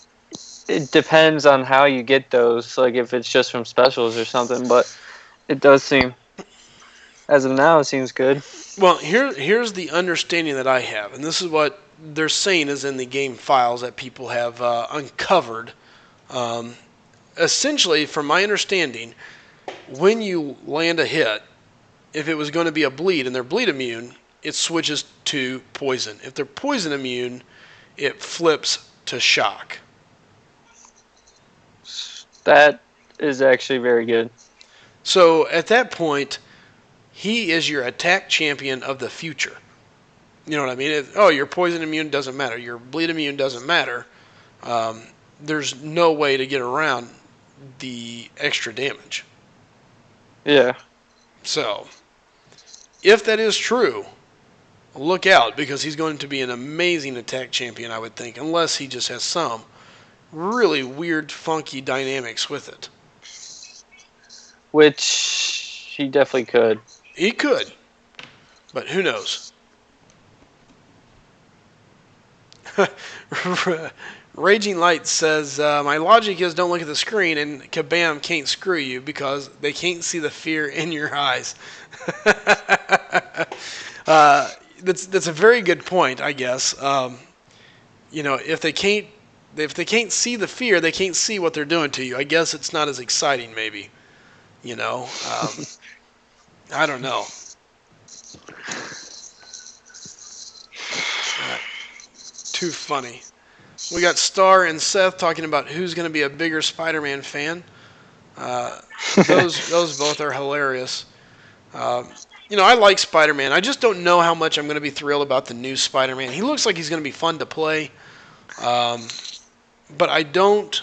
depends on how you get those. Like, if it's just from specials or something, but it does seem, as of now, it seems good. Well, here's the understanding that I have, and this is what they're saying is in the game files that people have uncovered. Essentially, from my understanding, when you land a hit, if it was going to be a bleed and they're bleed immune, it switches to poison. If they're poison immune, it flips to shock. That is actually very good. So at that point, he is your attack champion of the future. You know what I mean? Your poison immune doesn't matter. Your bleed immune doesn't matter. There's no way to get around the extra damage. Yeah. So, if that is true, look out, because he's going to be an amazing attack champion, I would think, unless he just has some really weird, funky dynamics with it. Which he definitely could. He could, but who knows? Raging Light says, my logic is don't look at the screen, and Kabam can't screw you because they can't see the fear in your eyes. That's a very good point, I guess. If they can't see the fear, they can't see what they're doing to you. I guess it's not as exciting, maybe. I don't know. Too funny. We got Star and Seth talking about who's going to be a bigger Spider-Man fan. Those both are hilarious. I like Spider-Man. I just don't know how much I'm going to be thrilled about the new Spider-Man. He looks like he's going to be fun to play. But I don't...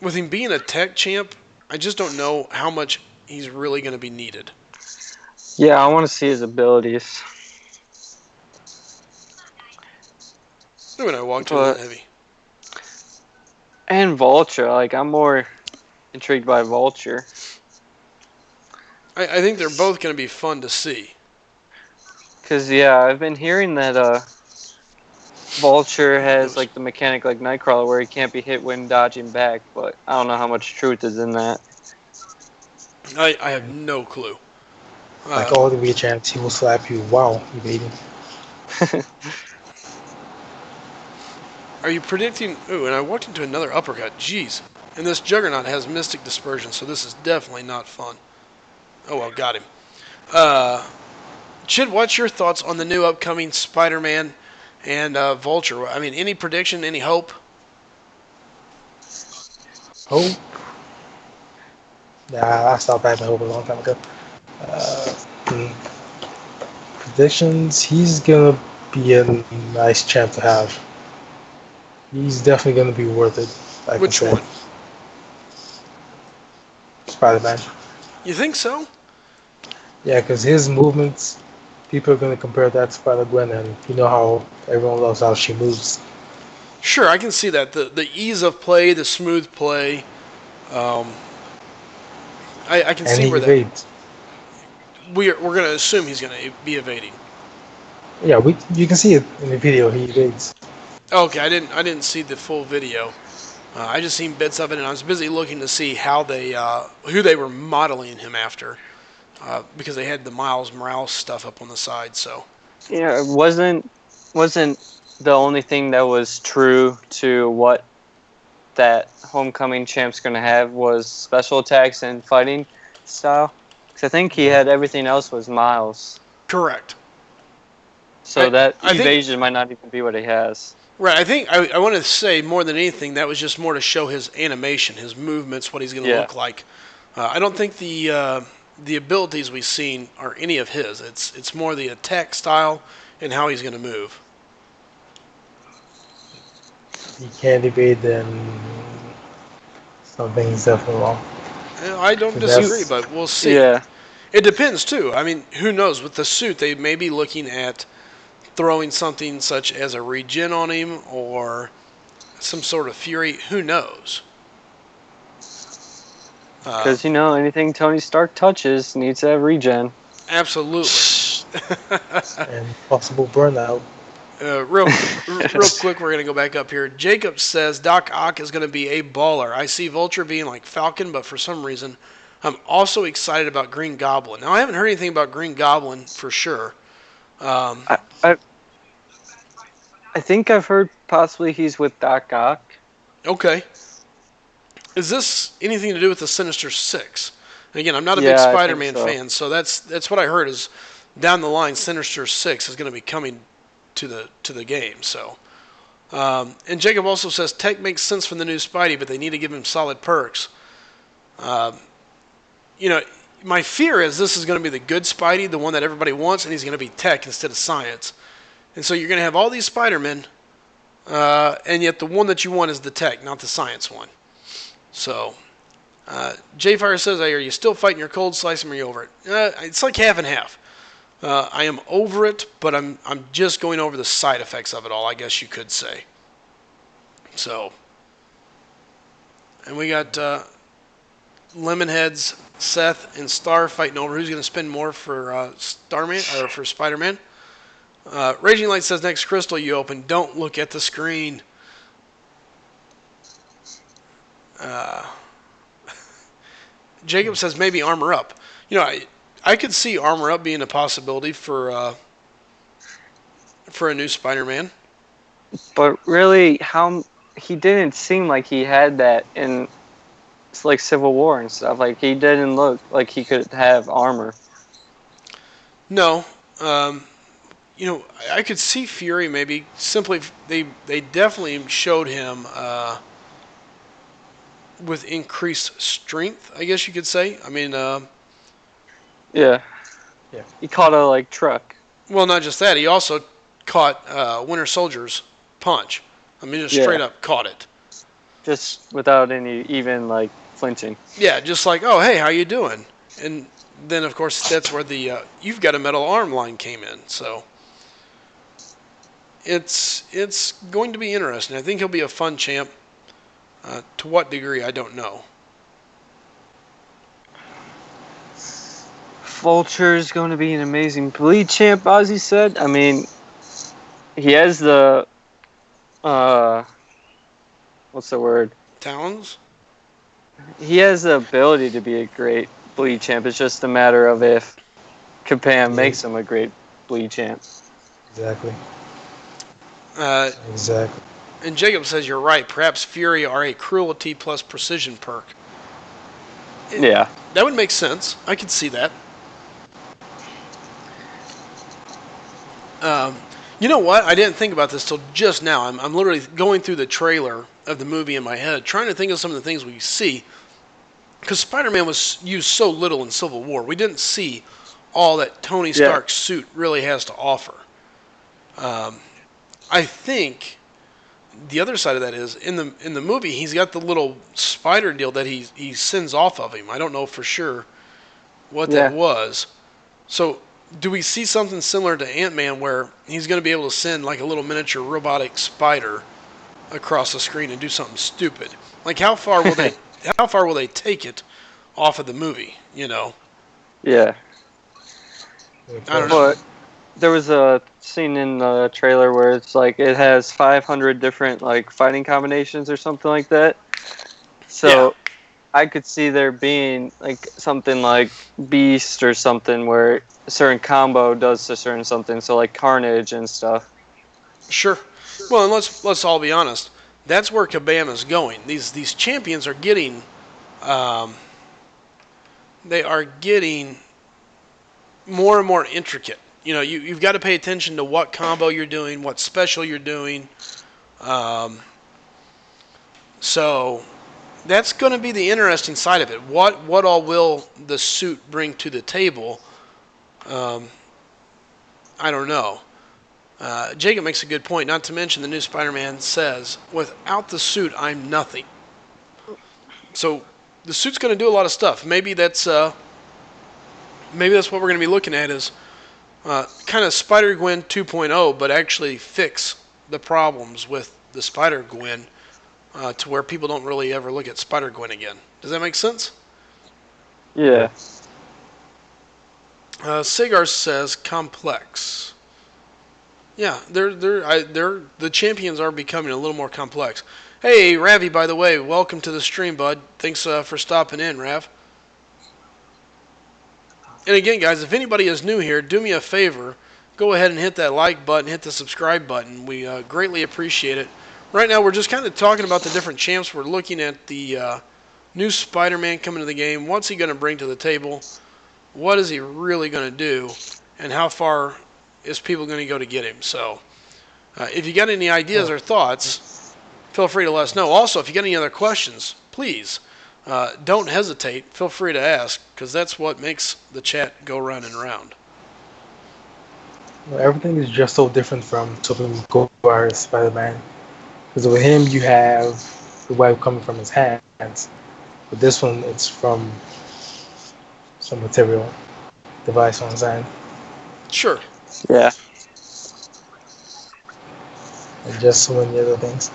With him being a tech champ, I just don't know how much he's really going to be needed. Yeah, I want to see his abilities. When I walked in that heavy. And Vulture. I'm more intrigued by Vulture. I think they're both going to be fun to see. Because, I've been hearing that Vulture has, the mechanic like Nightcrawler where he can't be hit when dodging back, but I don't know how much truth is in that. I have no clue. All the way chance he will slap you. Wow, you baby. Are you predicting... Ooh, and I walked into another uppercut. Jeez. And this Juggernaut has Mystic Dispersion, so this is definitely not fun. Oh, well, got him. Chid, what's your thoughts on the new upcoming Spider-Man and Vulture? I mean, any prediction, any hope? Hope? Nah, I stopped having hope a long time ago. Predictions, he's going to be a nice champ to have. He's definitely going to be worth it. Which one? Spider-Man. You think so? Yeah, because his movements, people are going to compare that to Spider-Gwen, and you know how everyone loves how she moves. Sure, I can see that. The ease of play, the smooth play. Um, I can And see he where that evades. we're going to assume he's going to be evading. Yeah, you can see it in the video. He evades. Okay, I didn't see the full video. I just seen bits of it, and I was busy looking to see how they who they were modeling him after, because they had the Miles Morales stuff up on the side. So Yeah, it wasn't the only thing that was true to what that homecoming champ's going to have was special attacks and fighting style. Because I think he Yeah. had everything else was Miles. correct. So I that I think evasion might not even be what he has. right. I think I want to say more than anything that was just more to show his animation, his movements, what he's going to Yeah. look like. I don't think the abilities we've seen are any of his. It's more the attack style and how he's going to move. He can't evade, then something's definitely wrong. I don't 'Cause disagree, that's but we'll see. Yeah. It depends too. I mean, who knows? With the suit, they may be looking at throwing something such as a regen on him or some sort of fury. Who knows? Because, anything Tony Stark touches needs to have regen. Absolutely. and possible burnout. Real quick, we're going to go back up here. Jacob says Doc Ock is going to be a baller. I see Vulture being like Falcon, but for some reason, I'm also excited about Green Goblin. Now, I haven't heard anything about Green Goblin for sure. I, I, I think I've heard possibly he's with Doc Ock. Okay. Is this anything to do with the Sinister Six? And again, I'm not a big Yeah, I think Spider-Man so. fan, so that's what I heard is down the line, Sinister Six is going to be coming to the game. So, and Jacob also says Tech makes sense from the new Spidey, but they need to give him solid perks. You know, my fear is this is going to be the good Spidey, the one that everybody wants, and he's going to be Tech instead of Science. And so you're going to have all these Spider-Men, and yet the one that you want is the Tech, not the Science one. So, J-Fire says, are you still fighting your cold slice or are you over it? It's like half and half. I am over it, but I'm just going over the side effects of it all, I guess you could say. So, and we got Lemonheads, Seth, and Star fighting over who's going to spend more for Starman or for Spider-Man. Raging Light says, next crystal you open, don't look at the screen. Jacob says maybe armor up. I could see armor up being a possibility for a new Spider-Man. But really, he didn't seem like he had that in like Civil War and stuff. Like he didn't look like he could have armor. No, I could see Fury maybe simply they definitely showed him with increased strength, I guess you could say. I mean, Yeah. Yeah. He caught a truck. well, not just that. He also caught Winter Soldier's punch. I mean, just straight up caught it. Just without any even flinching. Yeah, just like, oh, hey, how you doing? And then, of course, that's where the you've got a metal arm line came in. So it's going to be interesting. I think he'll be a fun champ. To what degree, I don't know. Vulture's going to be an amazing bleed champ, Ozzy said. I mean, he has the what's the word? Talons? He has the ability to be a great bleed champ. It's just a matter of if Capam makes him a great bleed champ. Exactly. Uh, Exactly. and Jacob says you're right. Perhaps Fury are a cruelty plus precision perk. Yeah. That would make sense. I could see that. You know what? I didn't think about this till just now. I'm literally going through the trailer of the movie in my head, trying to think of some of the things we see. Because Spider-Man was used so little in Civil War. We didn't see all that Tony Stark's suit really has to offer. I think the other side of that is in the movie he's got the little spider deal that he sends off of him. I don't know for sure what that was. So, do we see something similar to Ant-Man where he's going to be able to send like a little miniature robotic spider across the screen and do something stupid? Like how far will they take it off of the movie, you know? Yeah. I don't know. But there was a scene in the trailer where it's like it has 500 different like fighting combinations or something like that. So I could see there being like something like Beast or something where a certain combo does a certain something. So like Carnage and stuff. Sure. Well, and let's all be honest. That's where Kabama's going. These champions are getting, they are getting more and more intricate. You know, you've got to pay attention to what combo you're doing, what special you're doing. So that's going to be the interesting side of it. What all will the suit bring to the table? I don't know. Jacob makes a good point. Not to mention the new Spider-Man says, "Without the suit, I'm nothing." So the suit's going to do a lot of stuff. Maybe that's what we're going to be looking at is kind of Spider-Gwen 2.0, but actually fix the problems with the Spider-Gwen to where people don't really ever look at Spider-Gwen again. Does that make sense? Yeah. Sagar says complex. Yeah, they're the champions are becoming a little more complex. Hey, Ravi, by the way, welcome to the stream, bud. Thanks for stopping in, Rav. And again, guys, if anybody is new here, do me a favor. Go ahead and hit that like button, hit the subscribe button. We greatly appreciate it. Right now, we're just kind of talking about the different champs. We're looking at the new Spider-Man coming to the game. What's he going to bring to the table? What is he really going to do? And how far is people going to go to get him? So if you got any ideas or thoughts, feel free to let us know. Also, if you got any other questions, please don't hesitate. Feel free to ask, because that's what makes the chat go round and round. Everything is just so different from Tobey Maguire's Spider-Man. Because with him, you have the web coming from his hands. With this one, it's from some material device on his hand. Sure. Yeah. And just so many other things.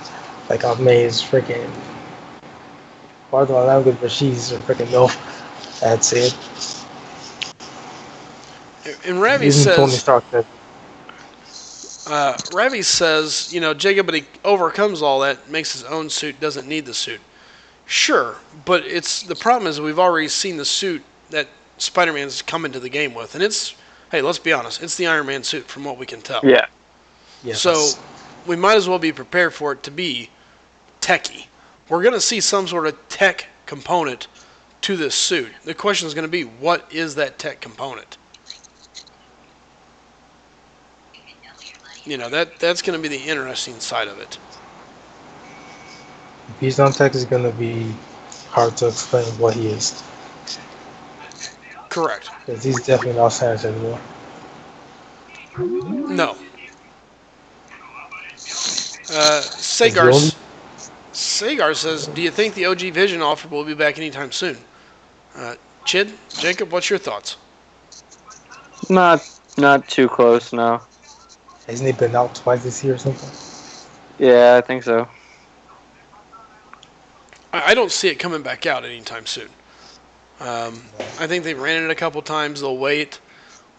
Like Aunt May's freaking... Pardon my language, but she's a freaking MILF. That's it. And Ravi Isn't Tony says... Stark that... Ravi says, you know, Jacob, but he overcomes all that, makes his own suit, doesn't need the suit. Sure, but the problem is we've already seen the suit that Spider-Man's come into the game with, and it's, hey, let's be honest, it's the Iron Man suit from what we can tell. Yeah. Yes. So we might as well be prepared for it to be techy. We're going to see some sort of tech component to this suit. The question is going to be, what is that tech component? You know, that's going to be the interesting side of it. If he's on tech, it's going to be hard to explain what he is. Correct. Because he's definitely not Sans anymore. No. Sagar says, do you think the OG Vision offer will be back anytime soon? Jacob, what's your thoughts? Not too close, no. Hasn't he been out twice this year or something? Yeah, I think so. I don't see it coming back out anytime soon. I think they've ran it a couple times. They'll wait,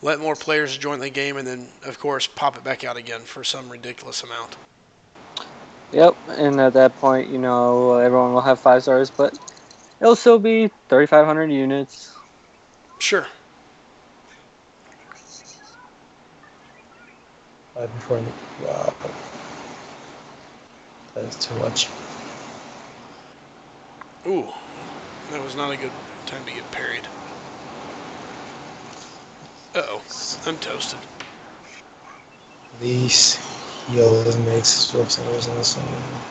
let more players join the game, and then, of course, pop it back out again for some ridiculous amount. Yep, and at that point, you know, everyone will have 5 stars, but it'll still be 3,500 units. Sure. Wow. That is too much. Ooh, that was not a good time to get parried. Uh-oh, I'm toasted. These he always makes sort singers in this one.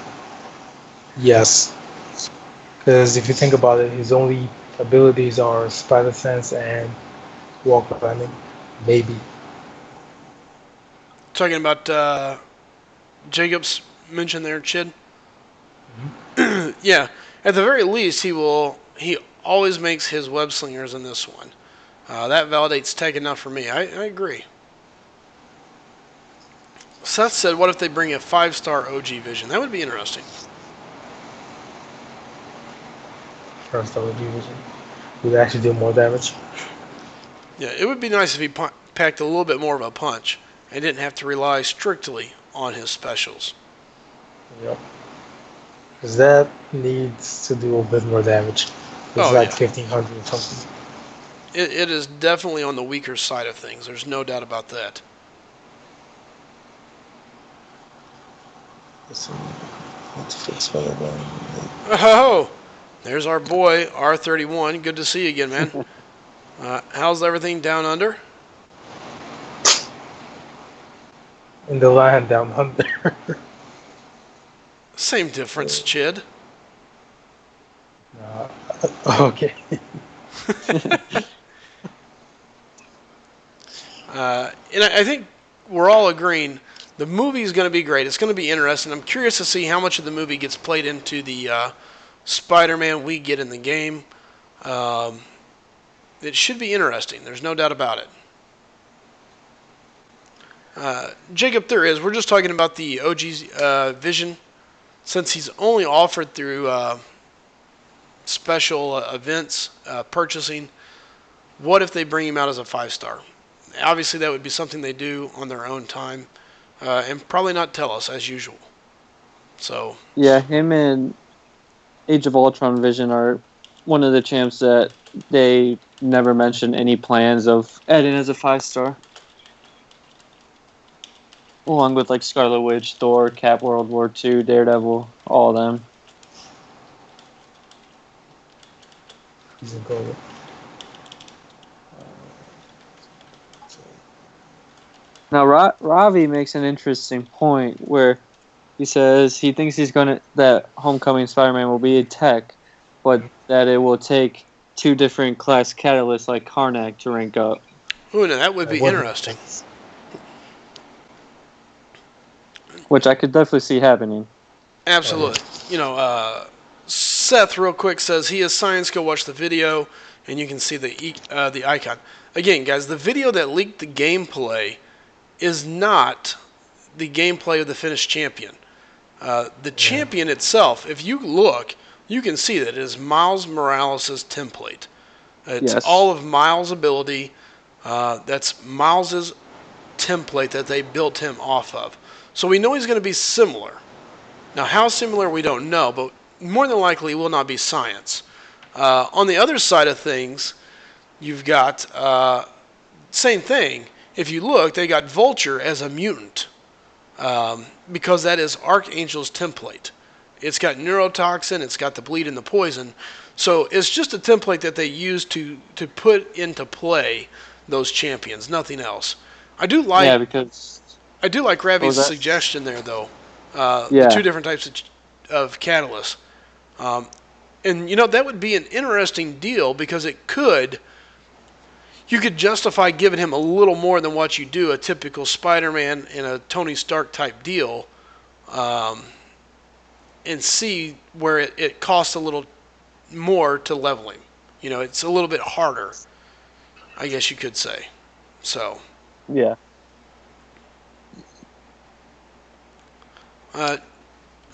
Yes. Because if you think about it, his only abilities are Spider Sense and Walk Running. Maybe. Talking about Jacob's mention there, Chid? Mm-hmm. Yeah, at the very least, he always makes his web slingers in this one. That validates tech enough for me. I agree. Seth said, what if they bring a 5-star OG Vision? That would be interesting. First OG Vision would actually do more damage. Yeah, it would be nice if he packed a little bit more of a punch and didn't have to rely strictly on his specials. Yep. Because that needs to do a bit more damage. It's like 1,500 or something. It is definitely on the weaker side of things. There's no doubt about that. Let's fix Spider-Man. Oh, there's our boy, R31. Good to see you again, man. How's everything down under? In the line down under. Same difference, Chid. Okay. And I think we're all agreeing the movie is going to be great. It's going to be interesting. I'm curious to see how much of the movie gets played into the Spider-Man we get in the game. It should be interesting. There's no doubt about it. Jacob, there is. We're just talking about the OG's Vision. Since he's only offered through special events, purchasing, what if they bring him out as a 5-star? Obviously, that would be something they do on their own time, and probably not tell us as usual. So yeah, him and Age of Ultron Vision are one of the champs that they never mentioned any plans of adding as a 5-star. Along with like Scarlet Witch, Thor, Cap, World War II, Daredevil, all of them. He's in gold. Now, Ravi makes an interesting point where he says he thinks that Homecoming Spider-Man will be a tech, but that it will take 2 different class catalysts like Karnak to rank up. Ooh, now that would be interesting. Which I could definitely see happening. Absolutely. Seth, real quick, says he has science. Go watch the video, and you can see the icon. Again, guys, the video that leaked the gameplay is not the gameplay of the finished champion. The champion itself, if you look, you can see that it is Miles Morales' template. It's all of Miles' ability. That's Miles' template that they built him off of. So we know he's going to be similar. Now, how similar, we don't know, but more than likely it will not be science. On the other side of things, you've got, same thing. If you look, they got Vulture as a mutant because that is Archangel's template. It's got neurotoxin, it's got the bleed and the poison. So it's just a template that they use to put into play those champions, nothing else. I do like Ravi's suggestion there, though. The 2 different types of catalysts. And, that would be an interesting deal because you could justify giving him a little more than what you do a typical Spider-Man and a Tony Stark type deal, and see where it costs a little more to level him. It's a little bit harder, I guess you could say. So. Yeah. I'm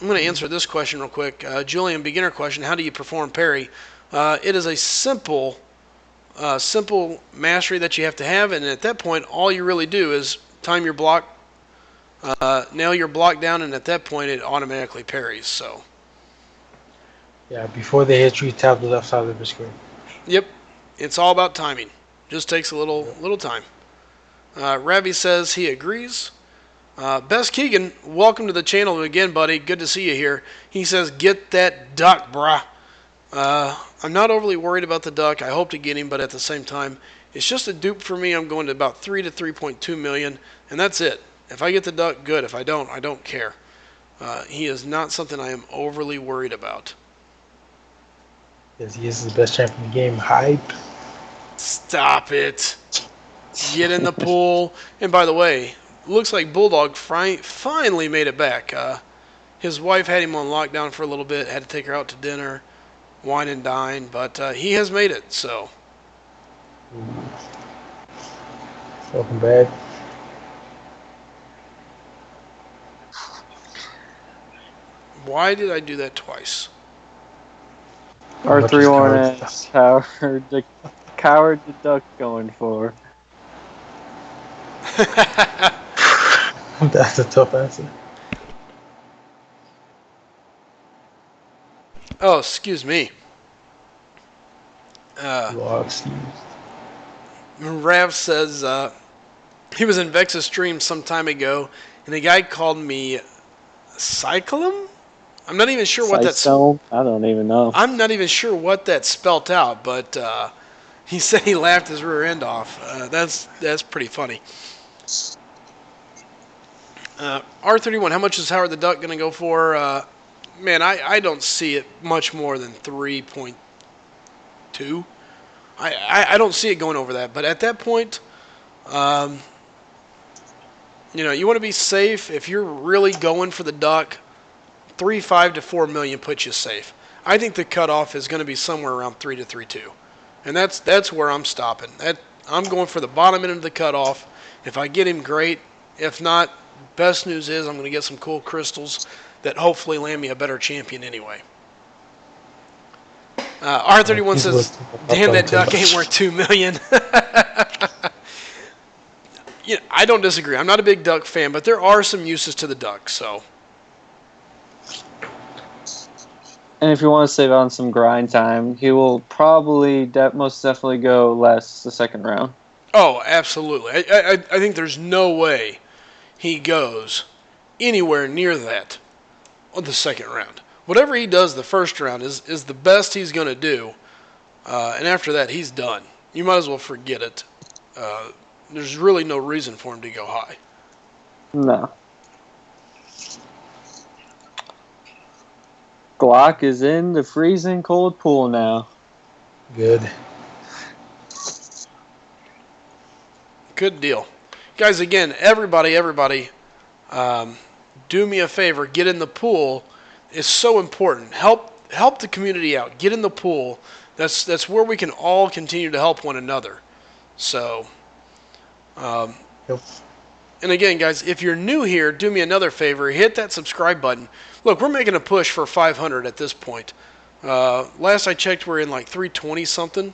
going to answer this question real quick. Julian, beginner question: how do you perform parry? It is a simple mastery that you have to have, and at that point, all you really do is time your block, nail your block down, and at that point, it automatically parries. So. Yeah, before they hit you, tap the left side of the screen. Yep, it's all about timing. Just takes a little time. Ravi says he agrees. Best Keegan, welcome to the channel again, buddy. Good to see you here. He says, get that duck, brah. I'm not overly worried about the duck. I hope to get him, but at the same time, it's just a dupe for me. I'm going to about 3 to 3.2 million, and that's it. If I get the duck, good. If I don't, I don't care. He is not something I am overly worried about. Yes, he is the best champion in the game. Hype. Stop it. Get in the pool. And by the way, looks like Bulldog finally made it back. His wife had him on lockdown for a little bit, had to take her out to dinner, wine and dine, but he has made it, so. Welcome back. Why did I do that twice? How much is Coward? R31 coward the duck going for. That's a tough answer. Oh, excuse me. Logs used. Rav says he was in Vex's stream some time ago, and the guy called me Cyclum. I'm not even sure what that's. Systome? I don't even know. I'm not even sure what that spelt out, but he said he laughed his rear end off. That's pretty funny. R31, how much is Howard the Duck going to go for? Man, I don't see it much more than 3.2. I don't see it going over that. But at that point, you want to be safe. If you're really going for the Duck, 3.5 to 4 million puts you safe. I think the cutoff is going to be somewhere around 3 to 3.2. And that's where I'm stopping. I'm going for the bottom end of the cutoff. If I get him, great. If not, best news is I'm going to get some cool crystals that hopefully land me a better champion anyway. R31 says, damn, that duck ain't worth 2 million. I don't disagree. I'm not a big duck fan, but there are some uses to the duck, so. And if you want to save on some grind time, he will probably most definitely go less the second round. Oh, absolutely. I think there's no way he goes anywhere near that on the second round. Whatever he does the first round is the best he's going to do, and after that, he's done. You might as well forget it. There's really no reason for him to go high. No. Glock is in the freezing cold pool now. Good. Good deal. Guys, again, everybody, do me a favor. Get in the pool. It's so important. Help the community out. Get in the pool. That's where we can all continue to help one another. So, Yep. and again, guys, if you're new here, do me another favor. Hit that subscribe button. Look, we're making a push for 500 at this point. Last I checked, we're in like 320 something.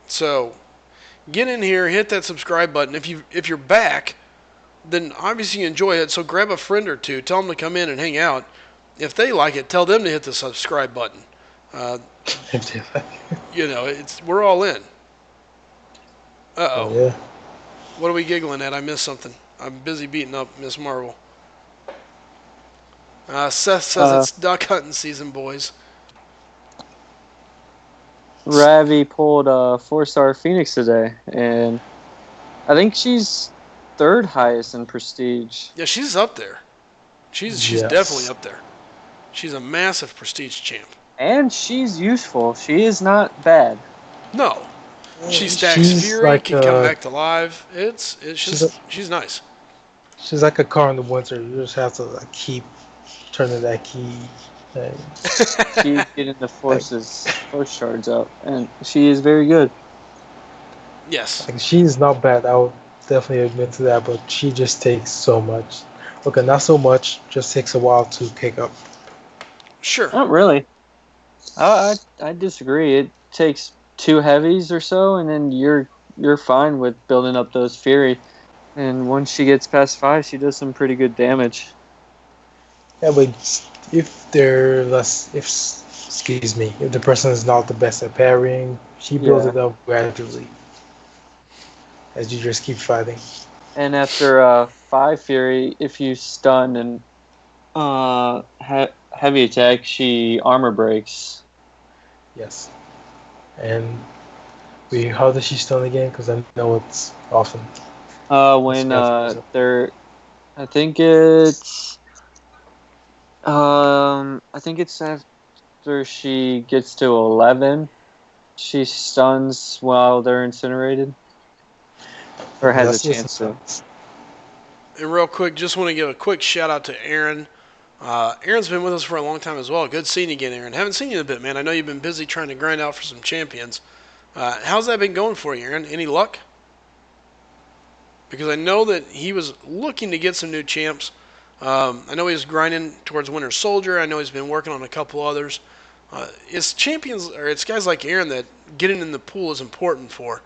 So, get in here, hit that subscribe button. If you're back, then obviously you enjoy it. So grab a friend or two, tell them to come in and hang out. If they like it, tell them to hit the subscribe button. We're all in. Uh-oh. Yeah. What are we giggling at? I missed something. I'm busy beating up Miss Marvel. Seth says it's duck hunting season, boys. Ravi pulled a 4-star Phoenix today, and I think she's third highest in prestige. Yeah, she's up there. She's definitely up there. She's a massive prestige champ. And she's useful. She is not bad. No. She stacks Fury, like, can come back to life. She's nice. She's like a car in the winter. You just have to keep turning that key. She's getting the force charge up, and she is very good. Yes. She's not bad. I would definitely admit to that, but she just takes so much. Okay, not so much. Just takes a while to pick up. Sure. Not really. I disagree. It takes 2 heavies or so, and then you're fine with building up those Fury. And once she gets past 5, she does some pretty good damage. Yeah, but if the person is not the best at parrying, she builds it up gradually as you just keep fighting. And after 5 Fury, if you stun and heavy attack, she armor breaks. Yes. And how does she stun again? Because I know it's often. When they're, I think it's after she gets to 11, she stuns while they're incinerated, or has a chance to. And real quick, just want to give a quick shout out to Aaron. Aaron's been with us for a long time as well. Good seeing you again, Aaron. Haven't seen you in a bit, man. I know you've been busy trying to grind out for some champions. How's that been going for you, Aaron? Any luck? because I know that he was looking to get some new champs. I know he was grinding towards Winter Soldier. I know he's been working on a couple others. It's champions, or it's guys like Aaron that getting in the pool is important for.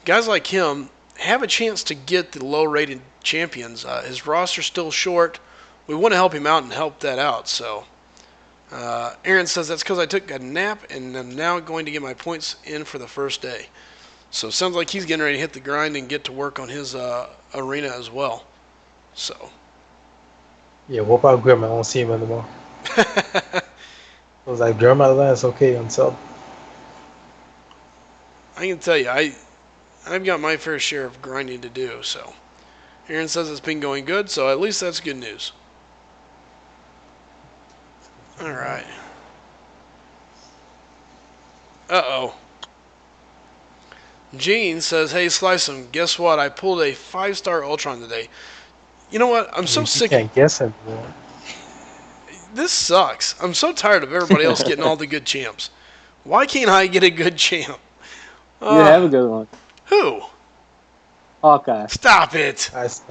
Guys like him have a chance to get the low-rated champions. His roster's still short. We want to help him out and help that out. So Aaron says that's because I took a nap and I'm now going to get my points in for the first day. So it sounds like he's getting ready to hit the grind and get to work on his arena as well. So. Yeah, what about Grim? I don't see him anymore. I was like, Jeremiah, it's okay until. I can tell you, I've got my fair share of grinding to do. So Aaron says it's been going good, so at least that's good news. All right. Uh-oh. Gene says, hey, Slice 'em, guess what? I pulled a 5-star Ultron today. You know what? I'm so sick. You can't guess anymore. This sucks. I'm so tired of everybody else getting all the good champs. Why can't I get a good champ? You have a good one. Who? Hawkeye. Stop it. Nice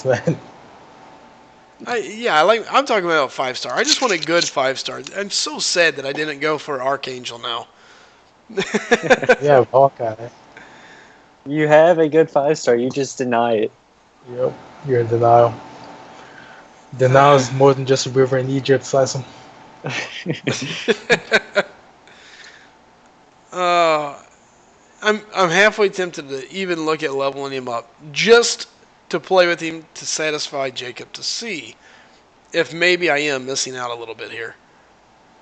man. I'm talking about 5-star. I just want a good 5-star. I'm so sad that I didn't go for Archangel now. Yeah, Hawkeye. You have a good 5-star. You just deny it. Yep, you're in denial. Denial is more than just a river in Egypt, Slice 'em. I'm halfway tempted to even look at leveling him up just to play with him to satisfy Jacob to see if maybe I am missing out a little bit here.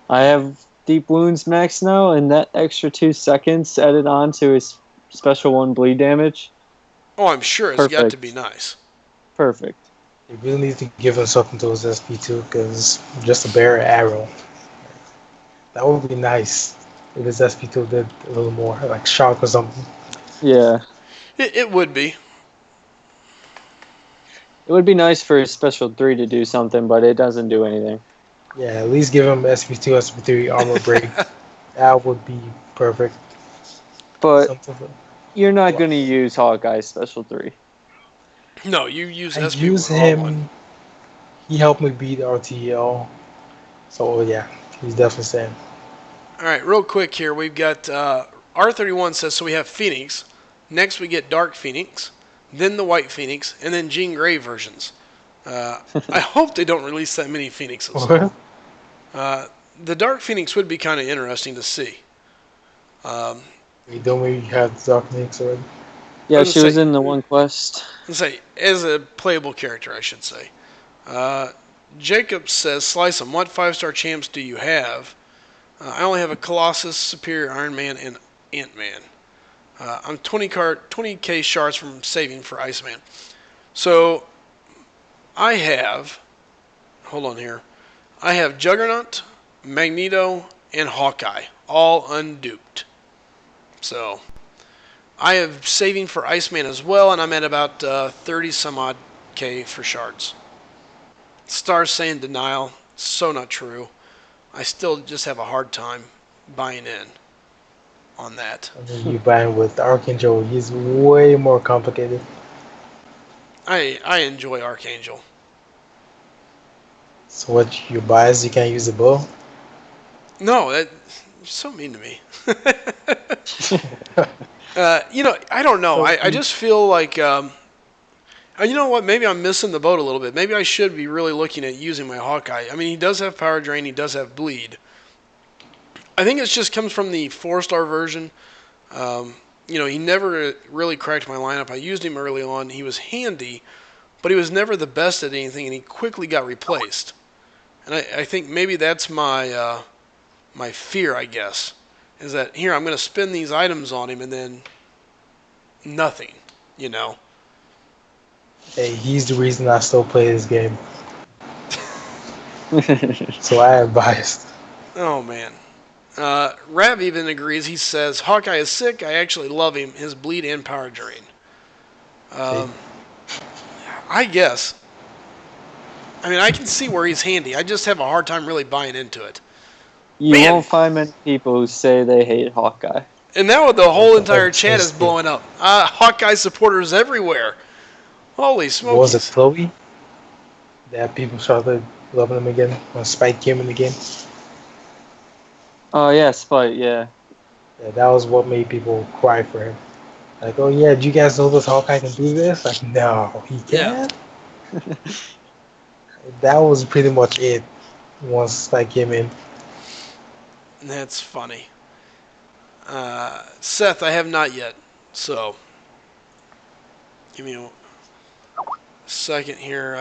I have Deep Wounds max now, and that extra 2 seconds added on to his special 1 bleed damage. Oh, I'm sure it's got to be nice. Perfect. You really need to give him something to his SP2, because just a bare arrow. That would be nice if his SP2 did a little more, like shock or something. Yeah. It would be. It would be nice for his special 3 to do something, but it doesn't do anything. Yeah, at least give him SP2, SP3 armor break. That would be perfect. But you're not going to use Hawkeye's special 3. No, you use I SP1. use him. He helped me beat RTL. So, yeah, he's definitely staying. All right, real quick here. We've got R31 says, so we have Phoenix. Next we get Dark Phoenix. Then the White Phoenix. And then Jean Grey versions. I hope they don't release that many Phoenixes. The Dark Phoenix would be kind of interesting to see. Don't we have Dark Phoenix already? Yeah, she was in the one quest. Let's say, as a playable character, I should say. Jacob says, Slice 'em, what 5-star champs do you have? I only have a Colossus, Superior Iron Man, and Ant-Man. I'm 20k shards from saving for Iceman. So, I have, hold on here, I have Juggernaut, Magneto, and Hawkeye, all unduped. So, I have saving for Iceman as well, and I'm at about 30 some odd K for shards. Star's saying denial, so not true. I still just have a hard time buying in on that. I mean, you buying with Archangel, he's way more complicated. I enjoy Archangel. So what, you bias, you can't use the bow? No, you're so mean to me. I don't know. I just feel like, you know what? Maybe I'm missing the boat a little bit. Maybe I should be really looking at using my Hawkeye. I mean, he does have power drain. He does have bleed. I think it just comes from the 4-star version. He never really cracked my lineup. I used him early on. He was handy, but he was never the best at anything, and he quickly got replaced. And I think maybe that's my my fear, I guess, is that here I'm going to spend these items on him and then nothing, Hey, he's the reason I still play this game. So I am biased. Oh, man. Rav even agrees. He says, Hawkeye is sick. I actually love him. His bleed and power drain. I guess. I mean, I can see where he's handy. I just have a hard time really buying into it. You won't find many people who say they hate Hawkeye. And now the whole entire chat is blowing up. Hawkeye supporters everywhere. Holy What was it, smokies. Chloe? That people started loving him again when Spike came in the game. Oh yeah, Spite. Yeah. Yeah, that was what made people cry for him. Like, oh yeah, do you guys know this Hawkeye can do this? Like, no, he Yeah, can't. That was pretty much it. Once Spike came in, that's funny. Seth, I have not yet. So, give me a second here.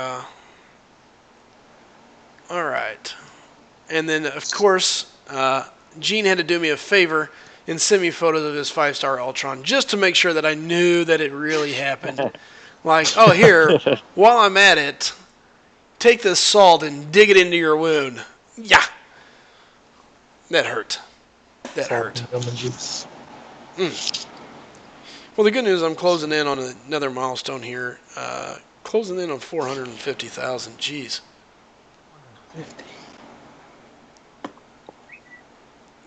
All right. And then, of course, Gene had to do me a favor and send me photos of his 5-star Ultron just to make sure that I knew that it really happened. Like, oh, here, while I'm at it, take this salt and dig it into your wound. Yeah, that hurt. That salt hurt. and lemon juice. Well, the good news, I'm closing in on another milestone here. Closing in on 450,000. Jeez. 50.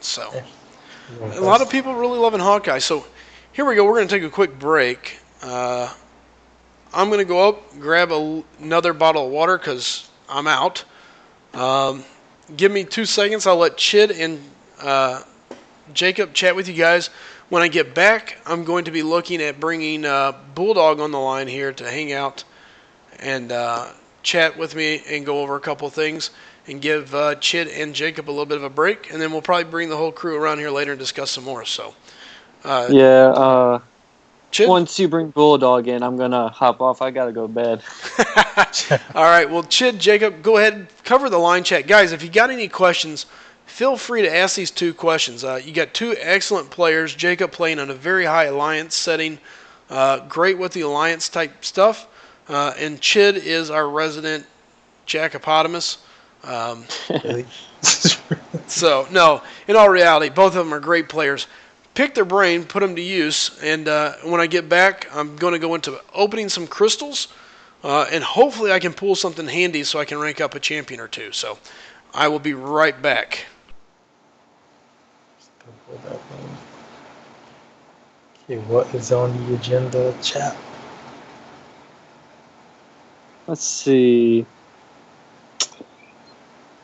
So, Yeah, a lot of people really loving Hawkeye. So, here we go. We're going to take a quick break. I'm going to go up, grab another bottle of water because I'm out. Give me 2 seconds. I'll let Chid and Jacob chat with you guys. When I get back, I'm going to be looking at bringing Bulldog on the line here to hang out and chat with me and go over a couple of things and give Chid and Jacob a little bit of a break. And then we'll probably bring the whole crew around here later and discuss some more. So, Yeah. Chid? Once you bring Bulldog in, I'm gonna hop off. I gotta go to bed. All right. Well, Chid, Jacob, go ahead and cover the line chat. Guys, if you got any questions, feel free to ask these 2 questions. You got 2 excellent players. Jacob playing on a very high alliance setting, great with the alliance type stuff. And Chid is our resident Jackopotamus. Really? So, no, in all reality, both of them are great players. Pick their brain, put them to use, and when I get back, I'm going to go into opening some crystals, and hopefully I can pull something handy so I can rank up a champion or 2. So, I will be right back. Okay, what is on the agenda, chat? Let's see.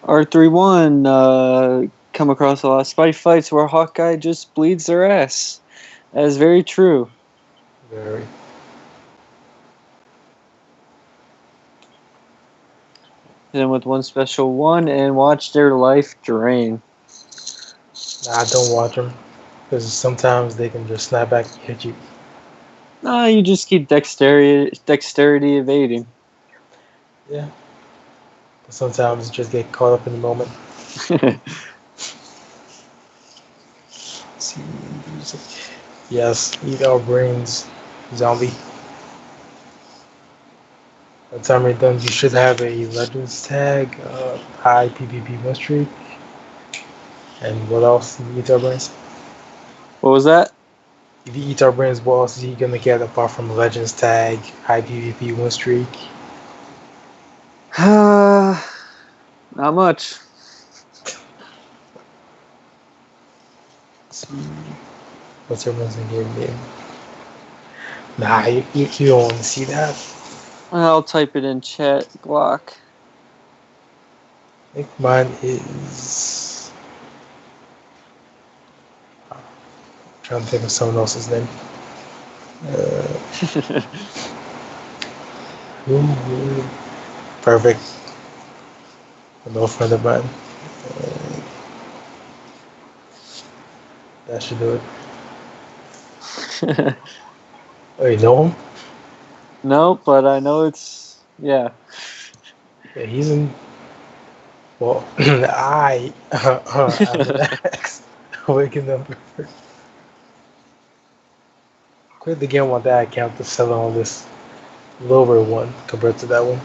R31 come across a lot of Spite fights where Hawkeye just bleeds their ass. That is very true. Very. Hit them with one special one and watch their life drain. Nah, I don't watch them because sometimes they can just snap back and hit you. Nah, you just keep dexterity evading. Yeah. But sometimes just get caught up in the moment. See music. Yes, eat our brains, zombie. By the time you're done, you should have a Legends tag, high PvP win streak, and what else? You eat our brains. What was that? If you eat our brains, what else is he gonna get apart from Legends tag, high PvP win streak? Not much. See, what's everyone's game? Nah, you don't want to see that. I'll type it in chat. Glock. I think mine is. I'm trying to think of someone else's name. Perfect. An old friend of mine. That should do it. Oh, you know him? No, but I know it's yeah. Yeah, he's in. Well, I X waking up. Quit the game on that account to sell all this lower one compared to that one.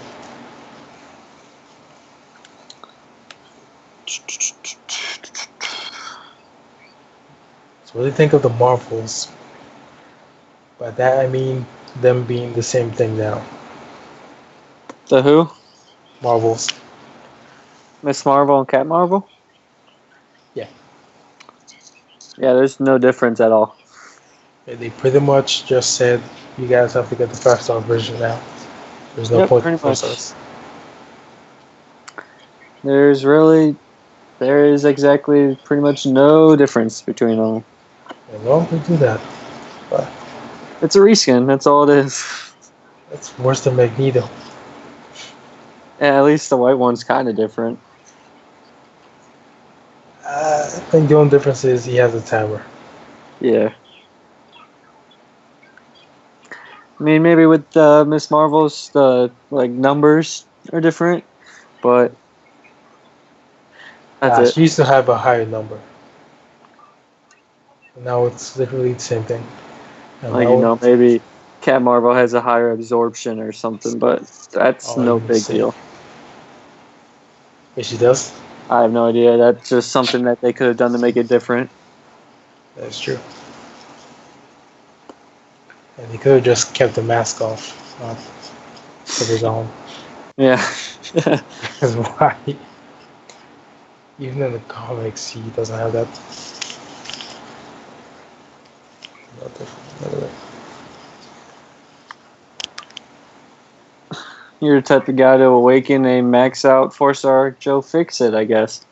So what do you think of the Marvels? By that I mean them being the same thing now. The who? Marvels. Miss Marvel and Cat Marvel? Yeah. Yeah, there's no difference at all. They pretty much just said you guys have to get the 5-star version now. There's no Yep, point pretty in 4 much. stars. There is exactly pretty much no difference between them. And well, we do that. But It's a reskin. That's all it is. that's worse than Magneto. Yeah, at least the white one's kind of different. I think the only difference is he has a timer. Yeah. I mean, maybe with Miss Marvel's the numbers are different, but that's it. She used to have a higher number. Now it's literally the same thing. And now Maybe Cat Marvel has a higher absorption or something, but that's no let me big see. deal. Yes, she does. I have no idea. That's just something that they could have done to make it different. That's true. And he could have just kept the mask off of his own. Yeah. Because why? Even in the comics, he doesn't have that. You're the type of guy to awaken a max out 4-star Joe Fixit, I guess.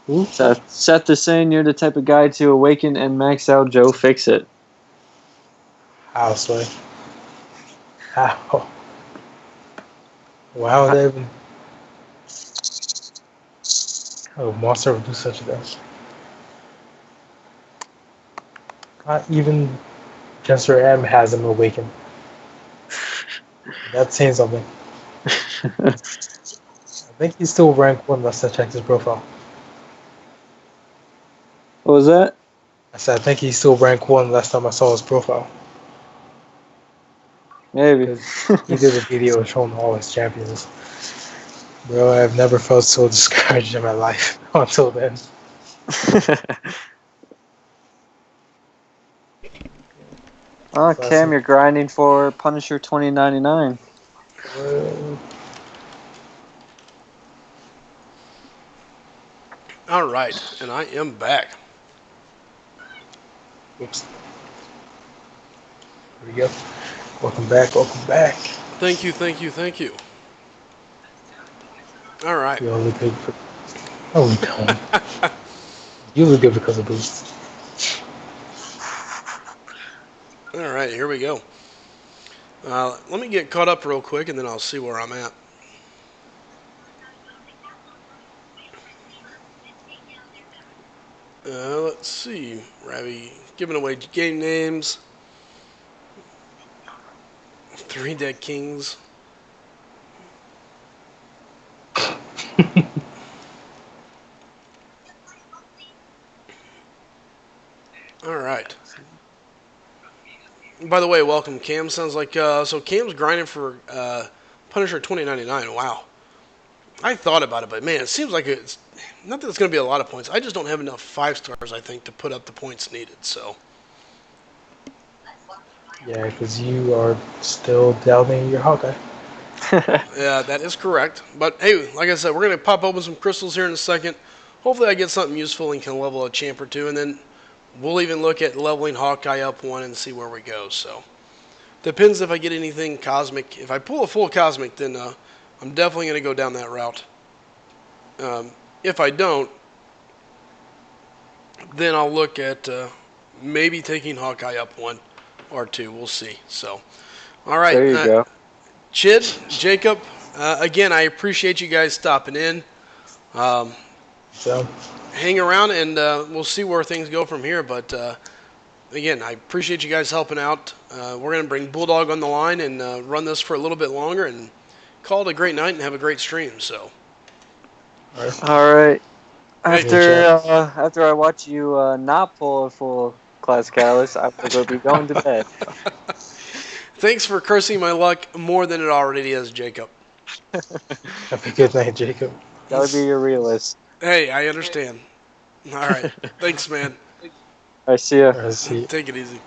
Who? Seth is saying you're the type of guy to awaken and max out Joe Fixit. How, Sway? How? Why would they even... Oh, Monster would do such a thing. Not even Chancellor M has him awakened. That's saying something. I think he's still rank 1 last I checked his profile. What was that? I said I think he's still rank 1 last time I saw his profile. Maybe. He did a video showing all his champions. Bro, I've never felt so discouraged in my life until then. Oh, Cam, you're grinding for Punisher 2099. All right, and I am back. Oops. There we go. Welcome back, welcome back. Thank you, thank you, thank you. All right. We all look good for... Oh, we don't. You look good because of Boost. All right, here we go. Let me get caught up real quick, and then I'll see where I'm at. Let's see. Ravi giving away game names. 3 Dead Kings. All right. By the way, welcome, Cam. Sounds like so Cam's grinding for Punisher 2099. Wow. I thought about it, but man, it seems like it's not that it's going to be a lot of points. I just don't have enough 5 stars, I think, to put up the points needed. So. Yeah, because you are still doubting your Hawkeye. Yeah, that is correct. But hey, like I said, we're going to pop open some crystals here in a second. Hopefully I get something useful and can level a champ or two, and then we'll even look at leveling Hawkeye up 1 and see where we go. So, depends if I get anything cosmic. If I pull a full cosmic, then I'm definitely going to go down that route. If I don't, then I'll look at maybe taking Hawkeye up 1 or 2. We'll see. So, all right. There you go. Chid, Jacob, again, I appreciate you guys stopping in. So, Hang around, and we'll see where things go from here. But again, I appreciate you guys helping out. We're going to bring Bulldog on the line and run this for a little bit longer and call it a great night and have a great stream. So, all right. Hey. After I watch you not pull a full class catalyst, I will be going to bed. Thanks for cursing my luck more than it already is, Jacob. have a good night, Jacob. Gotta be your realist. Hey, I understand. All right. Thanks, man. I see ya. Take it easy.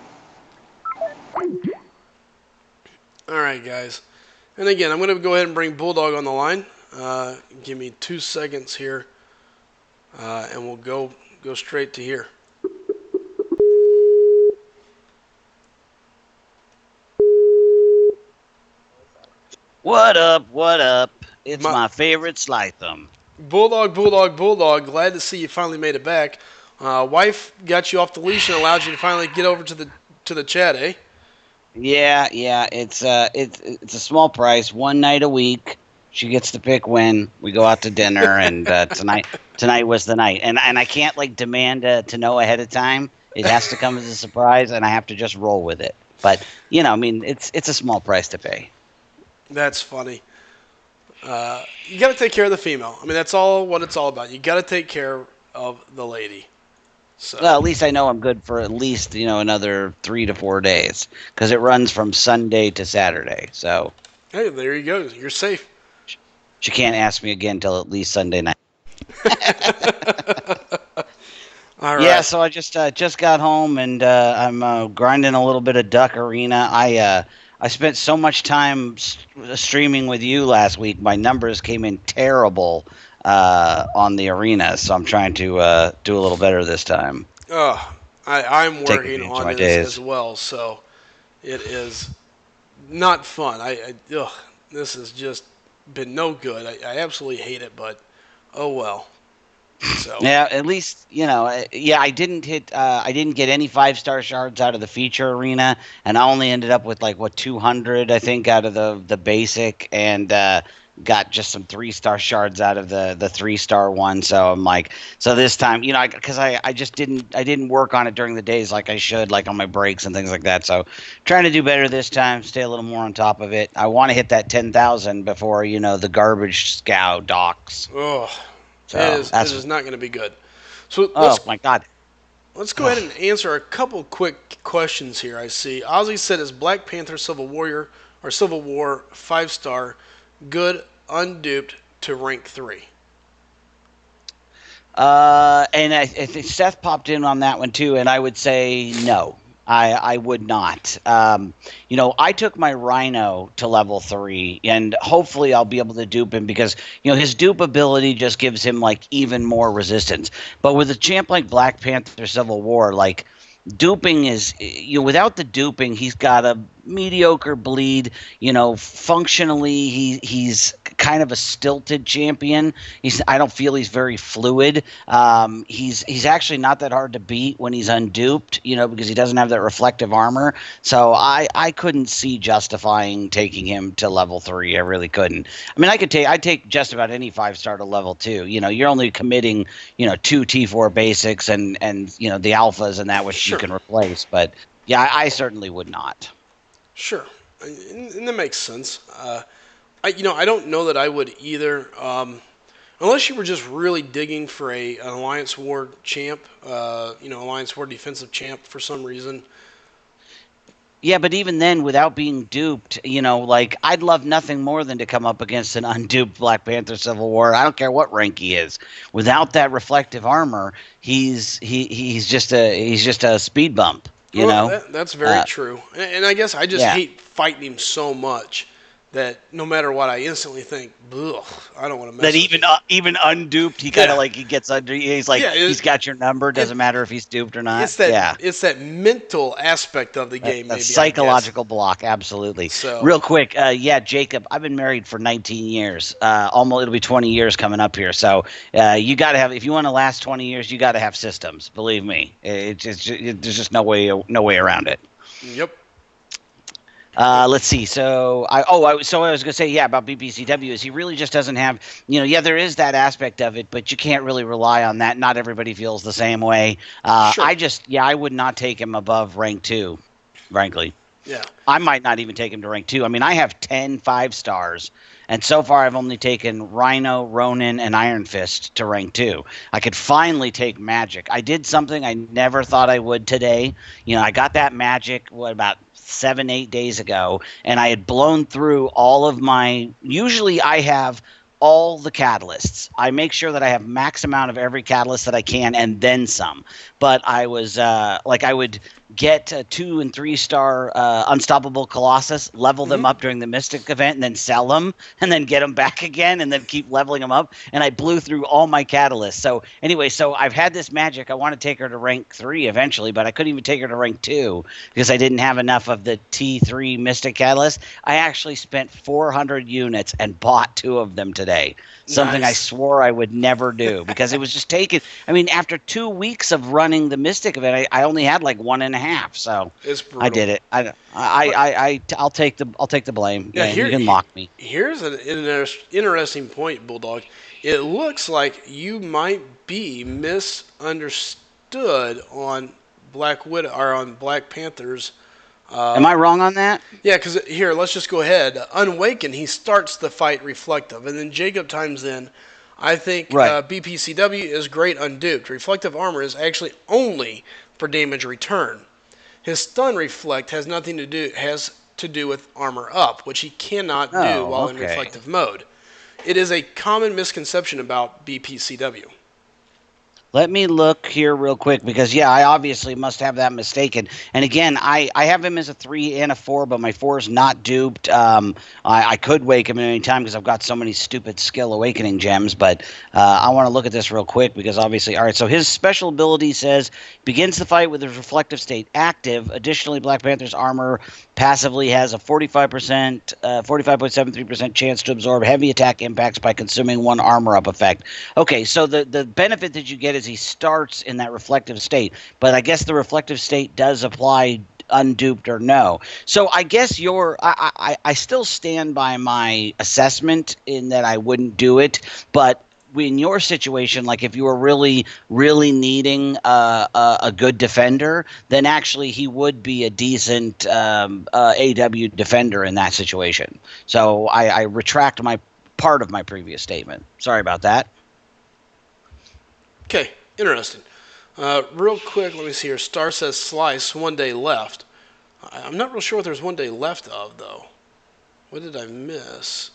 All right, guys. And again, I'm going to go ahead and bring Bulldog on the line. Give me 2 seconds here, and we'll go straight to here. What up? What up? It's My- my favorite Slytham. Bulldog, Bulldog, Bulldog. Glad to see you finally made it back. Wife got you off the leash and allowed you to finally get over to the chat, eh? Yeah. It's a small price. One night a week. She gets to pick when we go out to dinner, and tonight was the night. And I can't like demand to know ahead of time. It has to come as a surprise, and I have to just roll with it. But I mean, it's a small price to pay. That's funny. You got to take care of the female. I mean, that's all what it's all about. You got to take care of the lady. So. Well, at least I know I'm good for at least another 3 to 4 days because it runs from Sunday to Saturday. So Hey, there you go. You're safe. she can't ask me again till at least Sunday night. All right. Yeah, so I just got home and I'm grinding a little bit of Duck Arena. I spent so much time streaming with you last week. My numbers came in terrible on the arena, so I'm trying to do a little better this time. I'm Take working advantage of on my this days. as well, so it is not fun. This has just been no good. I absolutely hate it, but oh well. So Yeah, at least I didn't get any 5-star shards out of the feature arena, and I only ended up with 200 I think out of the basic, and got just some 3-star shards out of the 3-star one. So I'm so this time, because I just didn't work on it during the days like I should, like on my breaks and things like that. So trying to do better this time, stay a little more on top of it. I want to hit that 10,000 before the garbage scow docks. So it is not going to be good. So oh my God. let's go ahead and answer a couple quick questions here. I see Ozzy said, "Is Black Panther Civil Warrior or Civil War 5-star good unduped to rank 3?" And I think Seth popped in on that one too, and I would say no. I would not. I took my Rhino to level 3, and hopefully I'll be able to dupe him because his dupe ability just gives him even more resistance. But with a champ like Black Panther Civil War, duping is without the duping, he's got a mediocre bleed. Functionally, he's kind of a stilted champion. I don't feel he's very fluid. He's actually not that hard to beat when he's unduped, because he doesn't have that reflective armor. So I couldn't see justifying taking him to level 3. I really couldn't. I mean, I'd take just about any 5-star to level 2. You're only committing 2 T4 basics and the alphas and that which Sure. you can replace. But yeah, I certainly would not. Sure, and that makes sense. I don't know that I would either, unless you were just really digging for an Alliance War champ, Alliance War defensive champ for some reason. Yeah, but even then, without being duped, I'd love nothing more than to come up against an unduped Black Panther Civil War. I don't care what rank he is. Without that reflective armor, he's just a speed bump. That's very true. And I guess I just hate fighting him so much that no matter what, I instantly think, ugh, I don't want to mess That with even you. even unduped, he kind of he gets under. He's he's got your number. Doesn't matter if he's duped or not. It's that mental aspect of the game, maybe. A psychological block, absolutely. So real quick, Jacob, I've been married for 19 years. Almost it'll be 20 years coming up here. So you got to have, if you want to last 20 years, you got to have systems. Believe me, there's just no way around it. Yep. Let's see. So I was going to say, about BPCW is he really just doesn't have, there is that aspect of it, but you can't really rely on that. Not everybody feels the same way. Sure. I would not take him above rank 2, frankly. Yeah. I might not even take him to rank 2. I mean, I have 10 5-stars, and so far I've only taken Rhino, Ronin, and Iron Fist to rank 2. I could finally take Magic. I did something I never thought I would today. I got that Magic, about 7-8 days ago, and I had blown through all of my. Usually, I have all the catalysts. I make sure that I have max amount of every catalyst that I can, and then some. But I was I would get a 2 and 3 star Unstoppable Colossus, level them up during the Mystic event, and then sell them, and then get them back again, and then keep leveling them up. And I blew through all my catalysts. So anyway, so I've had this magic. I want to take her to rank 3 eventually, but I couldn't even take her to rank 2 because I didn't have enough of the T3 Mystic Catalyst. I actually spent 400 units and bought 2 of them today. Something I swore I would never do because it was just taken. I mean, after 2 weeks of running the Mystic event, I only had like 1.5. So It's brutal. I did it. I'll take the blame. Yeah, you can mock me. Here's an interesting point, Bulldog. It looks like you might be misunderstood on Black Widow or on Black Panther's. Am I wrong on that? Yeah, because here, let's just go ahead. Unawakened, he starts the fight reflective, and then Jacob times in. I think BPCW is great unduped. Reflective armor is actually only for damage return. His stun reflect has to do with armor up, which he cannot do while in reflective mode. It is a common misconception about BPCW. Let me look here real quick because, I obviously must have that mistaken. And again, I have him as a 3 and a 4, but my 4 is not duped. I could wake him at any time because I've got so many stupid skill awakening gems, but I want to look at this real quick because obviously, all right, so his special ability says, begins the fight with his reflective state active. Additionally, Black Panther's armor passively has a 45.73% chance to absorb heavy attack impacts by consuming 1 armor up effect. Okay, so the benefit that you get is he starts in that reflective state, but I guess the reflective state does apply unduped or no. So I guess I still stand by my assessment in that I wouldn't do it, but in your situation, like if you were really, really needing a good defender, then actually he would be a decent AW defender in that situation. So I retract my part of my previous statement. Sorry about that. Okay, interesting. Real quick, let me see here. Star says Slice, 1 day left. I'm not real sure what there's 1 day left of, though. What did I miss?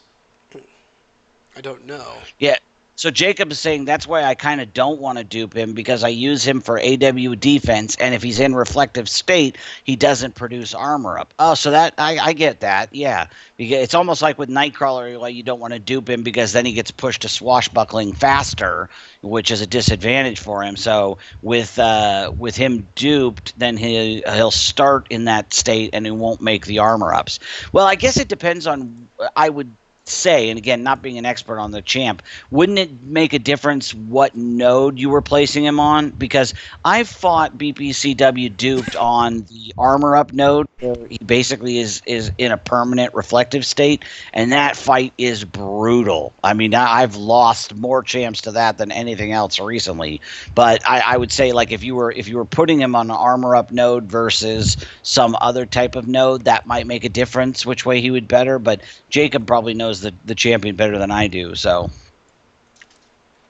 I don't know. Yeah. So Jacob is saying that's why I kind of don't want to dupe him because I use him for AW defense, and if he's in reflective state, he doesn't produce armor up. Oh, so that I get that, yeah. Because it's almost like with Nightcrawler, like you don't want to dupe him because then he gets pushed to swashbuckling faster, which is a disadvantage for him. So with him duped, then he'll start in that state and he won't make the armor ups. Well, I guess it depends on. I would say, and again, not being an expert on the champ, wouldn't it make a difference what node you were placing him on? Because I've fought BPCW duped on the armor up node, where he basically is in a permanent reflective state, and that fight is brutal. I mean, I've lost more champs to that than anything else recently. But I would say, like, if you were putting him on an armor up node versus some other type of node, that might make a difference which way he would better. But Jacob probably knows the champion better than I do, so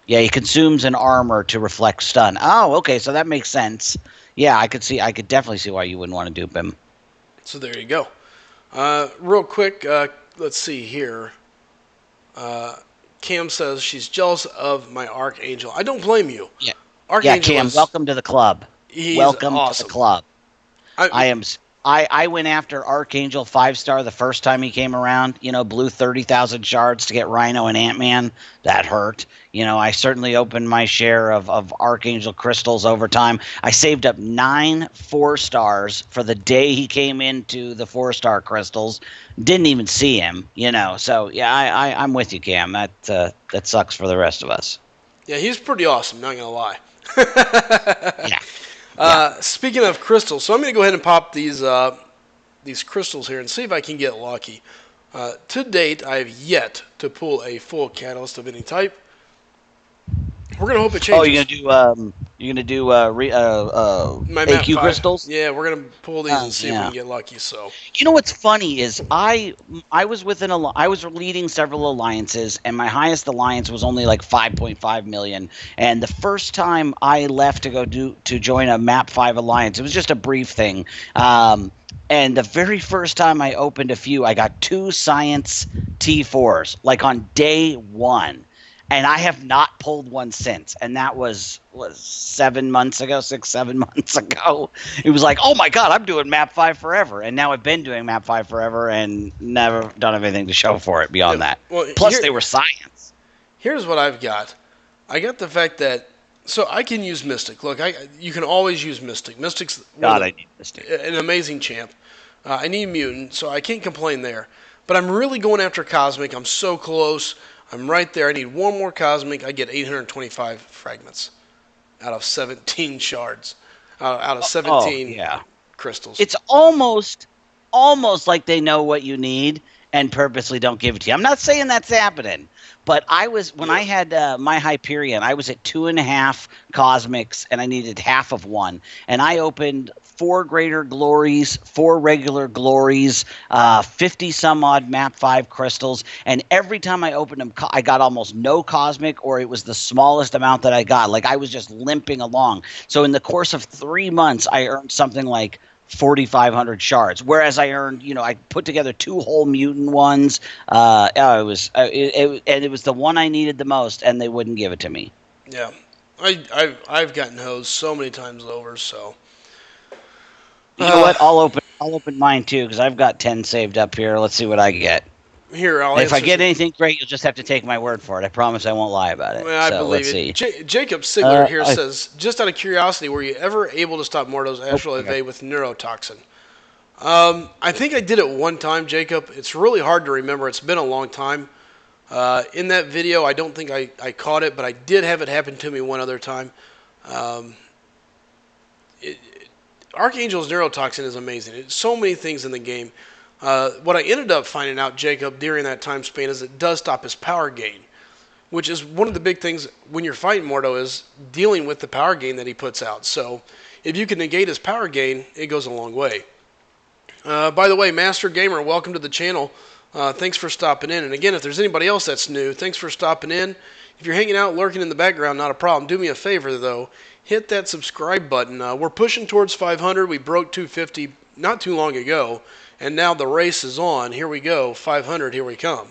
yeah, he consumes an armor to reflect stun. Oh, okay, so that makes sense. Yeah, I could definitely see why you wouldn't want to dupe him. So there you go. Real quick, let's see here. Cam says she's jealous of my Archangel. I don't blame you. Yeah, Archangel. Yeah, Cam, welcome to the club. Welcome awesome. to the club. I went after Archangel 5-star the first time he came around, blew 30,000 shards to get Rhino and Ant-Man. That hurt. I certainly opened my share of Archangel crystals over time. I saved up 9 4-stars for the day he came into the 4-star crystals. Didn't even see him, So, yeah, I'm with you, Cam. That sucks for the rest of us. Yeah, he's pretty awesome, not going to lie. Yeah. Speaking of crystals, so I'm going to go ahead and pop these crystals here and see if I can get lucky. To date, I have yet to pull a full catalyst of any type. We're going to hope it changes. Oh, you're going to do My map AQ 5. crystals? Yeah, we're going to pull these and see if we can get lucky. So what's funny is I was I was leading several alliances, and my highest alliance was only like 5.5 million. And the first time I left to go to join a map 5 alliance, it was just a brief thing. And the very first time I opened a few, I got 2 science T4s, like on day 1. and I have not pulled one since. And that was 7 months ago, 6-7 months ago. It was like, oh my god, I'm doing Map 5 forever, and now I've been doing Map 5 forever and never done anything to show for it beyond that. Well, Plus, they were science. Here's what I've got. I got the fact that so I can use Mystic. Look, you can always use Mystic. Mystic's God, I need Mystic. An amazing champ. I need Mutant, so I can't complain there. But I'm really going after Cosmic. I'm so close. I'm right there. I need one more Cosmic. I get 825 fragments out of 17 shards. Out of 17 crystals. It's almost like they know what you need and purposely don't give it to you. I'm not saying that's happening. But when I had my Hyperion, I was at 2.5 Cosmics, and I needed half of one. And I opened 4 Greater Glories, 4 Regular Glories, 50-some-odd Map 5 crystals. And every time I opened them, I got almost no Cosmic, or it was the smallest amount that I got. Like, I was just limping along. So in the course of 3 months, I earned something like 4,500 shards, whereas I earned, I put together 2 whole mutant ones. It was the one I needed the most, and they wouldn't give it to me. Yeah, I've gotten hosed so many times over. So you know what? I'll open mine too, because I've got 10 saved up here. Let's see what I get. Here, if I get anything great, you'll just have to take my word for it. I promise I won't lie about it. Well, I believe it. Jacob Sigler here says, just out of curiosity, were you ever able to stop Mordo's astral evade with neurotoxin? I think I did it one time, Jacob. It's really hard to remember. It's been a long time. In that video, I don't think I caught it, but I did have it happen to me one other time. Archangel's neurotoxin is amazing. It's so many things in the game. What I ended up finding out, Jacob, during that time span is it does stop his power gain, which is one of the big things when you're fighting Mordo is dealing with the power gain that he puts out. So if you can negate his power gain, it goes a long way. By the way, Master Gamer, welcome to the channel. Thanks for stopping in. And again, if there's anybody else that's new, thanks for stopping in. If you're hanging out, lurking in the background, not a problem. Do me a favor, though. Hit that subscribe button. We're pushing towards 500. We broke 250 not too long ago. And now the race is on. Here we go. 500. Here we come.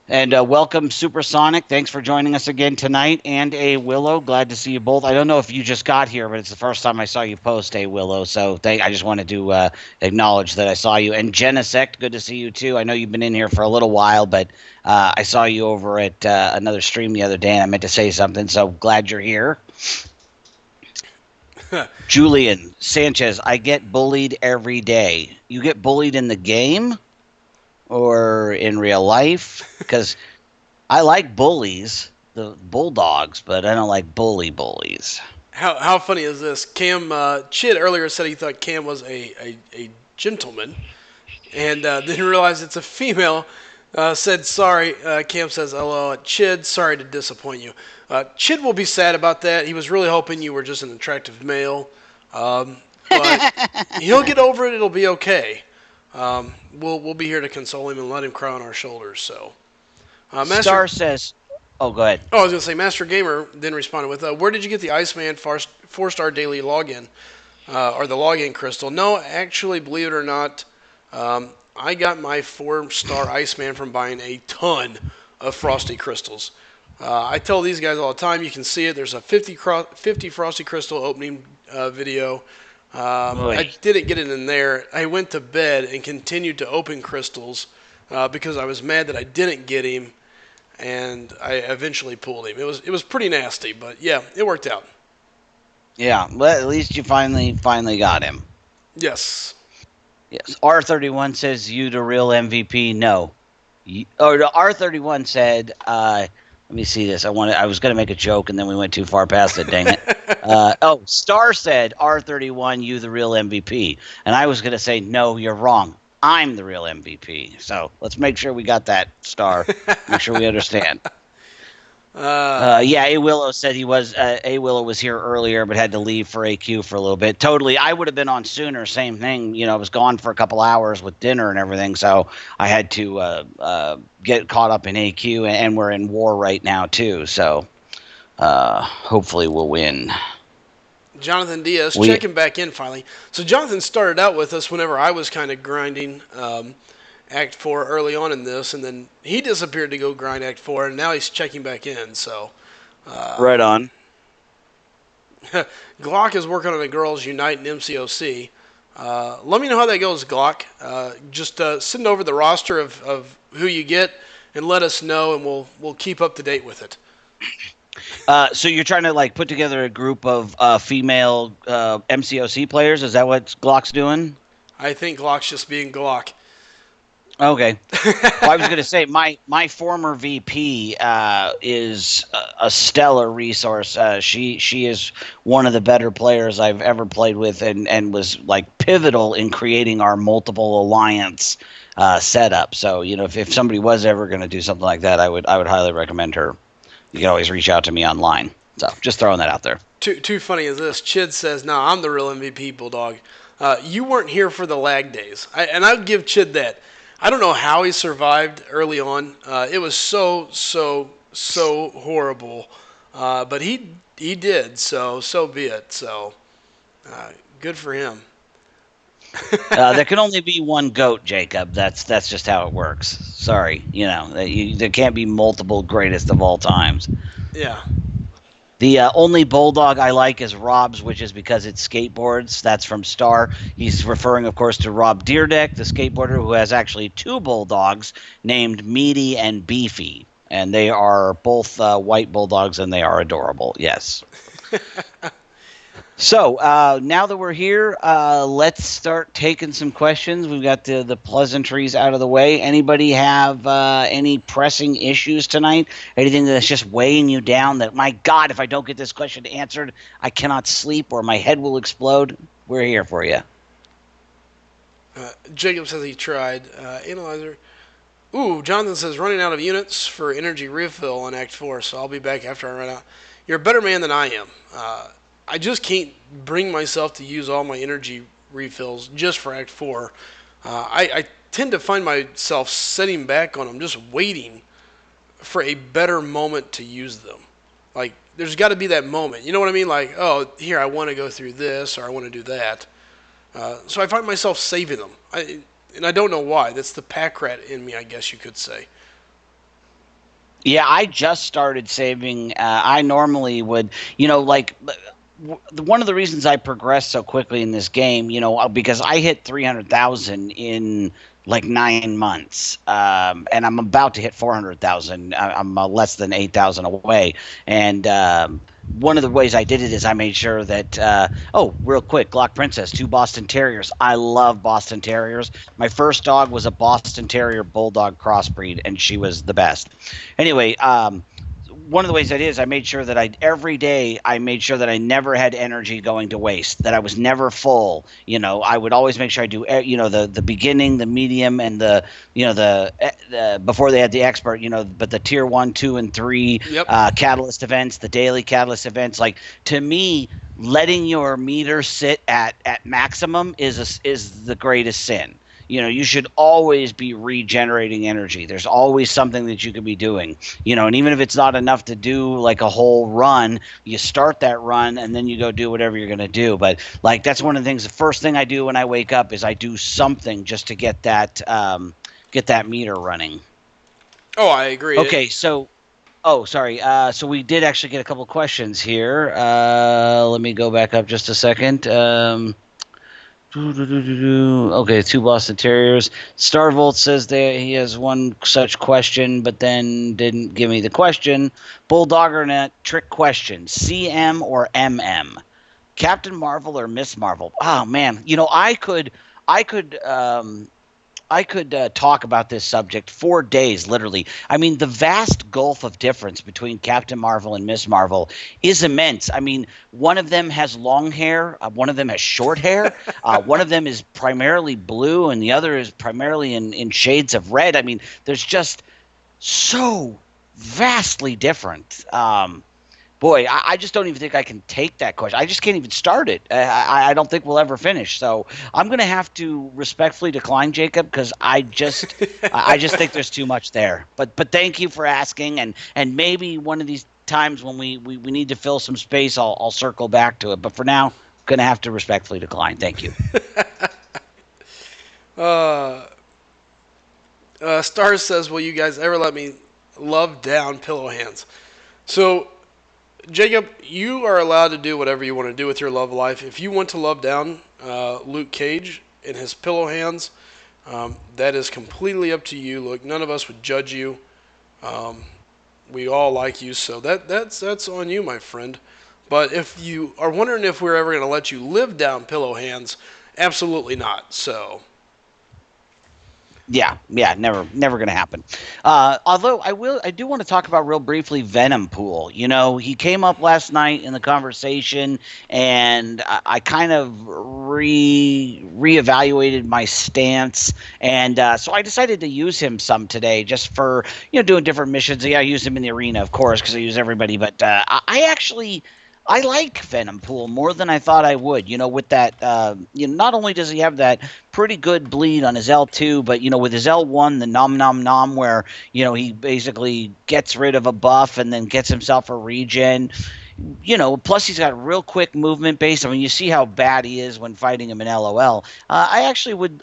And welcome, Supersonic. Thanks for joining us again tonight. And A Willow, glad to see you both. I don't know if you just got here, but it's the first time I saw you post, A Willow. So I just wanted to acknowledge that I saw you. And Genesect, good to see you too. I know you've been in here for a little while, but I saw you over at another stream the other day, and I meant to say something. So glad you're here. Julian Sanchez, I get bullied every day. You get bullied in the game or in real life? Because I like bullies, the bulldogs, but I don't like bullies. How funny is this? Cam Chid earlier said he thought Cam was a gentleman, and didn't realize it's a female. Said sorry. Cam says hello. Chid, sorry to disappoint you. Chid will be sad about that. He was really hoping you were just an attractive male, but he'll get over it. It'll be okay. We'll be here to console him and let him cry on our shoulders. So, Star says, "Oh, go ahead." Oh, I was gonna say, Master Gamer then responded with, "Where did you get the Iceman 4-star daily login or the login crystal?" No, actually, believe it or not. I got my 4-star Iceman from buying a ton of Frosty crystals. I tell these guys all the time, you can see it. There's a 50 Frosty crystal opening video. I didn't get it in there. I went to bed and continued to open crystals because I was mad that I didn't get him, and I eventually pulled him. It was pretty nasty, but yeah, it worked out. Yeah, well, at least you finally got him. Yes. Yes. R31 says, you the real MVP? No. R31 said, let me see this. I was going to make a joke, and then we went too far past it, dang it. Star said, R31, you the real MVP. And I was going to say, no, you're wrong. I'm the real MVP. So let's make sure we got that, Star. Make sure we understand. A Willow said A Willow was here earlier but had to leave for AQ for a little bit. Totally, I would have been on sooner. Same thing. I was gone for a couple hours with dinner and everything, so I had to get caught up in AQ, and we're in war right now too. So hopefully we'll win. Jonathan Diaz checking back in finally. So Jonathan started out with us whenever I was kind of grinding. Act 4 early on in this, and then he disappeared to go grind Act 4, and now he's checking back in. So Right on. Glock is working on a Girls Unite in MCOC. Let me know how that goes, Glock. Just send over the roster of who you get and let us know, and we'll keep up to date with it. So you're trying to like put together a group of female MCOC players? Is that what Glock's doing? I think Glock's just being Glock. Okay. Well, I was going to say my former VP is a stellar resource. She is one of the better players I've ever played with, and was like pivotal in creating our multiple alliance setup. So if somebody was ever going to do something like that, I would highly recommend her. You can always reach out to me online. So just throwing that out there. Too funny is this. Chid says, "No, I'm the real MVP, Bulldog. You weren't here for the lag days," and I'll give Chid that. I don't know how he survived early on. It was so horrible, but he did. So be it. So good for him. There can only be one GOAT, Jacob. That's just how it works. Sorry, there can't be multiple greatest of all times. Yeah. The only Bulldog I like is Rob's, which is because it's skateboards. That's from Star. He's referring, of course, to Rob Deerdeck, the skateboarder who has actually two Bulldogs named Meaty and Beefy. And they are both white Bulldogs, and they are adorable. Yes. So now that we're here, let's start taking some questions. We've got the pleasantries out of the way. Anybody have any pressing issues tonight? Anything that's just weighing you down that, my God, if I don't get this question answered, I cannot sleep or my head will explode? We're here for you. Jacob says he tried. Analyzer. Ooh, Jonathan says running out of units for energy refill on Act 4, so I'll be back after I run out. You're a better man than I am. I just can't bring myself to use all my energy refills just for Act 4. I tend to find myself sitting back on them, just waiting for a better moment to use them. Like, there's got to be that moment. You know what I mean? Like, oh, here, I want to go through this, or I want to do that. So I find myself saving them. And I don't know why. That's the pack rat in me, I guess you could say. Yeah, I just started saving. I normally would, one of the reasons I progressed so quickly in this game, because I hit 300,000 in like 9 months, and I'm about to hit 400,000. I'm less than 8,000 away, and one of the ways I did it is I made sure that. Real quick, Glock Princess, 2 Boston Terriers. I love Boston Terriers. My first dog was a Boston Terrier Bulldog crossbreed, and she was the best. Anyway, one of the ways I did is I made sure that every day I made sure that I never had energy going to waste, that I was never full. I would always make sure I do, the beginning, the medium, and the before they had the expert, but the tier 1, 2, and 3 Yep. Catalyst events, the daily Catalyst events. Like, to me, letting your meter sit at maximum is the greatest sin. You should always be regenerating energy. There's always something that you could be doing, and even if it's not enough to do like a whole run, you start that run and then you go do whatever you're going to do. But like, that's one of the things, the first thing I do when I wake up is I do something just to get that meter running. Oh, I agree. Okay. So we did actually get a couple questions here. Let me go back up just a second. Okay, 2 Boston Terriers. Starvolt says that he has one such question, but then didn't give me the question. Bulldoggernet trick question: CM or MM? Captain Marvel or Miss Marvel? Oh man, I could talk about this subject for days, literally. I mean, the vast gulf of difference between Captain Marvel and Miss Marvel is immense. I mean, one of them has long hair, one of them has short hair, one of them is primarily blue, and the other is primarily in shades of red. I mean, there's just so vastly different. Boy, I just don't even think I can take that question. I just can't even start it. I don't think we'll ever finish. So I'm going to have to respectfully decline, Jacob, because I just think there's too much there. But thank you for asking, and maybe one of these times when we need to fill some space, I'll circle back to it. But for now, I'm going to have to respectfully decline. Thank you. Star says, "Will you guys ever let me love down pillow hands?" So, Jacob, you are allowed to do whatever you want to do with your love life. If you want to love down Luke Cage in his pillow hands, that is completely up to you. Look, none of us would judge you. Um, we all like you, so that's on you, my friend. But if you are wondering if we're ever going to let you live down pillow hands, absolutely not. So, Yeah, never gonna happen. Although I do want to talk about real briefly Venom Pool. You know, he came up last night in the conversation, and I kind of reevaluated my stance, and so I decided to use him some today, just for doing different missions. Yeah, I used him in the arena, of course, because I use everybody, but I actually. I like Venom Pool more than I thought I would. With that, not only does he have that pretty good bleed on his L2, but with his L1, the nom nom nom, where he basically gets rid of a buff and then gets himself a regen. Plus he's got real quick movement base. I mean, you see how bad he is when fighting him in LOL. I actually would.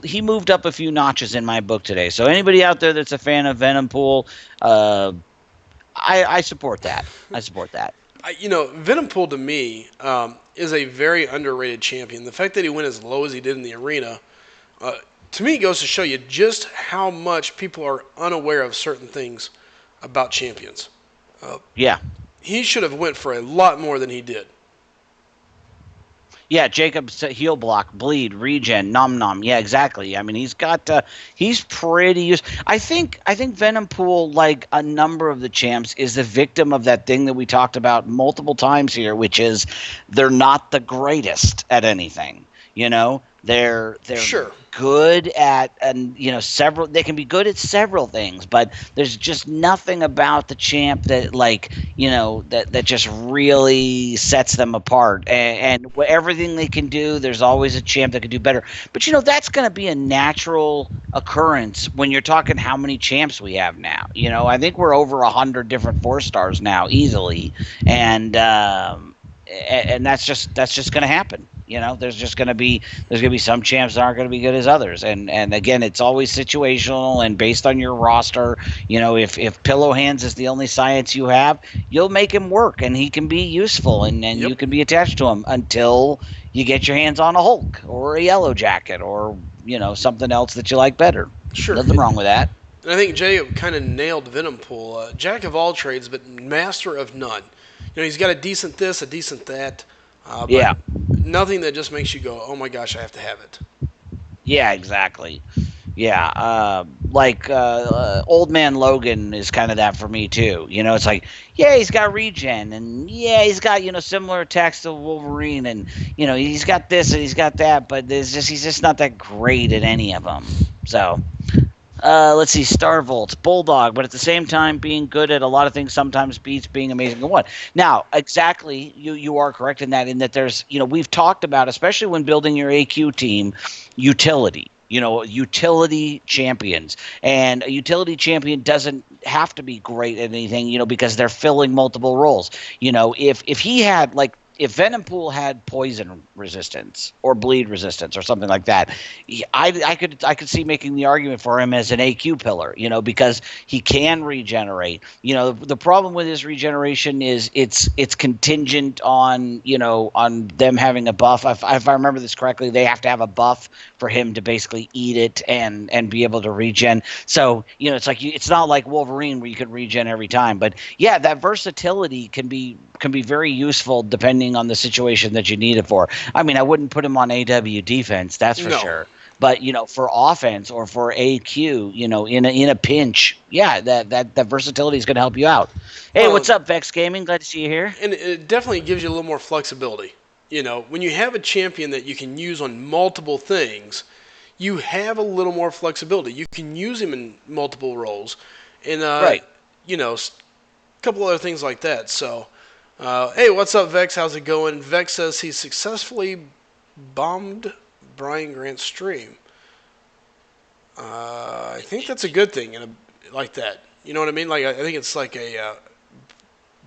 He moved up a few notches in my book today. So anybody out there that's a fan of Venom Pool, I support that. I support that. Venom Pool to me is a very underrated champion. The fact that he went as low as he did in the arena, to me, goes to show you just how much people are unaware of certain things about champions. Yeah. He should have went for a lot more than he did. Yeah, Jacob's heal block, bleed, regen, nom nom. Yeah, exactly. I mean, he's pretty used. I think Venom Pool, like a number of the champs, is the victim of that thing that we talked about multiple times here, which is they're not the greatest at anything. They're Sure. good at, and several. They can be good at several things, but there's just nothing about the champ that that just really sets them apart. And everything they can do, there's always a champ that can do better. But that's going to be a natural occurrence when you're talking how many champs we have now. I think we're over 100 different 4-stars now easily, and that's just going to happen. There's going to be some champs that aren't going to be good as others, and again, it's always situational and based on your roster. If Pillow Hands is the only science you have, you'll make him work, and he can be useful, and Yep. you can be attached to him until you get your hands on a Hulk or a Yellow Jacket or something else that you like better. Sure. Nothing wrong with that. And I think Jay kind of nailed Venom Pool. Jack of all trades, but master of none. He's got a decent this, a decent that. But Yeah. nothing that just makes you go, oh my gosh, I have to have it. Yeah, exactly. Yeah, Old Man Logan is kind of that for me too. It's like, yeah, he's got regen, and yeah, he's got similar attacks to Wolverine, and he's got this and he's got that, but he's just not that great at any of them. So, let's see, Starvolt, Bulldog, but at the same time, being good at a lot of things sometimes beats being amazing at one. Now, exactly, you are correct in that there's, we've talked about, especially when building your AQ team, utility. Utility champions. And a utility champion doesn't have to be great at anything, because they're filling multiple roles. If he had, if Venom Pool had poison resistance or bleed resistance or something like that, I could see making the argument for him as an AQ pillar, because he can regenerate. The problem with his regeneration is it's contingent on on them having a buff. If I remember this correctly, they have to have a buff for him to basically eat it and be able to regen. So it's like it's not like Wolverine where you could regen every time. But yeah, that versatility can be very useful depending on the situation that you need it for. I mean, I wouldn't put him on AW defense, that's for sure. But for offense or for AQ, in a pinch, yeah, that versatility is going to help you out. Hey, what's up, Vex Gaming? Glad to see you here. And it definitely gives you a little more flexibility. When you have a champion that you can use on multiple things, you have a little more flexibility. You can use him in multiple roles, and Right. A couple other things like that. So. Hey, what's up, Vex? How's it going? Vex says he successfully bombed Brian Grant's stream. I think that's a good thing, like that. You know what I mean? Like I think it's like a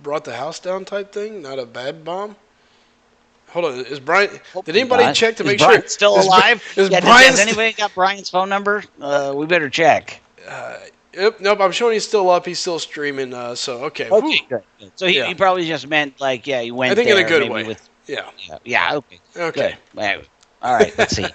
brought the house down type thing, not a bad bomb. Hold on. Is Brian? Hope Did anybody not. check to Is make Brian sure still alive? Is Yeah, Brian has anybody got Brian's phone number? We better check. Yep, nope. I'm showing he's still up. He's still streaming. So okay. Okay, Whew. good. So he probably just meant like, he went I think there in a good maybe way. with. Yeah. Yeah. Okay. Okay. Good. All right. Let's see.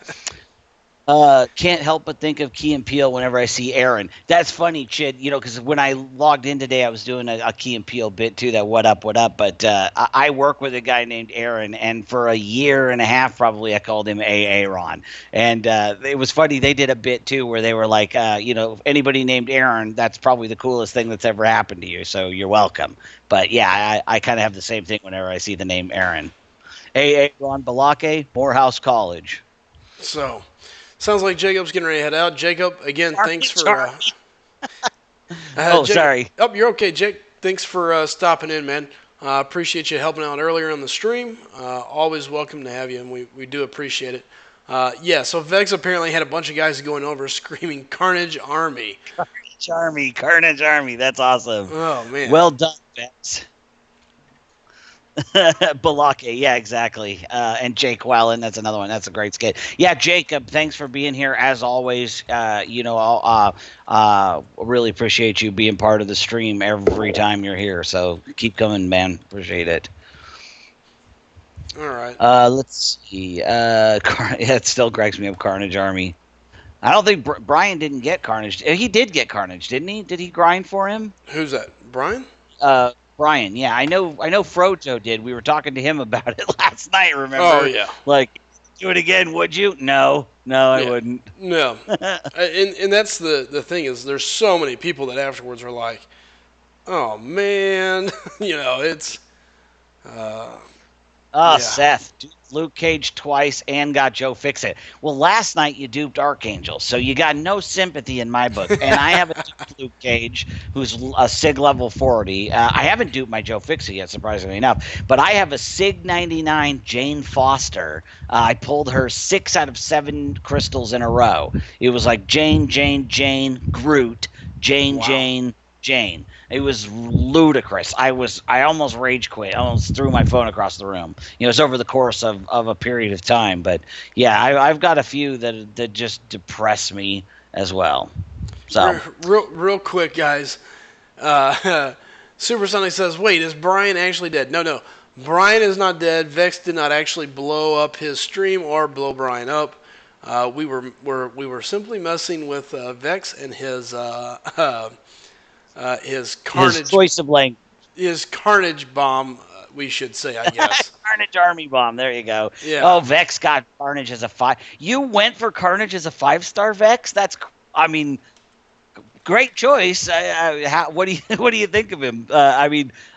Can't help but think of Key and Peele whenever I see Aaron. That's funny, Chid. Because when I logged in today, I was doing a Key and Peele bit too. That what up. But I work with a guy named Aaron, and for a year and a half, probably, I called him Aaron. And it was funny. They did a bit too where they were like, if anybody named Aaron, that's probably the coolest thing that's ever happened to you. So you're welcome. But yeah, I kind of have the same thing whenever I see the name Aaron. Aaron Balake, Morehouse College. So. Sounds like Jacob's getting ready to head out. Jacob, again, thanks for. Sorry. Oh, you're okay, Jake. Thanks for stopping in, man. Appreciate you helping out earlier on the stream. Always welcome to have you, and we do appreciate it. So Vex apparently had a bunch of guys going over screaming Carnage Army. Carnage Army. That's awesome. Oh, man. Well done, Vex. Balake, yeah, exactly. And Jake Wellen, that's another one. That's a great skit. Yeah, Jacob, thanks for being here as always. I'll really appreciate you being part of the stream every time you're here. So keep coming, man. Appreciate it. All right. Let's see. It still cracks me up. Carnage Army. I don't think Brian didn't get Carnage. He did get Carnage, didn't he? Did he grind for him? Who's that? Brian? Brian, yeah, I know Frojo did. We were talking to him about it last night, remember? Oh, yeah. Like, do it again, would you? No, I wouldn't. No. and that's the thing is there's so many people that afterwards are like, oh, man. It's... Seth, duped Luke Cage twice and got Joe Fixit. Well, last night you duped Archangel, so you got no sympathy in my book. And I haven't duped Luke Cage, who's a SIG level 40. I haven't duped my Joe Fixit yet, surprisingly enough. But I have a SIG 99 Jane Foster. I pulled her 6 out of 7 crystals in a row. It was like Jane, Groot, Jane. It was ludicrous. I almost rage quit. I almost threw my phone across the room. It was over the course of a period of time. But yeah, I've got a few that just depress me as well. So real quick, guys. Supersonic says, "Wait, is Brian actually dead?" No. Brian is not dead. Vex did not actually blow up his stream or blow Brian up. We were simply messing with Vex and his carnage. His choice of language. His carnage bomb, we should say, I guess. Carnage Army bomb. There you go. Yeah. Oh, Vex got Carnage as a 5. You went for Carnage as a 5-star, Vex? Great choice. What do you think of him?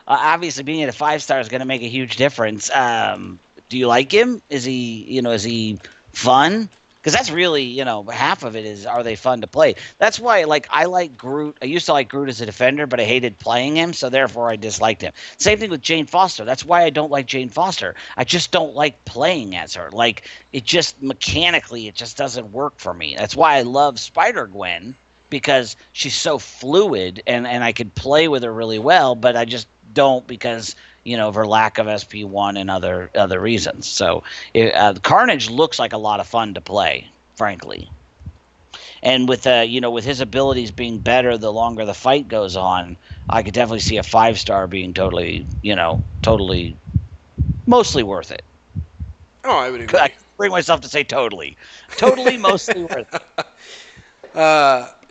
Obviously being at a 5-star is going to make a huge difference. Do you like him? Is he fun? Because that's really, half of it is, are they fun to play? That's why, I like Groot. I used to like Groot as a defender, but I hated playing him, so therefore I disliked him. Same thing with Jane Foster. That's why I don't like Jane Foster. I just don't like playing as her. It just, mechanically, it just doesn't work for me. That's why I love Spider-Gwen, because she's so fluid, and I could play with her really well, but I just don't because of her lack of SP1 and other reasons. So Carnage looks like a lot of fun to play, frankly. And with with his abilities being better the longer the fight goes on, I could definitely see a 5-star being totally mostly worth it. Oh, I would agree. I bring myself to say totally mostly worth it.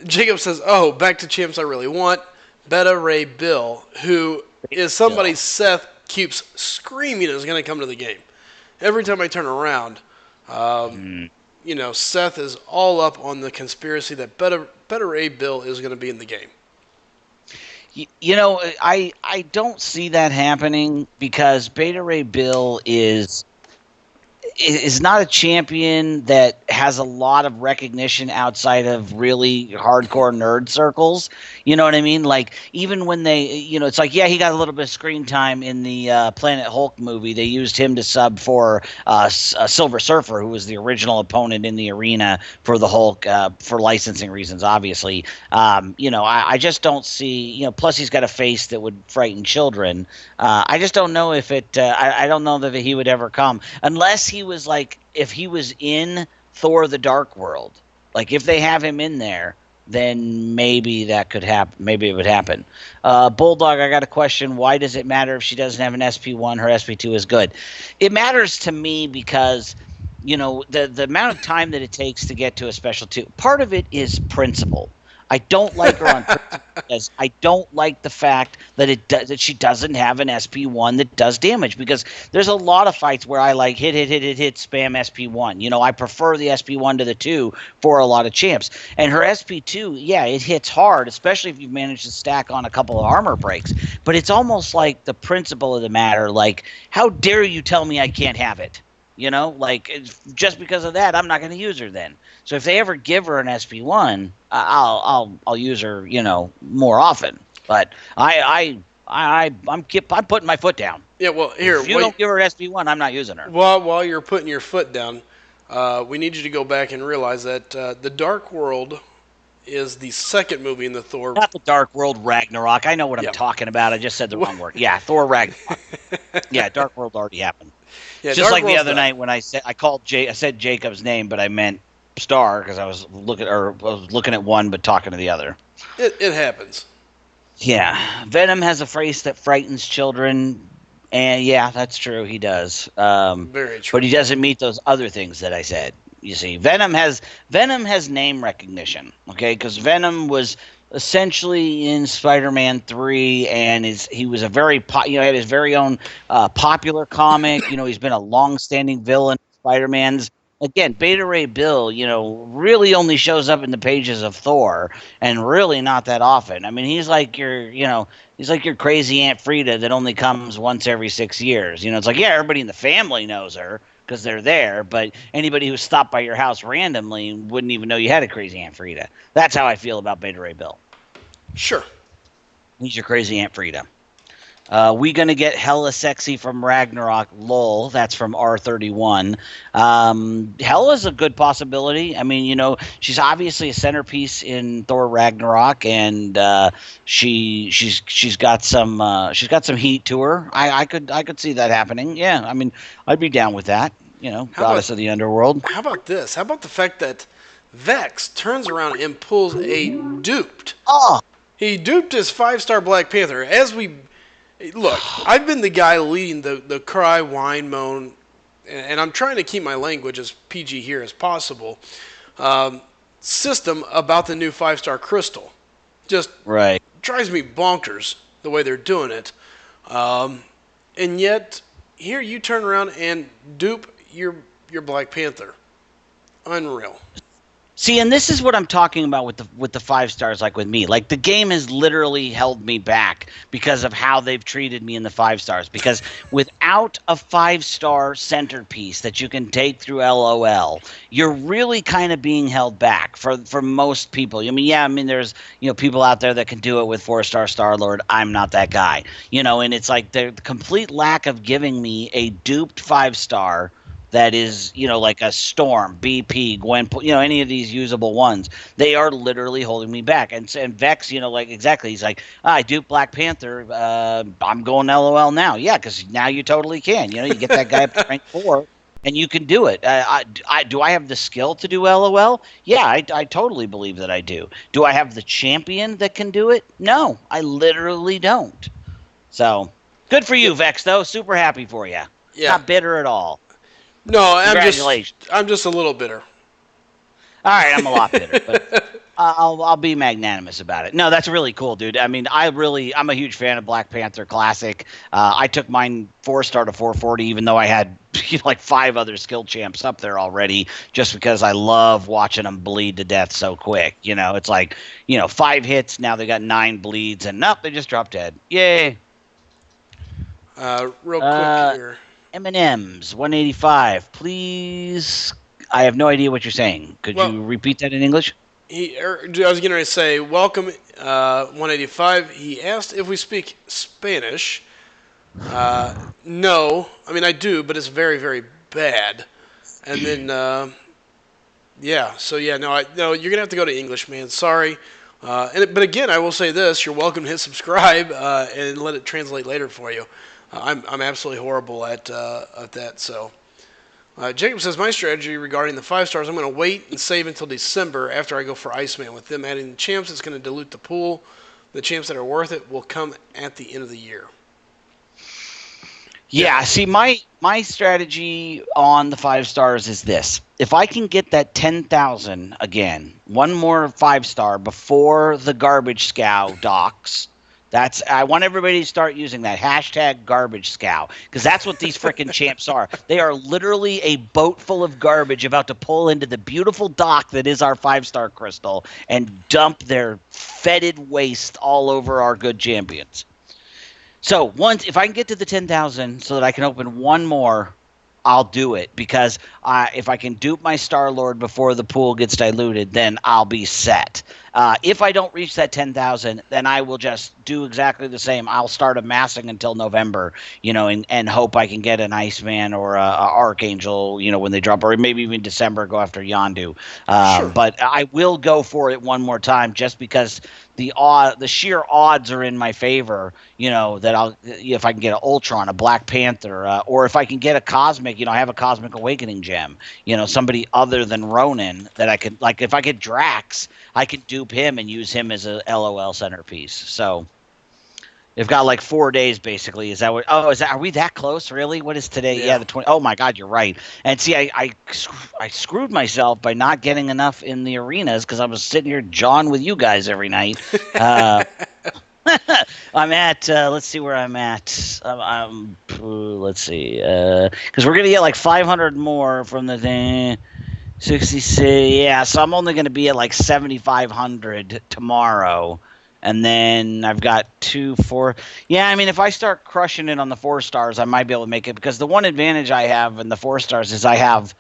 Jacob says, "Oh, back to champs I really want." Beta Ray Bill, who is somebody Seth keeps screaming is going to come to the game. Every time I turn around, Seth is all up on the conspiracy that Beta Ray Bill is going to be in the game. I don't see that happening because Beta Ray Bill is is not a champion that has a lot of recognition outside of really hardcore nerd circles. You know what I mean? Like, even when they, it's like, yeah, he got a little bit of screen time in the Planet Hulk movie. They used him to sub for Silver Surfer, who was the original opponent in the arena for the Hulk, for licensing reasons, obviously. I just don't see, plus he's got a face that would frighten children. I just don't know if it, I don't know that he would ever come unless he was like, if he was in Thor the Dark World, like if they have him in there, then maybe that could happen. Maybe it would happen. Bulldog, I got a question. Why does it matter if she doesn't have an SP1? Her SP2 is good. It matters to me because, the amount of time that it takes to get to a special 2, part of it is principle. I don't like her on principle because I don't like the fact that that she doesn't have an SP1 that does damage, because there's a lot of fights where I like hit, spam SP1. I prefer the SP1 to the 2 for a lot of champs. And her SP2, yeah, it hits hard, especially if you've managed to stack on a couple of armor breaks. But it's almost like the principle of the matter, like, how dare you tell me I can't have it? Just because of that, I'm not going to use her then. So if they ever give her an SP1, I'll use her, more often. But I'm putting my foot down. Yeah, well, here. If you don't give her an SP1, I'm not using her. While you're putting your foot down, we need you to go back and realize that The Dark World is the second movie in the Thor. Not The Dark World, Ragnarok. I know what I'm talking about. I just said the wrong word. Yeah, Thor Ragnarok. Yeah, Dark World already happened. Yeah, just Dark like World's the other night when I said Jacob's name, but I meant Star because I was looking at one but talking to the other. It happens. Yeah, Venom has a face that frightens children, and yeah, that's true. He does. Very true. But he doesn't meet those other things that I said. You see, Venom has name recognition. Okay, because Venom was essentially in Spider-Man 3, and he was a very had his very own popular comic. He's been a long-standing villain in Spider-Man's. Again, Beta Ray Bill, really only shows up in the pages of Thor, and really not that often. I mean, he's like your crazy Aunt Frida that only comes once every 6 years. It's like, yeah, everybody in the family knows her because they're there, but anybody who stopped by your house randomly wouldn't even know you had a crazy Aunt Frida. That's how I feel about Beta Ray Bill. Sure. He's your crazy Aunt Frida. We gonna get hella sexy from Ragnarok, lol. That's from R31. Hella's a good possibility. I mean, she's obviously a centerpiece in Thor Ragnarok, and she's got some heat to her. I could see that happening. Yeah, I mean, I'd be down with that. Goddess of the underworld. How about this? How about the fact that Vex turns around and pulls a duped? Oh, he duped his 5-star Black Panther. Look, I've been the guy leading the cry, whine, moan, and I'm trying to keep my language as PG here as possible, system about the new 5-star Crystal. Just right. Drives me bonkers the way they're doing it. And yet, here you turn around and dupe your Black Panther. Unreal. See, and this is what I'm talking about with the 5 stars, like with me. Like, the game has literally held me back because of how they've treated me in the 5 stars. Because without a 5-star centerpiece that you can take through LOL, you're really kind of being held back for most people. I mean, there's people out there that can do it with 4-star Star-Lord. I'm not that guy. And it's like the complete lack of giving me a duped 5-star that is, like a Storm, BP, Gwenpool, any of these usable ones. They are literally holding me back. And Vex, exactly. He's like, I duped Black Panther. I'm going LOL now. Yeah, because now you totally can. You get that guy up to rank 4, and you can do it. Do I have the skill to do LOL? Yeah, I totally believe that I do. Do I have the champion that can do it? No, I literally don't. So, good for you, Vex, though. Super happy for you. Yeah. Not bitter at all. No, Congratulations. I'm just a little bitter. All right, I'm a lot bitter, but I'll be magnanimous about it. No, that's really cool, dude. I mean, I'm a huge fan of Black Panther Classic. I took mine 4-star to 440, even though I had like 5 other skill champs up there already, just because I love watching them bleed to death so quick. It's like 5 hits, now they got 9 bleeds, and nope, they just drop dead. Yay! Real quick here. M&M's 185. Please, I have no idea what you're saying. Could you repeat that in English? I was going to say, welcome, 185. He asked if we speak Spanish. No, I mean I do, but it's very, very bad. And then, no, you're gonna have to go to English, man. Sorry. But again, I will say this: you're welcome to hit subscribe and let it translate later for you. I'm absolutely horrible at that. So. Jacob says, my strategy regarding the 5 stars, I'm going to wait and save until December after I go for Iceman. With them adding the champs, it's going to dilute the pool. The champs that are worth it will come at the end of the year. Yeah, see, my strategy on the 5 stars is this. If I can get that 10,000 again, one more 5-star before the garbage scow docks, I want everybody to start using that hashtag garbage scow, because that's what these freaking champs are. They are literally a boat full of garbage about to pull into the beautiful dock that is our 5-star crystal and dump their fetid waste all over our good champions. So if I can get to the 10,000 so that I can open one more, I'll do it, because if I can dupe my Star-Lord before the pool gets diluted, then I'll be set. If I don't reach that 10,000, then I will just do exactly the same. I'll start amassing until November, and hope I can get an Iceman or a Archangel, when they drop, or maybe even December, go after Yondu. Sure. But I will go for it one more time, just because the sheer odds are in my favor, that if I can get an Ultron, a Black Panther, or if I can get a Cosmic, I have a Cosmic Awakening gem, somebody other than Ronin that I could, like, if I get Drax, I could dupe him and use him as a LOL centerpiece. So they've got like 4 days basically. Are we that close? Really? What is today? Yeah, the 20. Oh my God, you're right. And see, I screwed myself by not getting enough in the arenas because I was sitting here jawing with you guys every night. I'm at, let's see where I'm at. Let's see, because we're going to get like 500 more from the thing. 66, yeah, so I'm only going to be at like 7,500 tomorrow. And then I've got 2, 4. Yeah, I mean, if I start crushing it on the 4 stars, I might be able to make it. Because the one advantage I have in the 4 stars is I have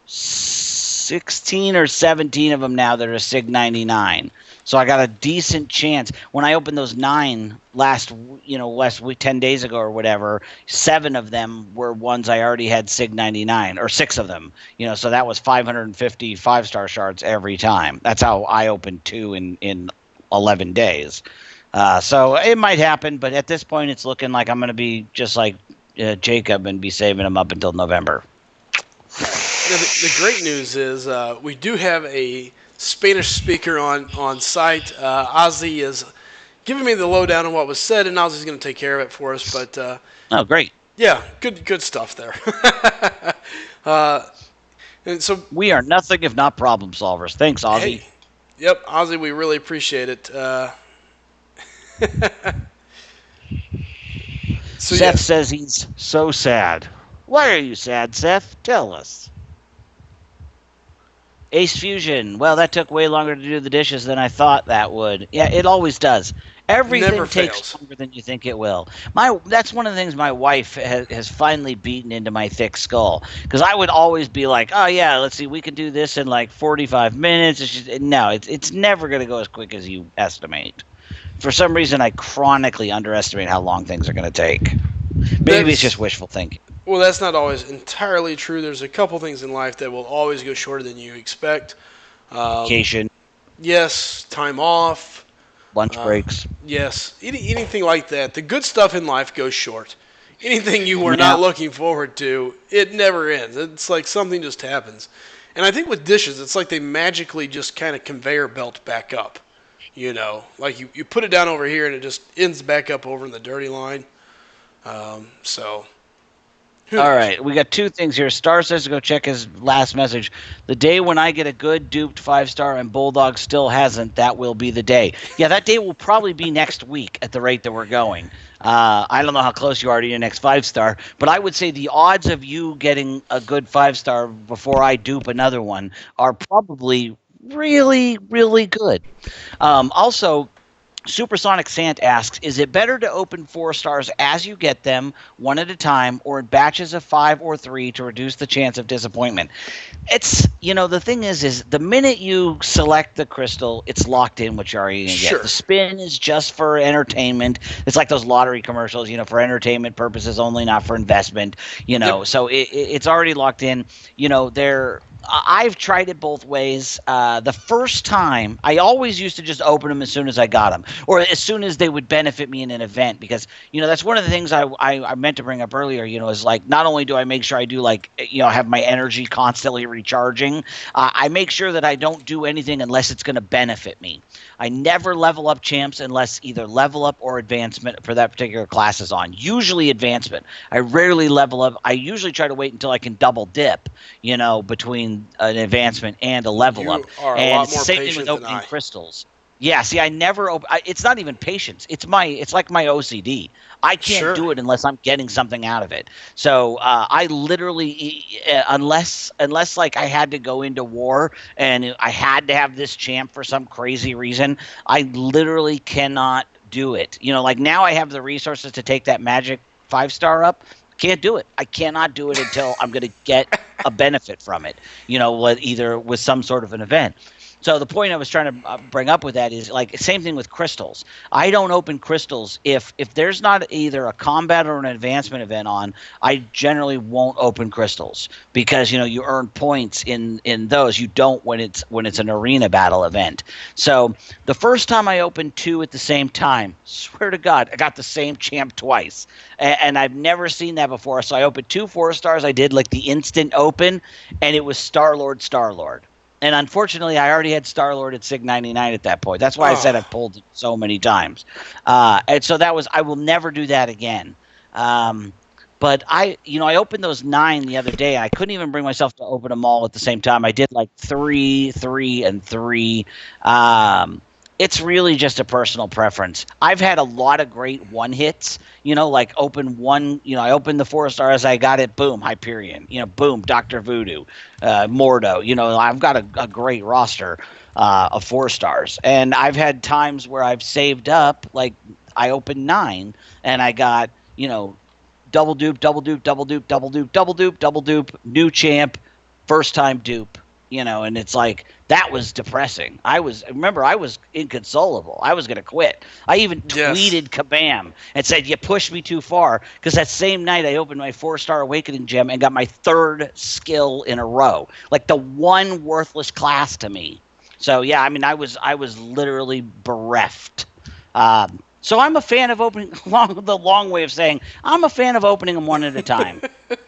16 or 17 of them now that are Sig 99. So I got a decent chance. When I opened those 9 last week, 10 days ago or whatever, 7 of them were ones I already had Sig 99, or 6 of them. So that was 550 5-star shards every time. That's how I opened 2 in 11 days. So it might happen, but at this point it's looking like I'm going to be just like Jacob and be saving them up until November. Now, the great news is we do have a Spanish speaker on site. Ozzy is giving me the lowdown on what was said, and Ozzy's going to take care of it for us. But oh, great! Yeah, good stuff there. And so we are nothing if not problem solvers. Thanks, Ozzy. Hey, yep, Ozzy, we really appreciate it. Seth says he's so sad. Why are you sad, Seth? Tell us. Ace Fusion. Well, that took way longer to do the dishes than I thought that would. Yeah, it always does. Everything Never takes fails. longer than you think it will. That's one of the things my wife has finally beaten into my thick skull. Because I would always be like, oh, yeah, let's see, we can do this in like 45 minutes. It's never going to go as quick as you estimate. For some reason, I chronically underestimate how long things are going to take. Maybe it's just wishful thinking. Well, that's not always entirely true. There's a couple things in life that will always go shorter than you expect. Vacation. Yes, time off. Lunch breaks. Yes, anything like that. The good stuff in life goes short. Anything you were not looking forward to, it never ends. It's like something just happens. And I think with dishes, it's like they magically just kind of conveyor belt back up. Like you put it down over here and it just ends back up over in the dirty line. All right, we got 2 things here. Star says to go check his last message. The day when I get a good duped 5-star and Bulldog still hasn't, that will be the day. Yeah, that day will probably be next week at the rate that we're going. I don't know how close you are to your next 5-star, but I would say the odds of you getting a good 5-star before I dupe another one are probably really, really good. Also, Supersonic Sant asks, is it better to open 4-stars as you get them, one at a time, or in batches of 5 or 3 to reduce the chance of disappointment? It's, the thing is the minute you select the crystal, it's locked in what you're already going to Sure. get. The spin is just for entertainment. It's like those lottery commercials, for entertainment purposes only, not for investment, Yep. So it's already locked in. I've tried it both ways. The first time, I always used to just open them as soon as I got them, or as soon as they would benefit me in an event, because that's one of the things I meant to bring up earlier. Is like, not only do I make sure I do have my energy constantly recharging, I make sure that I don't do anything unless it's going to benefit me. I never level up champs unless either level up or advancement for that particular class is on. Usually advancement. I rarely level up. I usually try to wait until I can double dip, between an advancement and a level You up. are a And lot it's the more same thing patient with than opening I. crystals. Yeah, see, I never open. It's not even patience. It's like my OCD. I can't Sure. do it unless I'm getting something out of it. So I literally, unless like I had to go into war and I had to have this champ for some crazy reason, I literally cannot do it. Like now I have the resources to take that magic 5-star up. Can't do it. I cannot do it until I'm going to get a benefit from it. Either with some sort of an event. So the point I was trying to bring up with that is like same thing with crystals. I don't open crystals if there's not either a combat or an advancement event on. I generally won't open crystals because you earn points in those. You don't when it's an arena battle event. So the first time I opened 2 at the same time, swear to God, I got the same champ twice, and I've never seen that before. So I opened 2 4-stars. I did like the instant open, and it was Star-Lord. And unfortunately, I already had Star-Lord at SIG 99 at that point. That's why I said I've pulled it so many times. And so I will never do that again. But I opened those 9 the other day. I couldn't even bring myself to open them all at the same time. I did like 3, 3, and 3. It's really just a personal preference. I've had a lot of great one hits, like open one, I opened the 4-stars, I got it, boom, Hyperion, boom, Dr. Voodoo, Mordo, I've got a great roster of 4-stars. And I've had times where I've saved up, like I opened 9 and I got, double dupe, double dupe, double dupe, double dupe, double dupe, double dupe, new champ, first time dupe. And it's like, that was depressing. I was inconsolable. I was going to quit. I even tweeted Kabam and said, you pushed me too far. Because that same night I opened my 4-star Awakening gem and got my 3rd skill in a row. Like the one worthless class to me. So yeah, I mean, I was literally bereft. So I'm a fan of opening, the long way of saying, I'm a fan of opening them one at a time,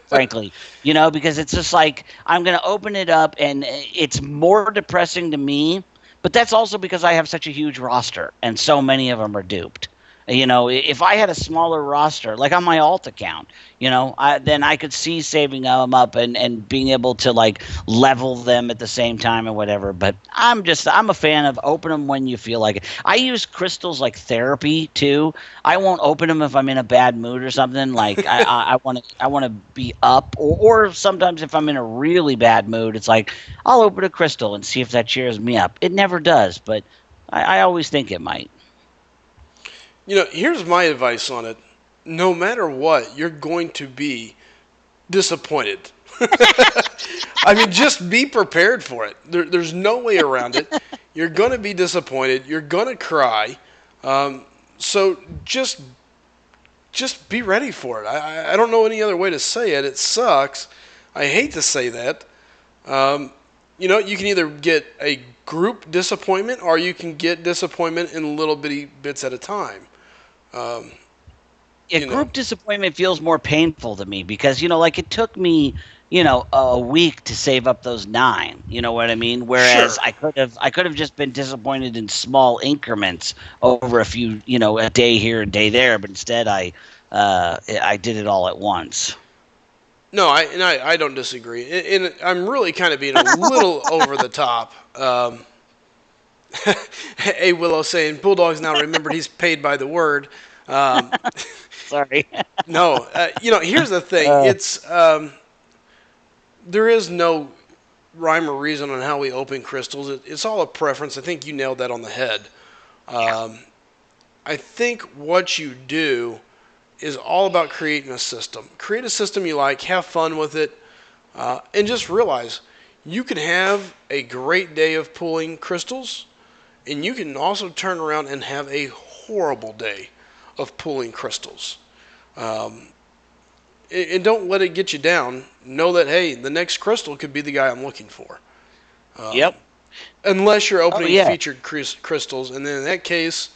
frankly, because it's just like, I'm going to open it up and it's more depressing to me, but that's also because I have such a huge roster and so many of them are duped. If I had a smaller roster, like on my alt account, then I could see saving them up and being able to like level them at the same time or whatever. But I'm a fan of open them when you feel like it. I use crystals like therapy too. I won't open them if I'm in a bad mood or something. Like I want to be up, or sometimes if I'm in a really bad mood, it's like I'll open a crystal and see if that cheers me up. It never does, but I always think it might. Here's my advice on it. No matter what, you're going to be disappointed. I mean, just be prepared for it. There's no way around it. You're going to be disappointed. You're going to cry. So just be ready for it. I don't know any other way to say it. It sucks. I hate to say that. You can either get a group disappointment or you can get disappointment in little bitty bits at a time. Group disappointment feels more painful to me because, like it took me, a week to save up those 9. You know what I mean? Whereas Sure. I could have just been disappointed in small increments over a few, a day here, a day there. But instead, I did it all at once. No, I don't disagree. And I'm really kind of being a little over the top. Hey, Willow saying, Bulldog's now remembered he's paid by the word. Sorry. No, here's the thing. It's there is no rhyme or reason on how we open crystals. It's all a preference. I think you nailed that on the head. I think what you do is all about creating a system. Create a system you like, have fun with it, and just realize you can have a great day of pulling crystals, and you can also turn around and have a horrible day of pulling crystals. And don't let it get you down. Know that, hey, the next crystal could be the guy I'm looking for. Yep. Unless you're opening yeah. featured crystals, and then in that case,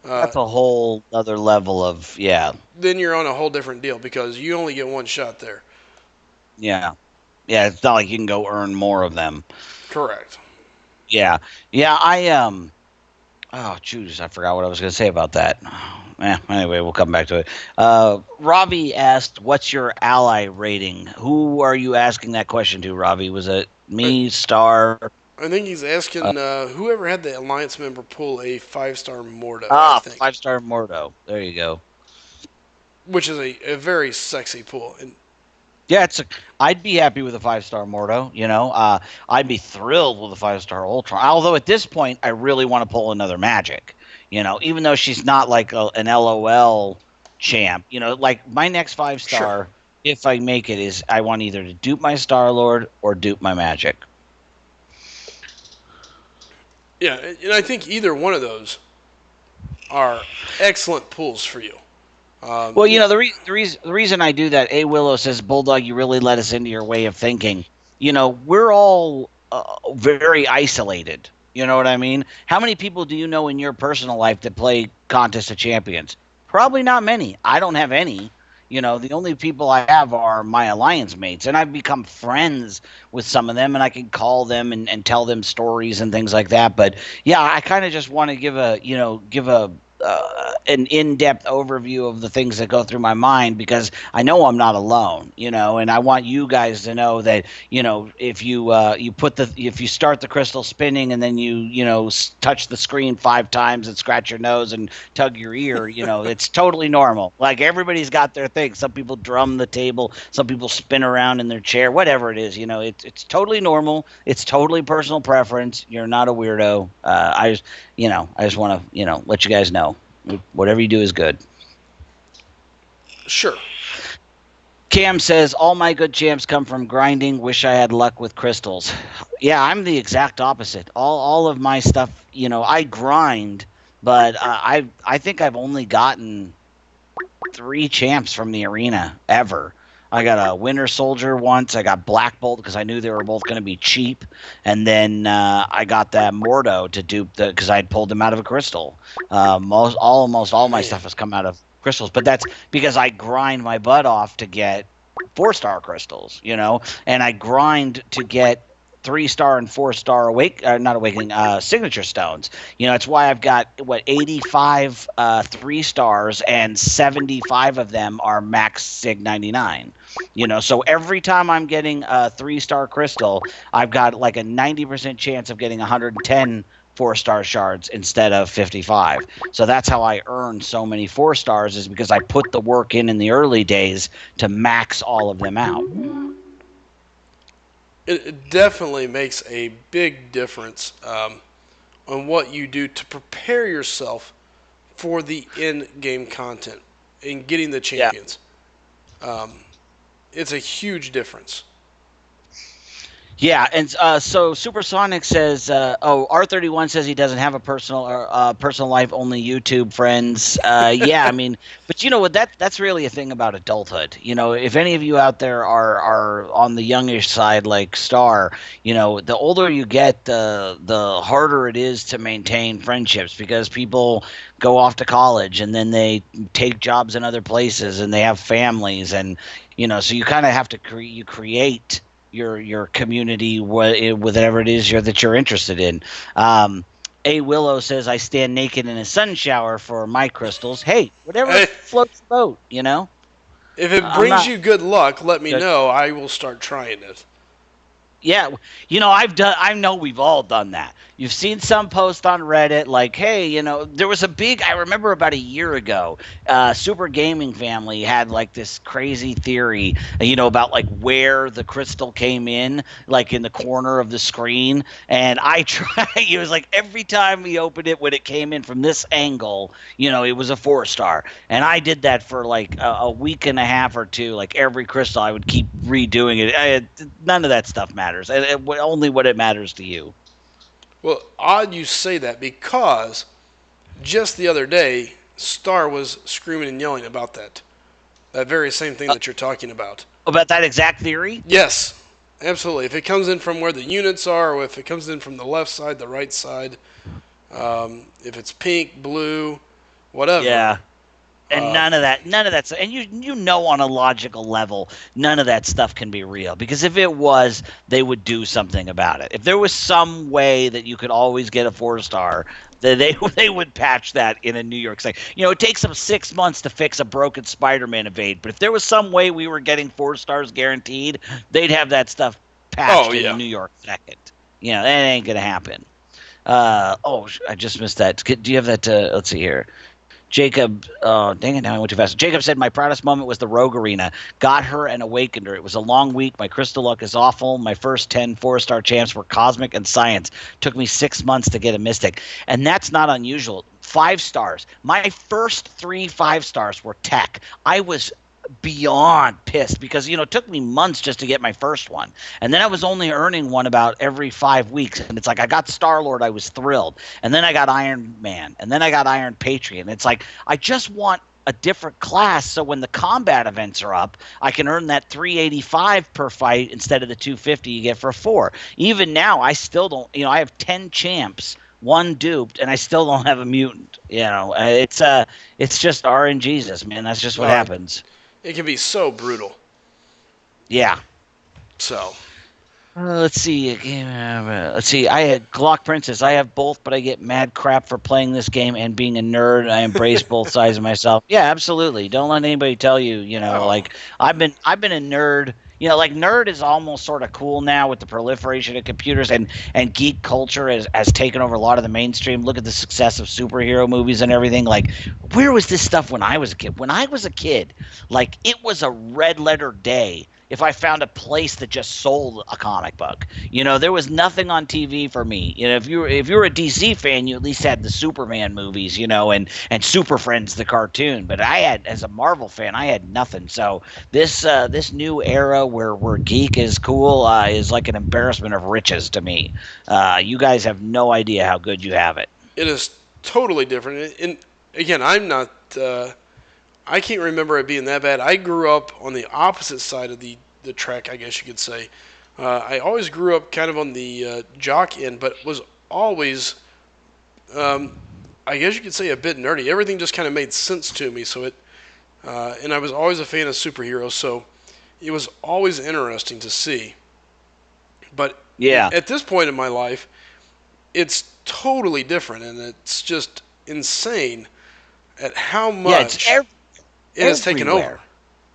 That's a whole other level of, then you're on a whole different deal because you only get one shot there. Yeah. Yeah, it's not like you can go earn more of them. Correct. Yeah. Yeah, oh, jeez, I forgot what I was going to say about that. Anyway, we'll come back to it. Ravi asked, what's your ally rating? Who are you asking that question to, Ravi? Was it me, Star? I think he's asking whoever had the Alliance member pull a 5-star Mordo. I think. 5-star Mordo. There you go. Which is a very sexy pull. And yeah, I'd be happy with a 5-star Mordo. I'd be thrilled with a 5-star Ultron. Although at this point, I really want to pull another Magic. Even though she's not like an LOL champ. Like my next 5-star, Sure. if I make it, is I want either to dupe my Star-Lord or dupe my Magic. yeah, and I think either one of those are excellent pulls for you. Well, the reason I do that, A. Willow says, Bulldog, you really let us into your way of thinking. We're all very isolated. You know what I mean? How many people do you know in your personal life that play Contest of Champions? Probably not many. I don't have any. The only people I have are my alliance mates, and I've become friends with some of them, and I can call them and tell them stories and things like that. But yeah, I kind of just want to give an in-depth overview of the things that go through my mind because I know I'm not alone, and I want you guys to know that, if if you start the crystal spinning and then you touch the screen 5 times and scratch your nose and tug your ear, it's totally normal. Like everybody's got their thing. Some people drum the table, some people spin around in their chair, whatever it is, it's totally normal. It's totally personal preference. You're not a weirdo. I just want to, let you guys know. Whatever you do is good. Sure. Cam says, all my good champs come from grinding. Wish I had luck with crystals. Yeah, I'm the exact opposite. All of my stuff, I grind, but I think I've only gotten 3 champs from the arena ever. I got a Winter Soldier once. I got Black Bolt because I knew they were both going to be cheap. And then I got that Mordo to dupe because I had pulled them out of a crystal. Almost all my stuff has come out of crystals. But that's because I grind my butt off to get 4-star crystals, and I grind to get 3-star and 4-star signature stones. It's why I've got 85 3-stars and 75 of them are max Sig 99. So every time I'm getting a 3-star crystal, I've got like a 90% chance of getting 110 4-star shards instead of 55. So that's how I earn so many 4-stars, is because I put the work in the early days to max all of them out. It definitely makes a big difference on what you do to prepare yourself for the in-game content and getting the champions. Yeah. It's a huge difference. Yeah, and so Supersonic says, R31 says he doesn't have a personal life, only YouTube friends. Yeah, I mean, but you know what? That's really a thing about adulthood. If any of you out there are on the youngish side, like Star, the older you get, the harder it is to maintain friendships because people go off to college and then they take jobs in other places and they have families, and so you kind of have to create your community, whatever it is that you're interested in. A. Willow says, I stand naked in a sun shower for my crystals. Hey, whatever floats the boat, If it brings you good luck, let me know. I will start trying it. Yeah, I know we've all done that. You've seen some post on Reddit like, hey, there was I remember about a year ago, Super Gaming Family had like this crazy theory, about like where the crystal came in, like in the corner of the screen. And I tried, it was like every time we opened it, when it came in from this angle, it was a 4-star. And I did that for like a week and a half or two, like every crystal, I would keep redoing it. None of that stuff matters. Only what it matters to you. Well, odd you say that, because just the other day, Star was screaming and yelling about that very same thing that you're talking about. About that exact theory? Yes, absolutely. If it comes in from where the units are, or if it comes in from the left side, the right side, if it's pink, blue, whatever. Yeah. And none of that, and on a logical level, none of that stuff can be real, because if it was, they would do something about it. If there was some way that you could always get a 4-star, they would patch that in a New York site. It takes them 6 months to fix a broken Spider-Man evade, but if there was some way we were getting 4 stars guaranteed, they'd have that stuff patched in a New York second. That ain't gonna happen. I just missed that. Do you have that? Let's see here. Jacob, dang it, now I went too fast. Jacob said, my proudest moment was the Rogue Arena. Got her and awakened her. It was a long week. My crystal luck is awful. My first 10 4-star champs were Cosmic and Science. Took me 6 months to get a Mystic. And that's not unusual. 5 stars. My first 3 5-stars were Tech. I was beyond pissed, because it took me months just to get my first one, and then I was only earning one about every 5 weeks, and it's like I got Star-Lord, I was thrilled, and then I got Iron Man, and then I got Iron Patriot, and it's like I just want a different class, so when the combat events are up, I can earn that 385 per fight instead of the 250 you get for 4. Even now, I still don't, I have 10 champs, 1 duped, and I still don't have a mutant. It's just RNGesus, man. That's just what happens. It can be so brutal. Yeah. So. Let's see. I had Glock Princess. I have both, but I get mad crap for playing this game and being a nerd. I embrace both sides of myself. Yeah, absolutely. Don't let anybody tell you. Like I've been a nerd. Like nerd is almost sort of cool now with the proliferation of computers, and geek culture has taken over a lot of the mainstream. Look at the success of superhero movies and everything. Like, where was this stuff when I was a kid? When I was a kid, like, it was a red letter day if I found a place that just sold a comic book. There was nothing on TV for me. If you were a DC fan, you at least had the Superman movies, and Super Friends, the cartoon. But as a Marvel fan, I had nothing. So this new era where geek is cool is like an embarrassment of riches to me. You guys have no idea how good you have it. It is totally different. And again, I'm not. I can't remember it being that bad. I grew up on the opposite side of the track, I guess you could say. I always grew up kind of on the jock end, but was always, I guess you could say, a bit nerdy. Everything just kind of made sense to me. So and I was always a fan of superheroes, so it was always interesting to see. But yeah, at this point in my life, it's totally different, and it's just insane at how much it has taken over.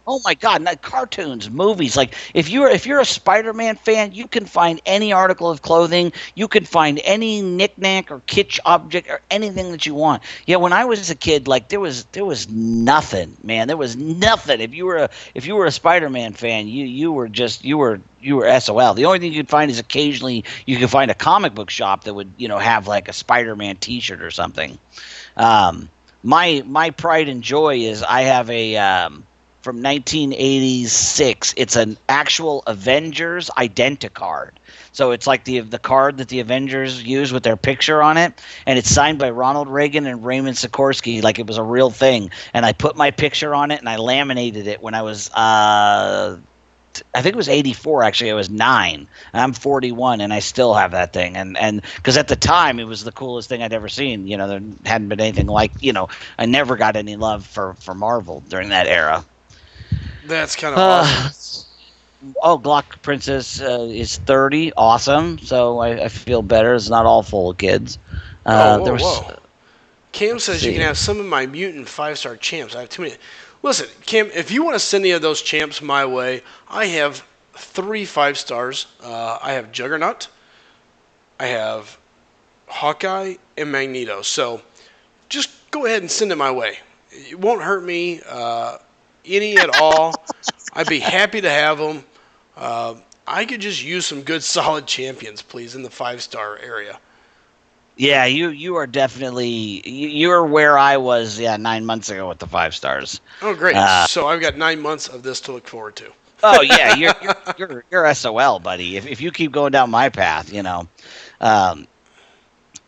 Oh my God! Not cartoons, movies. Like if you're a Spider-Man fan, you can find any article of clothing, you can find any knick-knack or kitsch object or anything that you want. Yeah, when I was a kid, like there was nothing, man. There was nothing. If you were a Spider-Man fan, you were SOL. The only thing you could find is occasionally you could find a comic book shop that would have like a Spider-Man T-shirt or something. My pride and joy is I have a from 1986. It's an actual Avengers Identicard. So it's like the card that the Avengers use with their picture on it, and it's signed by Ronald Reagan and Raymond Sikorsky like it was a real thing. And I put my picture on it, and I laminated it when I was I think it was 84, actually. I was 9. I'm 41, and I still have that thing. And because at the time, it was the coolest thing I'd ever seen. There hadn't been anything like, I never got any love for Marvel during that era. That's kind of awesome. Oh, Glock Princess is 30. Awesome. So I feel better. It's not all full of kids. Whoa. Cam says you can have some of my mutant 5-star champs. I have too many. Listen, Cam, if you want to send any of those champs my way, I have 3 5-stars. I have Juggernaut, I have Hawkeye, and Magneto. So just go ahead and send it my way. It won't hurt me any at all. I'd be happy to have them. I could just use some good, solid champions, please, in the 5-star area. Yeah, you are definitely you're where I was 9 months ago with the 5 stars. Oh, great! So I've got 9 months of this to look forward to. Oh yeah, you're SOL, buddy. If you keep going down my path,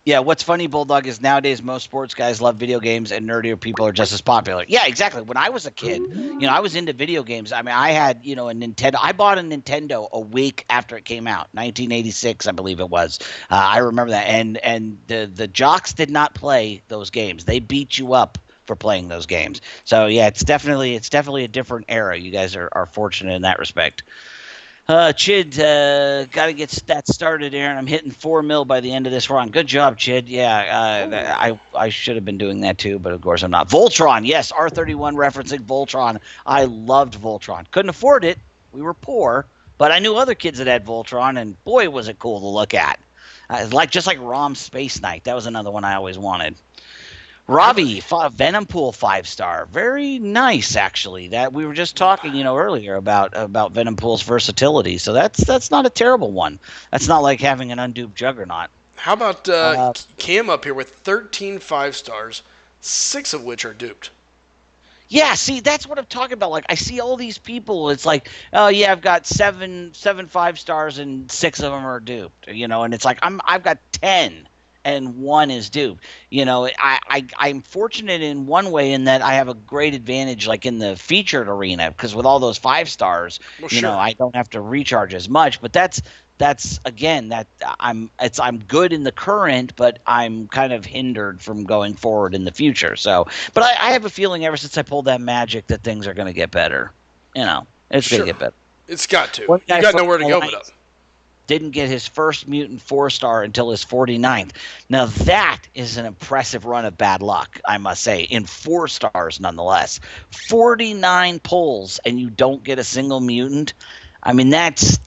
Yeah, what's funny, Bulldog, is nowadays most sports guys love video games and nerdier people are just as popular. Yeah, exactly. When I was a kid, I was into video games. I mean, I had, a Nintendo. I bought a Nintendo a week after it came out, 1986, I believe it was. I remember that. And the jocks did not play those games. They beat you up for playing those games. So yeah, it's definitely a different era. You guys are fortunate in that respect. Chid, got to get that started, Aaron. I'm hitting 4 mil by the end of this run. Good job, Chid. Yeah, I should have been doing that too, but of course I'm not. Voltron, yes, R31 referencing Voltron. I loved Voltron. Couldn't afford it. We were poor, but I knew other kids that had Voltron, and boy, was it cool to look at. Just like ROM Space Knight. That was another one I always wanted. Robbie, Venom Pool 5-star, very nice actually. That we were just talking, earlier about Venom Pool's versatility. So that's not a terrible one. That's not like having an unduped Juggernaut. How about Cam up here with 13 5-stars, 6 of which are duped? Yeah, see, that's what I'm talking about. Like, I see all these people. It's like, oh yeah, I've got seven 5-stars and 6 of them are duped. And it's like I've got 10. And 1 is duped. I'm fortunate in one way in that I have a great advantage, like in the featured arena, because with all those 5-stars, I don't have to recharge as much. But that's again that I'm good in the current, but I'm kind of hindered from going forward in the future. So, but I have a feeling ever since I pulled that magic that things are going to get better. It's going to get better. It's got to. You got nowhere to go but up. Didn't get his first mutant 4-star until his 49th. Now that is an impressive run of bad luck, I must say, in 4 stars nonetheless. 49 pulls and you don't get a single mutant. I mean, that's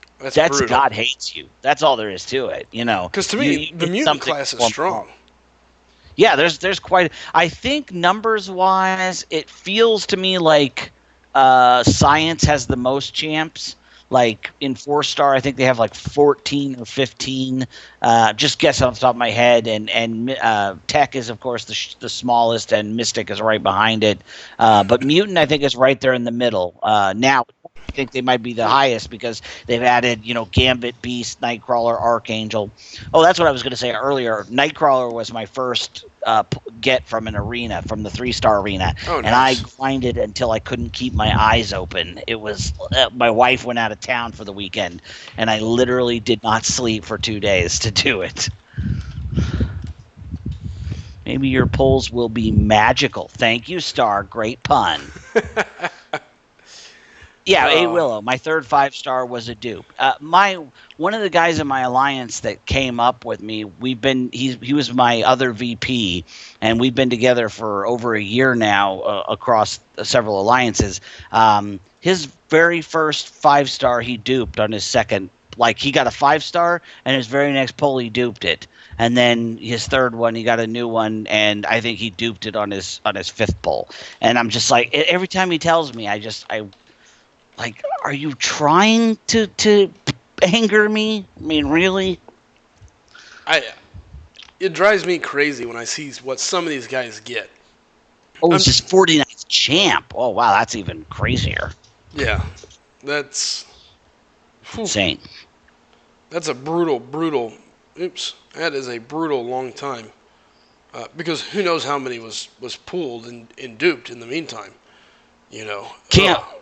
God hates you. That's all there is to it, Because to me, the mutant class is strong. Yeah, there's quite. I think numbers wise, it feels to me like Science has the most champs. Like in 4-star, I think they have like 14 or 15. Just guess off the top of my head. And Tech is, of course, the smallest, and Mystic is right behind it. But Mutant, I think, is right there in the middle. Now, I think they might be the highest because they've added, Gambit, Beast, Nightcrawler, Archangel. Oh, that's what I was going to say earlier. Nightcrawler was my first get from an arena, from the 3-star arena. Oh, nice. And I grinded until I couldn't keep my eyes open. It was my wife went out of town for the weekend, and I literally did not sleep for 2 days to do it. Maybe your pulls will be magical. Thank you, Star. Great pun. Yeah, A Willow. My third 5-star was a dupe. One of the guys in my alliance that came up with me. He was my other VP, and we've been together for over a year now across several alliances. His very first 5-star he duped on his second. Like he got a 5-star, and his very next pull he duped it, and then his third one he got a new one, and I think he duped it on his 5th pull. And I'm just like, every time he tells me, like, are you trying to anger me? I mean, really? It drives me crazy when I see what some of these guys get. Oh, it's just 49th champ. Oh, wow, that's even crazier. Yeah, that's insane. That's a brutal. Oops, that is a brutal long time. Because who knows how many was pooled and duped in the meantime.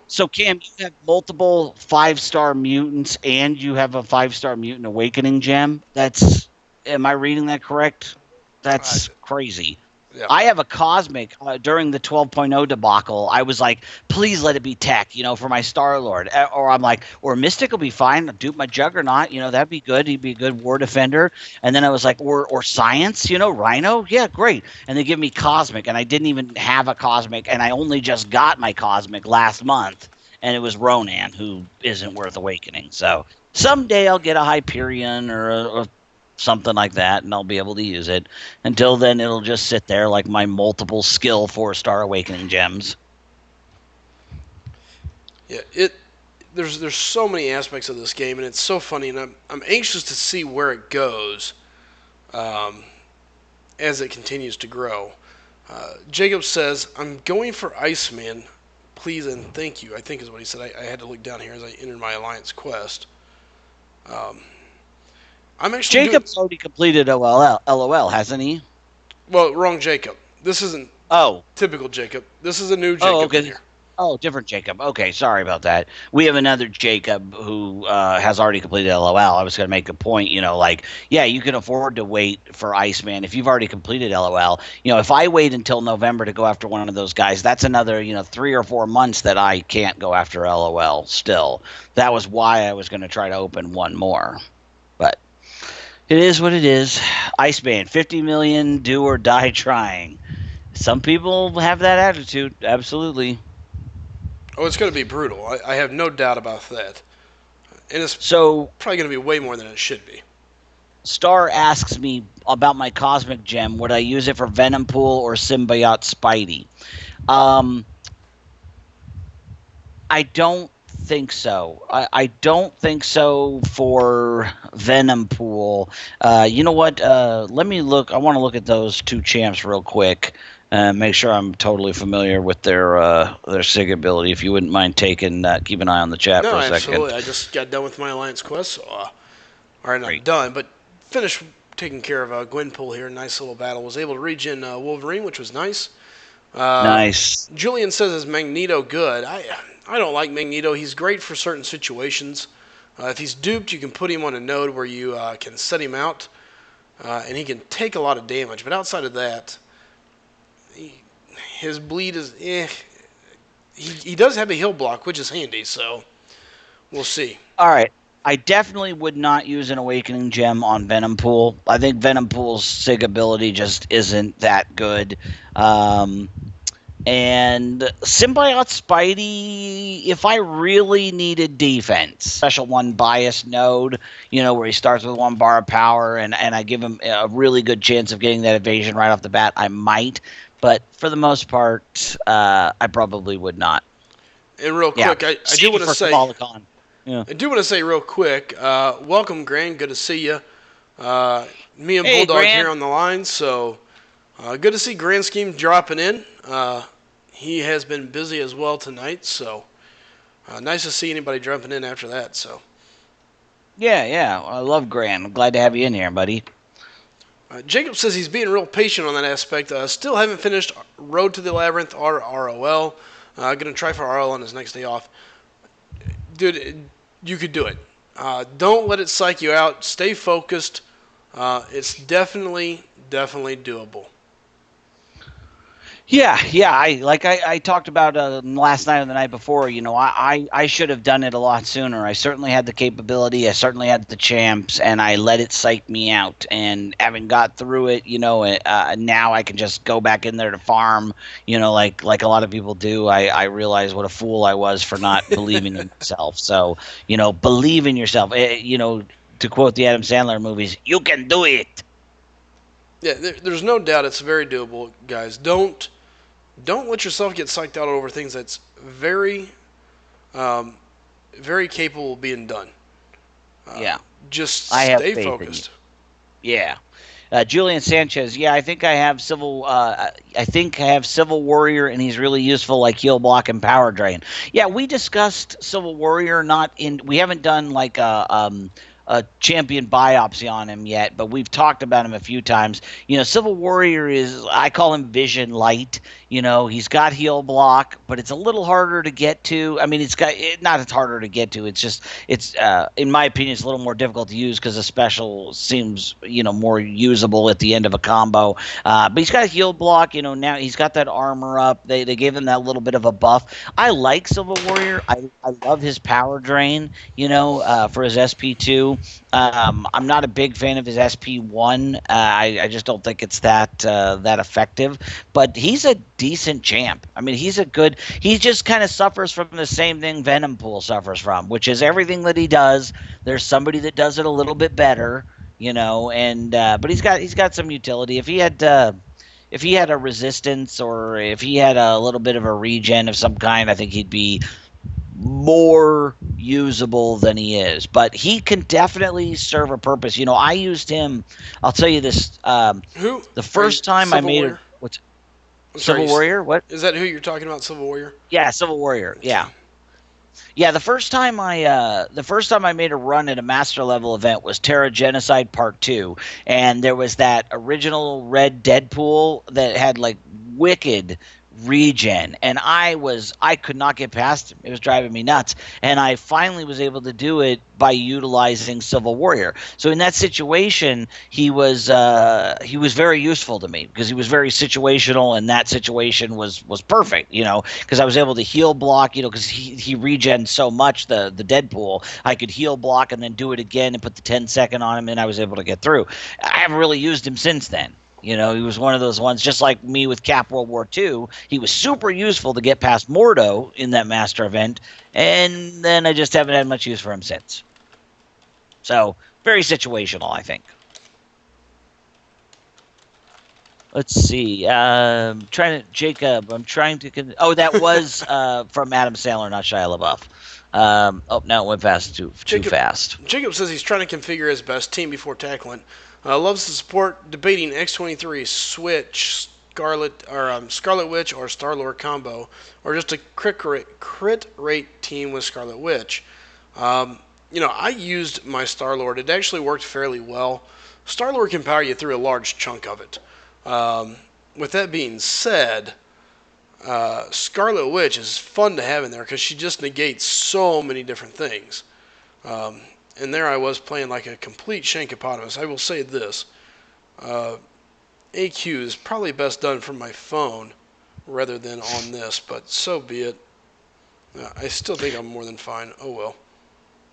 So Cam, you have multiple 5-star mutants, and you have a 5-star mutant awakening gem. Am I reading that correct? That's crazy. Yeah. I have a cosmic during the 12.0 debacle. I was like, please let it be Tech, for my Star-Lord. Or I'm like, or Mystic will be fine. I'll dupe my Juggernaut. That'd be good. He'd be a good war defender. And then I was like, or Science, Rhino. Yeah, great. And they give me cosmic, and I didn't even have a cosmic, and I only just got my cosmic last month. and it was Ronan, who isn't worth awakening. So someday I'll get a Hyperion or something like that, and I'll be able to use it. Until then, it'll just sit there like my multiple skill 4-star awakening gems. Yeah, there's so many aspects of this game, and it's so funny, and I'm anxious to see where it goes as it continues to grow. Jacob says, "I'm going for Iceman, please and thank you." I think is what he said. I had to look down here as I entered my Alliance quest. I'm actually Jacob's already completed LOL, hasn't he? Well, wrong Jacob. This isn't typical Jacob. This is a new Jacob okay. here. Oh, different Jacob. Okay, sorry about that. We have another Jacob who has already completed LOL. I was going to make a point, you can afford to wait for Iceman. If you've already completed LOL, if I wait until November to go after one of those guys, that's another, 3 or 4 months that I can't go after LOL still. That was why I was going to try to open one more. But it is what it is. Iceman, 50 million, do or die trying. Some people have that attitude, absolutely. Oh, it's going to be brutal. I have no doubt about that. And it's probably going to be way more than it should be. Star asks me about my Cosmic Gem. Would I use it for Venom Pool or Symbiote Spidey? I don't think so. I don't think so for Venom Pool. You know what? Let me look. I want to look at those two champs real quick. Make sure I'm totally familiar with their SIG ability. If you wouldn't mind keep an eye on the chat for a second. Absolutely. I just got done with my Alliance quest, so alright, not done, but finished taking care of Gwenpool here. Nice little battle. Was able to regen Wolverine, which was nice. Nice. Julian says, "Is Magneto good?" I don't like Magneto. He's great for certain situations. If he's duped, you can put him on a node where you can set him out, and he can take a lot of damage. But outside of that, his bleed is He does have a heal block, which is handy, so we'll see. All right. I definitely would not use an Awakening Gem on Venom Pool. I think Venom Pool's SIG ability just isn't that good. And Symbiote Spidey, if I really needed defense, special one bias node, where he starts with 1 bar of power and I give him a really good chance of getting that evasion right off the bat, I might. But for the most part, I probably would not. And real quick, I do want to say, yeah. I do want to say real quick, welcome, Gran. Good to see you. Me and Bulldog Gran. here on the line, so good to see Grand Scheme dropping in. He has been busy as well tonight, so nice to see anybody dropping in after that. So yeah, I love Gran. I'm glad to have you in here, buddy. Jacob says he's being real patient on that aspect. Still haven't finished Road to the Labyrinth or ROL. Going to try for ROL on his next day off. Dude, you could do it. Don't let it psych you out. Stay focused. It's definitely doable. Yeah. I talked about last night or the night before. I should have done it a lot sooner. I certainly had the capability. I certainly had the champs, and I let it psych me out. And having got through it, now I can just go back in there to farm. Like a lot of people do. I realize what a fool I was for not believing in myself. So believe in yourself. To quote the Adam Sandler movies, you can do it. Yeah, there's no doubt it's very doable, guys. Don't let yourself get psyched out over things that's very, very capable of being done. Just stay focused. Yeah. Julian Sanchez. Yeah, I think I have Civil Warrior, and he's really useful, like heal block and power drain. Yeah, we discussed Civil Warrior. We haven't done like a champion biopsy on him yet, but we've talked about him a few times. Civil Warrior I call him Vision Light. He's got heal block, but it's a little harder to get to. I mean, it's harder to get to. It's just, in my opinion, it's a little more difficult to use because the special seems, more usable at the end of a combo. But he's got a heal block, now he's got that armor up. They gave him that little bit of a buff. I like Civil Warrior. I love his power drain, for his SP2. too. I'm not a big fan of his SP1. I just don't think it's that effective. But he's a decent champ. I mean, he's a good. He just kind of suffers from the same thing Venompool suffers from, which is everything that he does. There's somebody that does it a little bit better, And but he's got some utility. If he had a resistance, or if he had a little bit of a regen of some kind, I think he'd be more usable than he is. But he can definitely serve a purpose. I used him. I'll tell you this. Who? The first time I made Warrior? what's I'm Civil sorry, Warrior? What? Is that who you're talking about, Civil Warrior? Yeah, Civil Warrior. Yeah. Yeah, the first time I made a run at a master level event was Terra Genocide Part 2, and there was that original red Deadpool that had like wicked regen, and I could not get past him. It was driving me nuts, and I finally was able to do it by utilizing Civil Warrior. So in that situation, he was very useful to me because he was very situational, and that situation was perfect, because I was able to heal block, because he regens so much, the Deadpool. I could heal block and then do it again and put the 10-second on him, and I was able to get through. I haven't really used him since then. He was one of those ones, just like me with Cap World War II. He was super useful to get past Mordo in that master event, and then I just haven't had much use for him since. So, very situational, I think. Let's see. Jacob, I'm trying to... that was from Adam Sandler, not Shia LaBeouf. Now it went past too fast. Jacob says he's trying to configure his best team before tackling. Loves to support debating X-23, Switch, Scarlet Witch, or Star-Lord combo, or just a crit rate team with Scarlet Witch. I used my Star-Lord. It actually worked fairly well. Star-Lord can power you through a large chunk of it. With that being said, Scarlet Witch is fun to have in there because she just negates so many different things. And there I was playing like a complete Shankopotamus. I will say this. AQ is probably best done from my phone rather than on this, but so be it. I still think I'm more than fine. Oh well.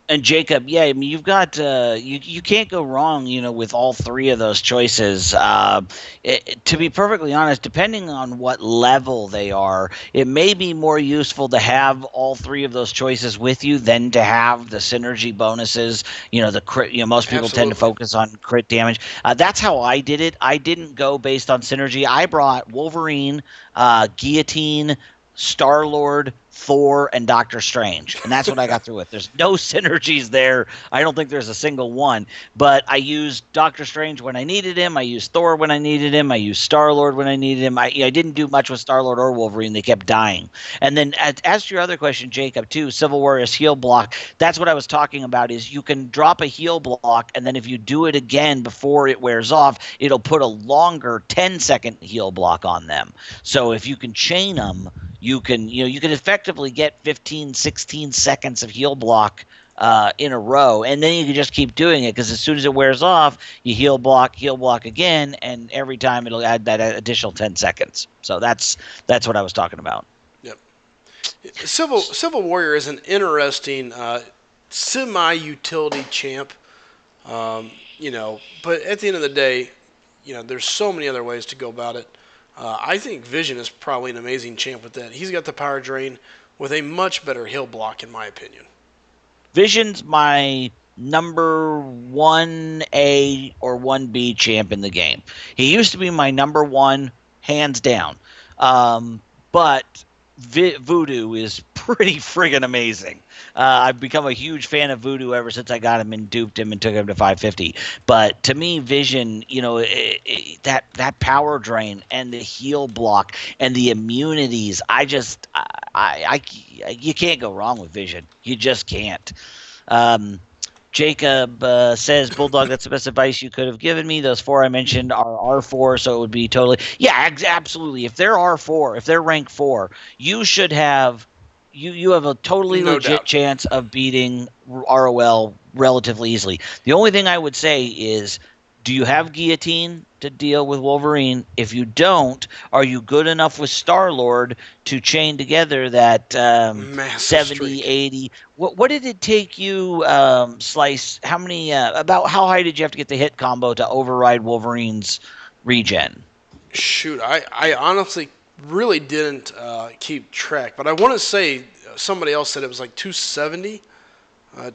And Jacob, yeah, I mean, you've got you can't go wrong, with all three of those choices. To be perfectly honest, depending on what level they are, it may be more useful to have all three of those choices with you than to have the synergy bonuses. The crit. Most people tend to focus on crit damage. That's how I did it. I didn't go based on synergy. I brought Wolverine, Guillotine, Star-Lord, Thor, and Doctor Strange, and that's what I got through with. There's no synergies there. I don't think there's a single one, but I used Doctor Strange when I needed him. I used Thor when I needed him. I used Star-Lord when I needed him. I didn't do much with Star-Lord or Wolverine. They kept dying. And then as to your other question, Jacob, too, Civil Warrior's heal block, that's what I was talking about, is you can drop a heal block, and then if you do it again before it wears off, it'll put a longer 10-second heal block on them. So if you can chain them, you can effectively get 15, 16 seconds of heal block in a row, and then you can just keep doing it, because as soon as it wears off, you heal block again, and every time it'll add that additional 10 seconds. So that's what I was talking about. Yep. Civil Warrior is an interesting semi-utility champ, but at the end of the day, there's so many other ways to go about it. I think Vision is probably an amazing champ with that. He's got the power drain with a much better heal block, in my opinion. Vision's my number 1A or 1B champ in the game. He used to be my number 1, hands down. But Voodoo is pretty friggin' amazing. I've become a huge fan of Voodoo ever since I got him and duped him and took him to 550. But to me, Vision, that power drain and the heal block and the immunities, you can't go wrong with Vision. You just can't. Jacob says, Bulldog, that's the best advice you could have given me. Those 4 I mentioned are R4, so it would be totally... Yeah, absolutely. If they're R4, if they're rank 4, you should have... You have a totally legit chance of beating ROL relatively easily. The only thing I would say is Do you have Guillotine to deal with Wolverine? If you don't, are you good enough with Star-Lord to chain together that Massive 70, streak. 80? What did it take you, Slice? How many? About how high did you have to get the hit combo to override Wolverine's regen? Shoot, I honestly really didn't keep track, but I want to say somebody else said it was like 270,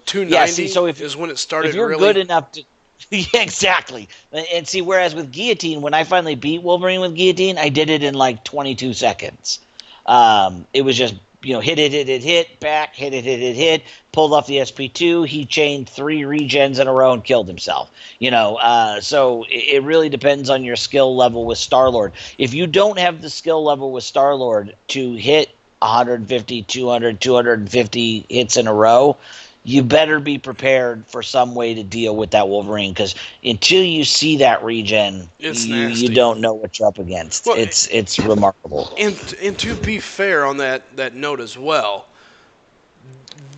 290 Yeah, see, so is when it started. If you're really good enough to, yeah, exactly. And see, whereas with Guillotine, when I finally beat Wolverine with Guillotine, I did it in like 22 seconds. It was just, hit, back, hit, pulled off the SP2. He chained 3 regens in a row and killed himself. So it really depends on your skill level with Star-Lord. If you don't have the skill level with Star-Lord to hit 150, 200, 250 hits in a row, you better be prepared for some way to deal with that Wolverine, because until you see that regen, you don't know what you're up against. Well, it's remarkable. And to be fair on that note as well,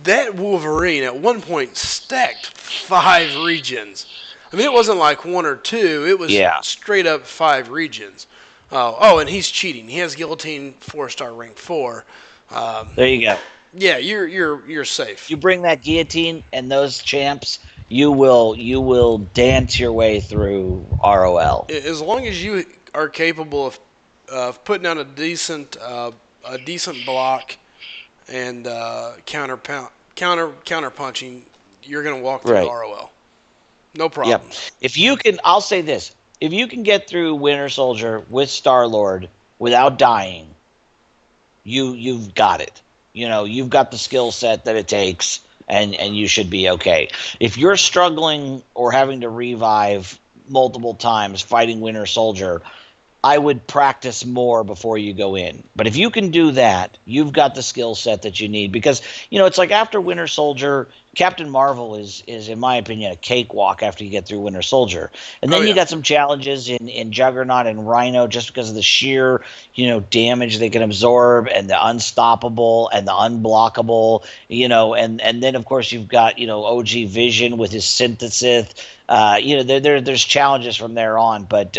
that Wolverine at one point stacked 5 regens. I mean, it wasn't like 1 or 2. It was straight up 5 regens. And he's cheating. He has Guillotine 4-star rank 4. There you go. Yeah, you're safe. You bring that Guillotine and those champs, you will dance your way through ROL. As long as you are capable of putting down a decent block and counter punching, you're gonna walk through ROL. No problem. Yep. I'll say this: if you can get through Winter Soldier with Star-Lord without dying, you've got it. You've got the skill set that it takes, and you should be okay. If you're struggling or having to revive multiple times fighting Winter Soldier, I would practice more before you go in. But if you can do that, you've got the skill set that you need. Because, it's like after Winter Soldier, Captain Marvel is in my opinion, a cakewalk after you get through Winter Soldier. And then you got some challenges in Juggernaut and Rhino just because of the sheer, damage they can absorb, and the unstoppable and the unblockable, and then of course you've got, OG Vision with his synthesis. There's challenges from there on, but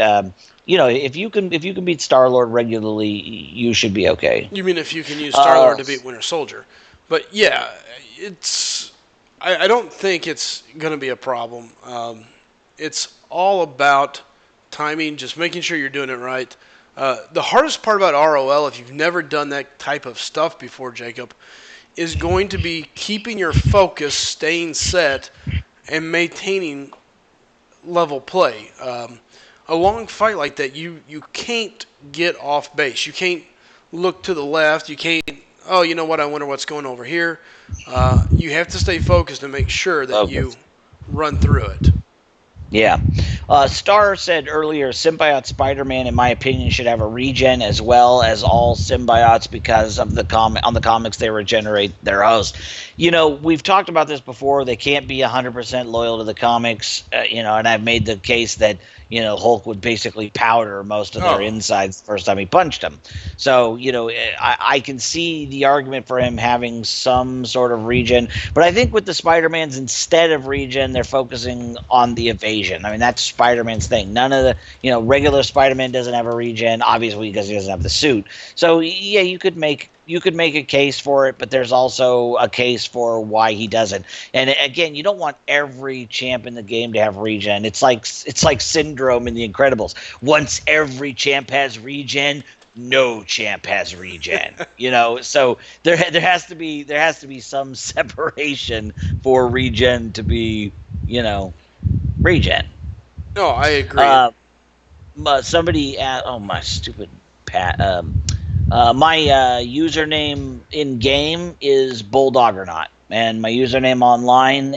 if you can beat Star-Lord regularly, you should be okay. You mean if you can use Star-Lord to beat Winter Soldier? But yeah, I don't think it's going to be a problem. It's all about timing, just making sure you're doing it right. The hardest part about ROL, if you've never done that type of stuff before, Jacob, is going to be keeping your focus, staying set, and maintaining level play. A long fight like that, you can't get off base. You can't look to the left. You can't, you know what, I wonder what's going over here. You have to stay focused and make sure that you run through it. Yeah. Star said earlier, Symbiote Spider-Man, in my opinion, should have a regen as well as all symbiotes because of on the comics they regenerate their host. We've talked about this before. They can't be 100% loyal to the comics, and I've made the case that, Hulk would basically powder most of their insides the first time he punched them. So, I can see the argument for him having some sort of regen, but I think with the Spider-Mans, instead of regen, they're focusing on the evasion. I mean, that's Spider-Man's thing. None of the, regular Spider-Man doesn't have a regen, obviously, because he doesn't have the suit. So, yeah, you could make a case for it, but there's also a case for why he doesn't. And again, you don't want every champ in the game to have regen. It's like Syndrome in The Incredibles. Once every champ has regen, no champ has regen. So there has to be some separation for regen to be, regen. No, I agree. Somebody my stupid Pat. My username in game is Bulldoggernaut, and my username online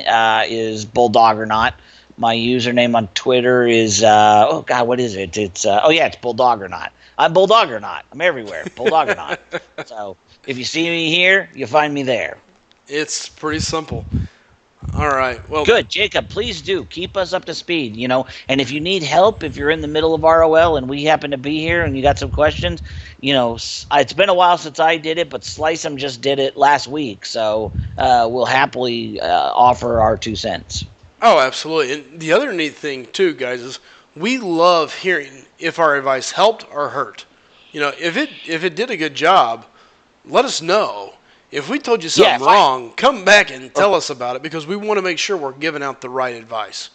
is Bulldoggernaut. My username on Twitter is what is it? It's it's Bulldoggernaut. I'm Bulldoggernaut. I'm everywhere, Bulldoggernaut. So if you see me here, you'll find me there. It's pretty simple. All right. Well, good, Jacob. Please do keep us up to speed. And if you need help, if you're in the middle of ROL and we happen to be here and you got some questions, it's been a while since I did it, but Slice 'em just did it last week, so we'll happily offer our 2 cents. Oh, absolutely. And the other neat thing too, guys, is we love hearing if our advice helped or hurt. If it did a good job, let us know. If we told you Yeah, something wrong, come back and tell us about it because we want to make sure we're giving out the right advice.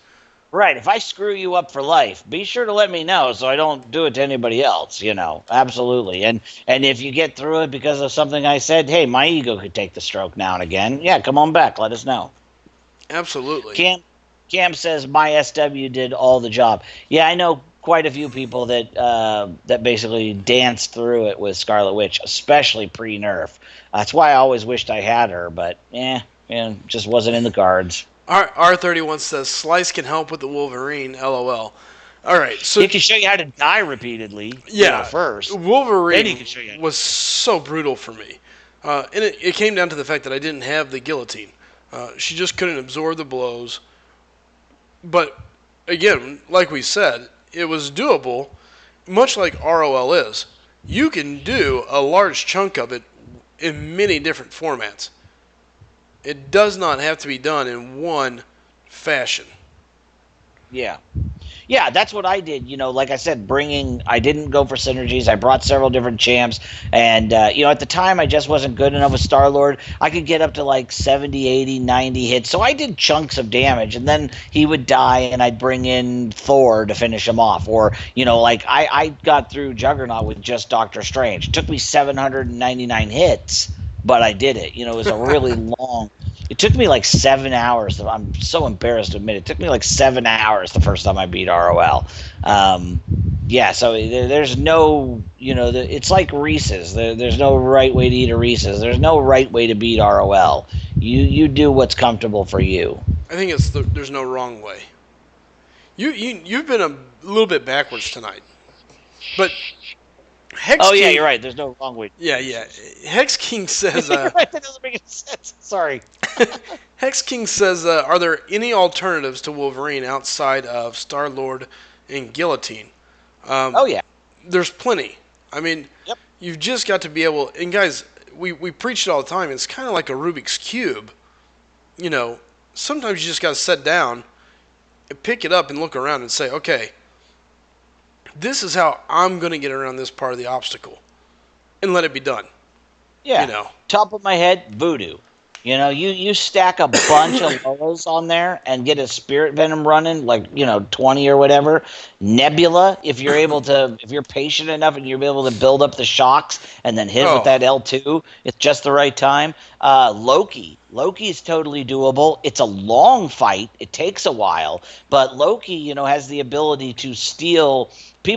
Right. If I screw you up for life, be sure to let me know so I don't do it to anybody else, Absolutely. And if you get through it because of something I said, hey, my ego could take the stroke now and again. Yeah, come on back. Let us know. Absolutely. Cam says my SW did all the job. Yeah, I know quite a few people that that basically danced through it with Scarlet Witch, especially pre-nerf. That's why I always wished I had her, but just wasn't in the cards. R31 says Slice can help with the Wolverine. LOL. All right, so he can show you how to die repeatedly. First Wolverine then he can show you. Was so brutal for me, and it came down to the fact that I didn't have the guillotine. She just couldn't absorb the blows. But again, like we said, it was doable, much like ROL is. You can do a large chunk of it in many different formats. It does not have to be done in one fashion. Yeah, that's what I did. Like I said, I didn't go for synergies. I brought several different champs. And, at the time, I just wasn't good enough with Star-Lord. I could get up to like 70, 80, 90 hits. So I did chunks of damage. And then he would die, and I'd bring in Thor to finish him off. Or, I got through Juggernaut with just Doctor Strange. It took me 799 hits, but I did it. It was a really long... It took me like 7 hours. I'm so embarrassed to admit it. It took me like 7 hours the first time I beat ROL. So there's no, it's like Reese's. There's no right way to eat a Reese's. There's no right way to beat ROL. You do what's comfortable for you. I think there's no wrong way. You've been a little bit backwards tonight, but Hex King, you're right. There's no wrong way. Yeah. Hex King says... You're right, that doesn't make any sense. Sorry. Hex King says, are there any alternatives to Wolverine outside of Star-Lord and Guillotine? There's plenty. I mean, You've just got to be able... And guys, we preach it all the time. It's kind of like a Rubik's Cube. Sometimes you just got to sit down and pick it up and look around and say, okay, this is how I'm going to get around this part of the obstacle, and let it be done. Yeah. Top of my head, Voodoo. You stack a bunch of Lolas on there and get a Spirit Venom running, 20 or whatever. Nebula, if you're patient enough and you're able to build up the shocks and then hit with that L2, it's just the right time. Loki is totally doable. It's a long fight. It takes a while, but Loki, has the ability to steal.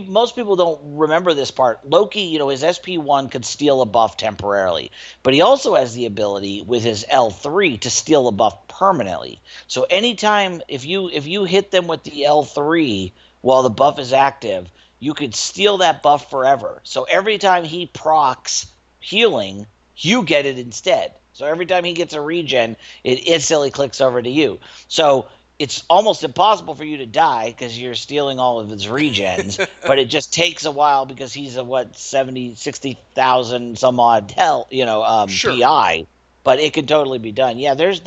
Most people don't remember this part. Loki, his SP1 could steal a buff temporarily, but he also has the ability with his L3 to steal a buff permanently. So anytime if you hit them with the L3 while the buff is active, you could steal that buff forever. So every time he procs healing, you get it instead. So every time he gets a regen, it instantly clicks over to you. So it's almost impossible for you to die because you're stealing all of his regens, but it just takes a while because he's a 60,000 some odd PI, but it can totally be done. Yeah, there's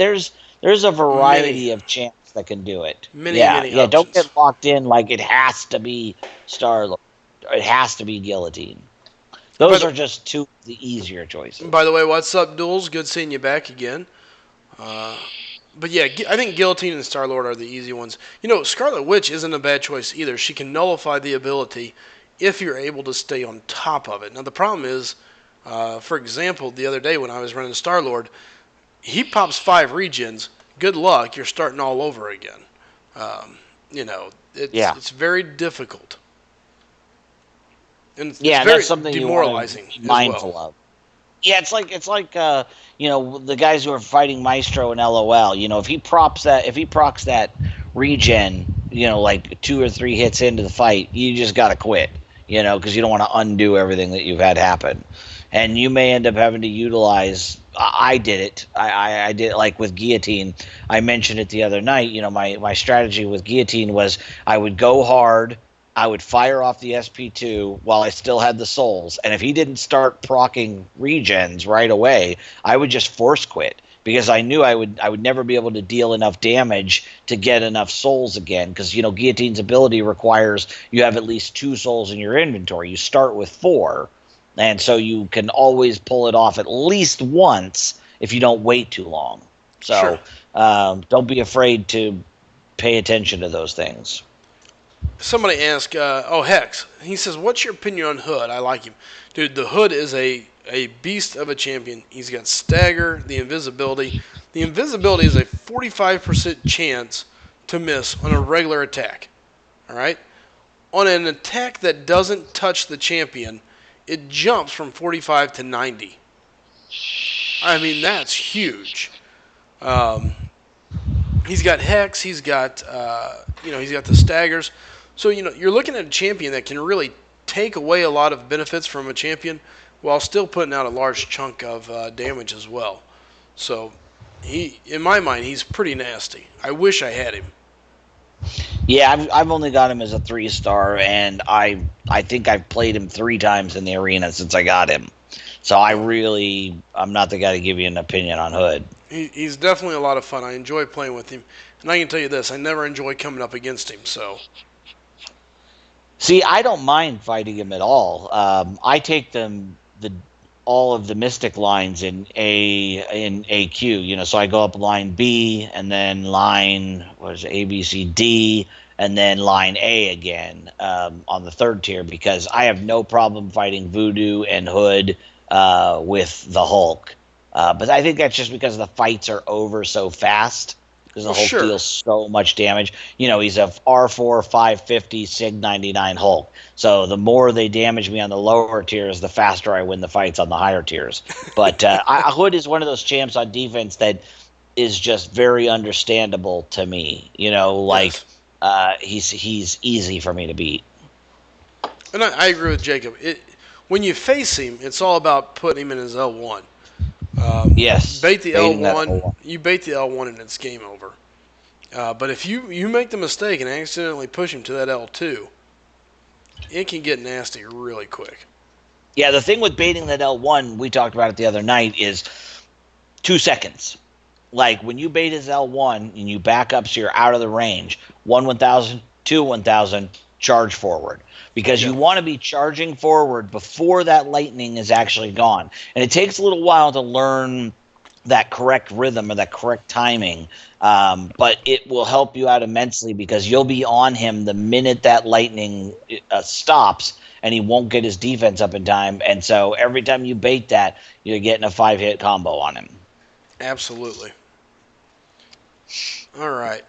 a variety of champs that can do it. Many options. Don't get locked in like it has to be Star-Lord, it has to be Guillotine. Those are just two of the easier choices. By the way, what's up, Duels? Good seeing you back again. But yeah, I think Guillotine and Star-Lord are the easy ones. Scarlet Witch isn't a bad choice either. She can nullify the ability if you're able to stay on top of it. Now, the problem is, for example, the other day when I was running Star-Lord, he pops 5 regens. Good luck, you're starting all over again. It's very difficult. And it's very that's something demoralizing. You want to be mindful of. Yeah, it's like the guys who are fighting Maestro and LOL. If he procs that regen, 2 or 3 hits into the fight, you just got to quit. Because you don't want to undo everything that you've had happen, and you may end up having to utilize. I did it. I did it like with Guillotine. I mentioned it the other night. My strategy with Guillotine was I would go hard. I would fire off the SP2 while I still had the souls. And if he didn't start proccing regens right away, I would just force quit. because I knew I would never be able to deal enough damage to get enough souls again, because Guillotine's ability requires you have at least 2 souls in your inventory. You start with 4, and so you can always pull it off at least once if you don't wait too long. So don't be afraid to pay attention to those things. Somebody asked, Hex, he says, what's your opinion on Hood? I like him. Dude, the Hood is a beast of a champion. He's got stagger, the invisibility. The invisibility is a 45% chance to miss on a regular attack. All right? On an attack that doesn't touch the champion, it jumps from 45 to 90. I mean, that's huge. He's got Hex. He's got, he's got the staggers. So, you're looking at a champion that can really take away a lot of benefits from a champion while still putting out a large chunk of damage as well. So, in my mind, he's pretty nasty. I wish I had him. Yeah, I've only got him as a 3-star, and I think I've played him 3 times in the arena since I got him. So I'm not the guy to give you an opinion on Hood. He's definitely a lot of fun. I enjoy playing with him. And I can tell you this, I never enjoy coming up against him, so... See, I don't mind fighting him at all. I take all of the Mystic lines in AQ. So I go up line B, and then line A, B, C, D, and then line A again on the 3rd tier, because I have no problem fighting Voodoo and Hood with the Hulk. But I think that's just because the fights are over so fast. Because the Hulk deals so much damage. He's a R4, 550, Sig 99 Hulk. So the more they damage me on the lower tiers, the faster I win the fights on the higher tiers. But Hood is one of those champs on defense that is just very understandable to me. He's easy for me to beat. And I agree with Jacob. When you face him, it's all about putting him in his L1. Yes. Bait the L1. You bait the L1 and it's game over. But if you make the mistake and accidentally push him to that L2, it can get nasty really quick. Yeah, the thing with baiting that L1, we talked about it the other night, is 2 seconds. Like, when you bait his L1 and you back up so you're out of the range, 1,000, 1,000, charge forward. Because you want to be charging forward before that lightning is actually gone. And it takes a little while to learn that correct rhythm or that correct timing. But it will help you out immensely, because you'll be on him the minute that lightning stops, and he won't get his defense up in time. And so every time you bait that, you're getting a 5-hit combo on him. Absolutely. All right.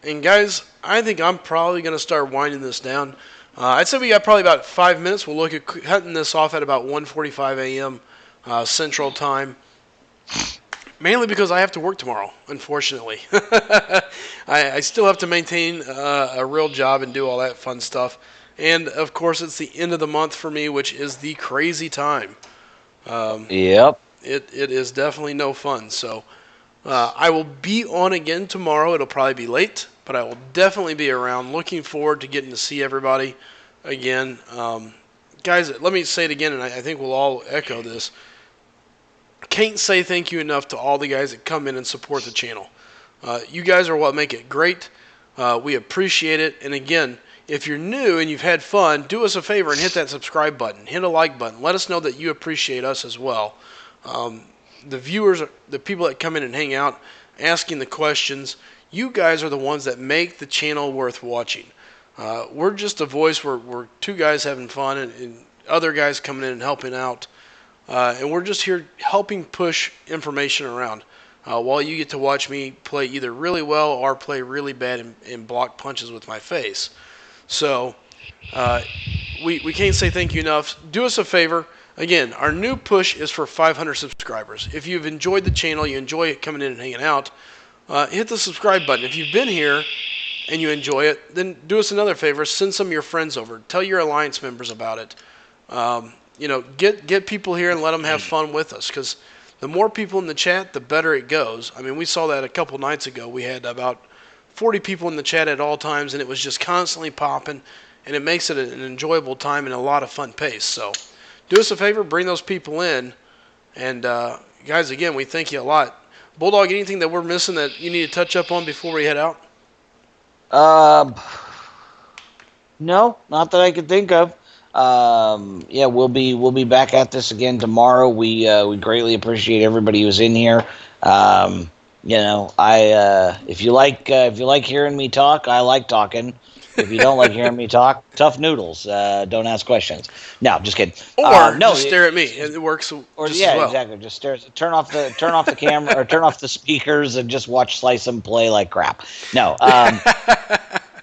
And guys, I think I'm probably going to start winding this down. I'd say we got probably about 5 minutes. We'll look at cutting this off at about 1:45 a.m. Central Time. Mainly because I have to work tomorrow, unfortunately. I still have to maintain a real job and do all that fun stuff. And, of course, it's the end of the month for me, which is the crazy time. Yep. It is definitely no fun. So I will be on again tomorrow. It'll probably be late, but I will definitely be around. Looking forward to getting to see everybody again. Guys, let me say it again, and I think we'll all echo this. Can't say thank you enough to all the guys that come in and support the channel. You guys are what make it great. We appreciate it. And again, if you're new and you've had fun, do us a favor and hit that subscribe button. Hit a like button. Let us know that you appreciate us as well. The viewers, the people that come in and hang out, asking the questions, you guys are the ones that make the channel worth watching. We're just a voice. We're 2 guys having fun and other guys coming in and helping out. And we're just here helping push information around while you get to watch me play either really well or play really bad and block punches with my face. So we can't say thank you enough. Do us a favor. Again, our new push is for 500 subscribers. If you've enjoyed the channel, you enjoy it coming in and hanging out, hit the subscribe button. If you've been here and you enjoy it, then do us another favor. Send some of your friends over. Tell your Alliance members about it. Get people here and let them have fun with us, because the more people in the chat, the better it goes. I mean, we saw that a couple nights ago. We had about 40 people in the chat at all times, and it was just constantly popping, and it makes it an enjoyable time and a lot of fun pace. So do us a favor, bring those people in, and guys, again, we thank you a lot. Bulldog, anything that we're missing that you need to touch up on before we head out? No, not that I could think of. Yeah, we'll be back at this again tomorrow. We greatly appreciate everybody who's in here. If you like hearing me talk, I like talking. If you don't like hearing me talk, tough noodles. Don't ask questions. No, just kidding. Or just stare at me. It works Or just yeah, as well. exactly. Just stare. Turn off the camera or turn off the speakers and just watch Slice and play like crap. No.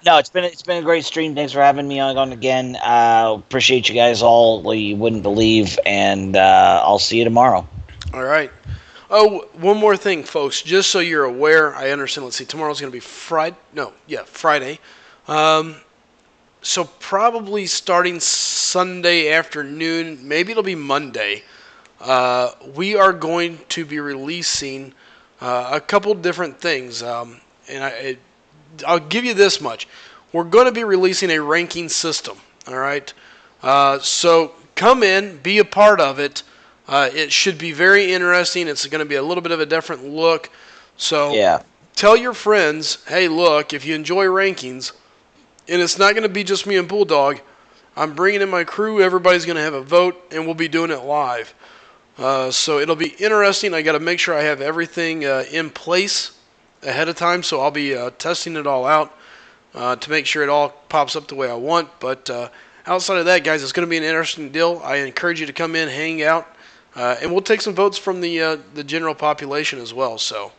No, it's been a great stream. Thanks for having me on again. Appreciate you guys all. You wouldn't believe, and I'll see you tomorrow. All right. Oh, one more thing, folks. Just so you're aware, I understand. Let's see. Tomorrow's going to be Friday. Friday. So probably starting Sunday afternoon, maybe it'll be Monday, we are going to be releasing a couple different things. I'll give you this much. We're going to be releasing a ranking system, all right? So come in, be a part of it. It should be very interesting. It's going to be a little bit of a different look. So tell your friends, hey, look, if you enjoy rankings, and it's not going to be just me and Bulldog, I'm bringing in my crew. Everybody's going to have a vote, and we'll be doing it live. So it'll be interesting. I got to make sure I have everything in place ahead of time, so I'll be testing it all out to make sure it all pops up the way I want. But outside of that, guys, it's going to be an interesting deal. I encourage you to come in, hang out, and we'll take some votes from the general population as well. So,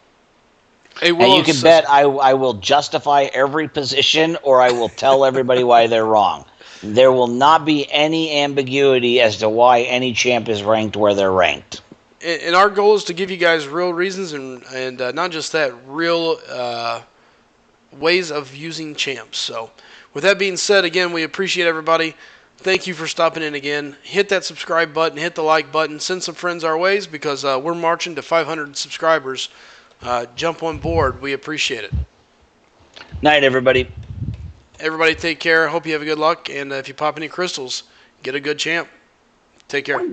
and you can bet I will justify every position, or I will tell everybody why they're wrong. There will not be any ambiguity as to why any champ is ranked where they're ranked. And our goal is to give you guys real reasons and not just that, real ways of using champs. So with that being said, again, we appreciate everybody. Thank you for stopping in again. Hit that subscribe button, hit the like button, send some friends our ways because we're marching to 500 subscribers. Jump on board. We appreciate it. Night, everybody. Everybody take care. Hope you have a good luck. And if you pop any crystals, get a good champ. Take care.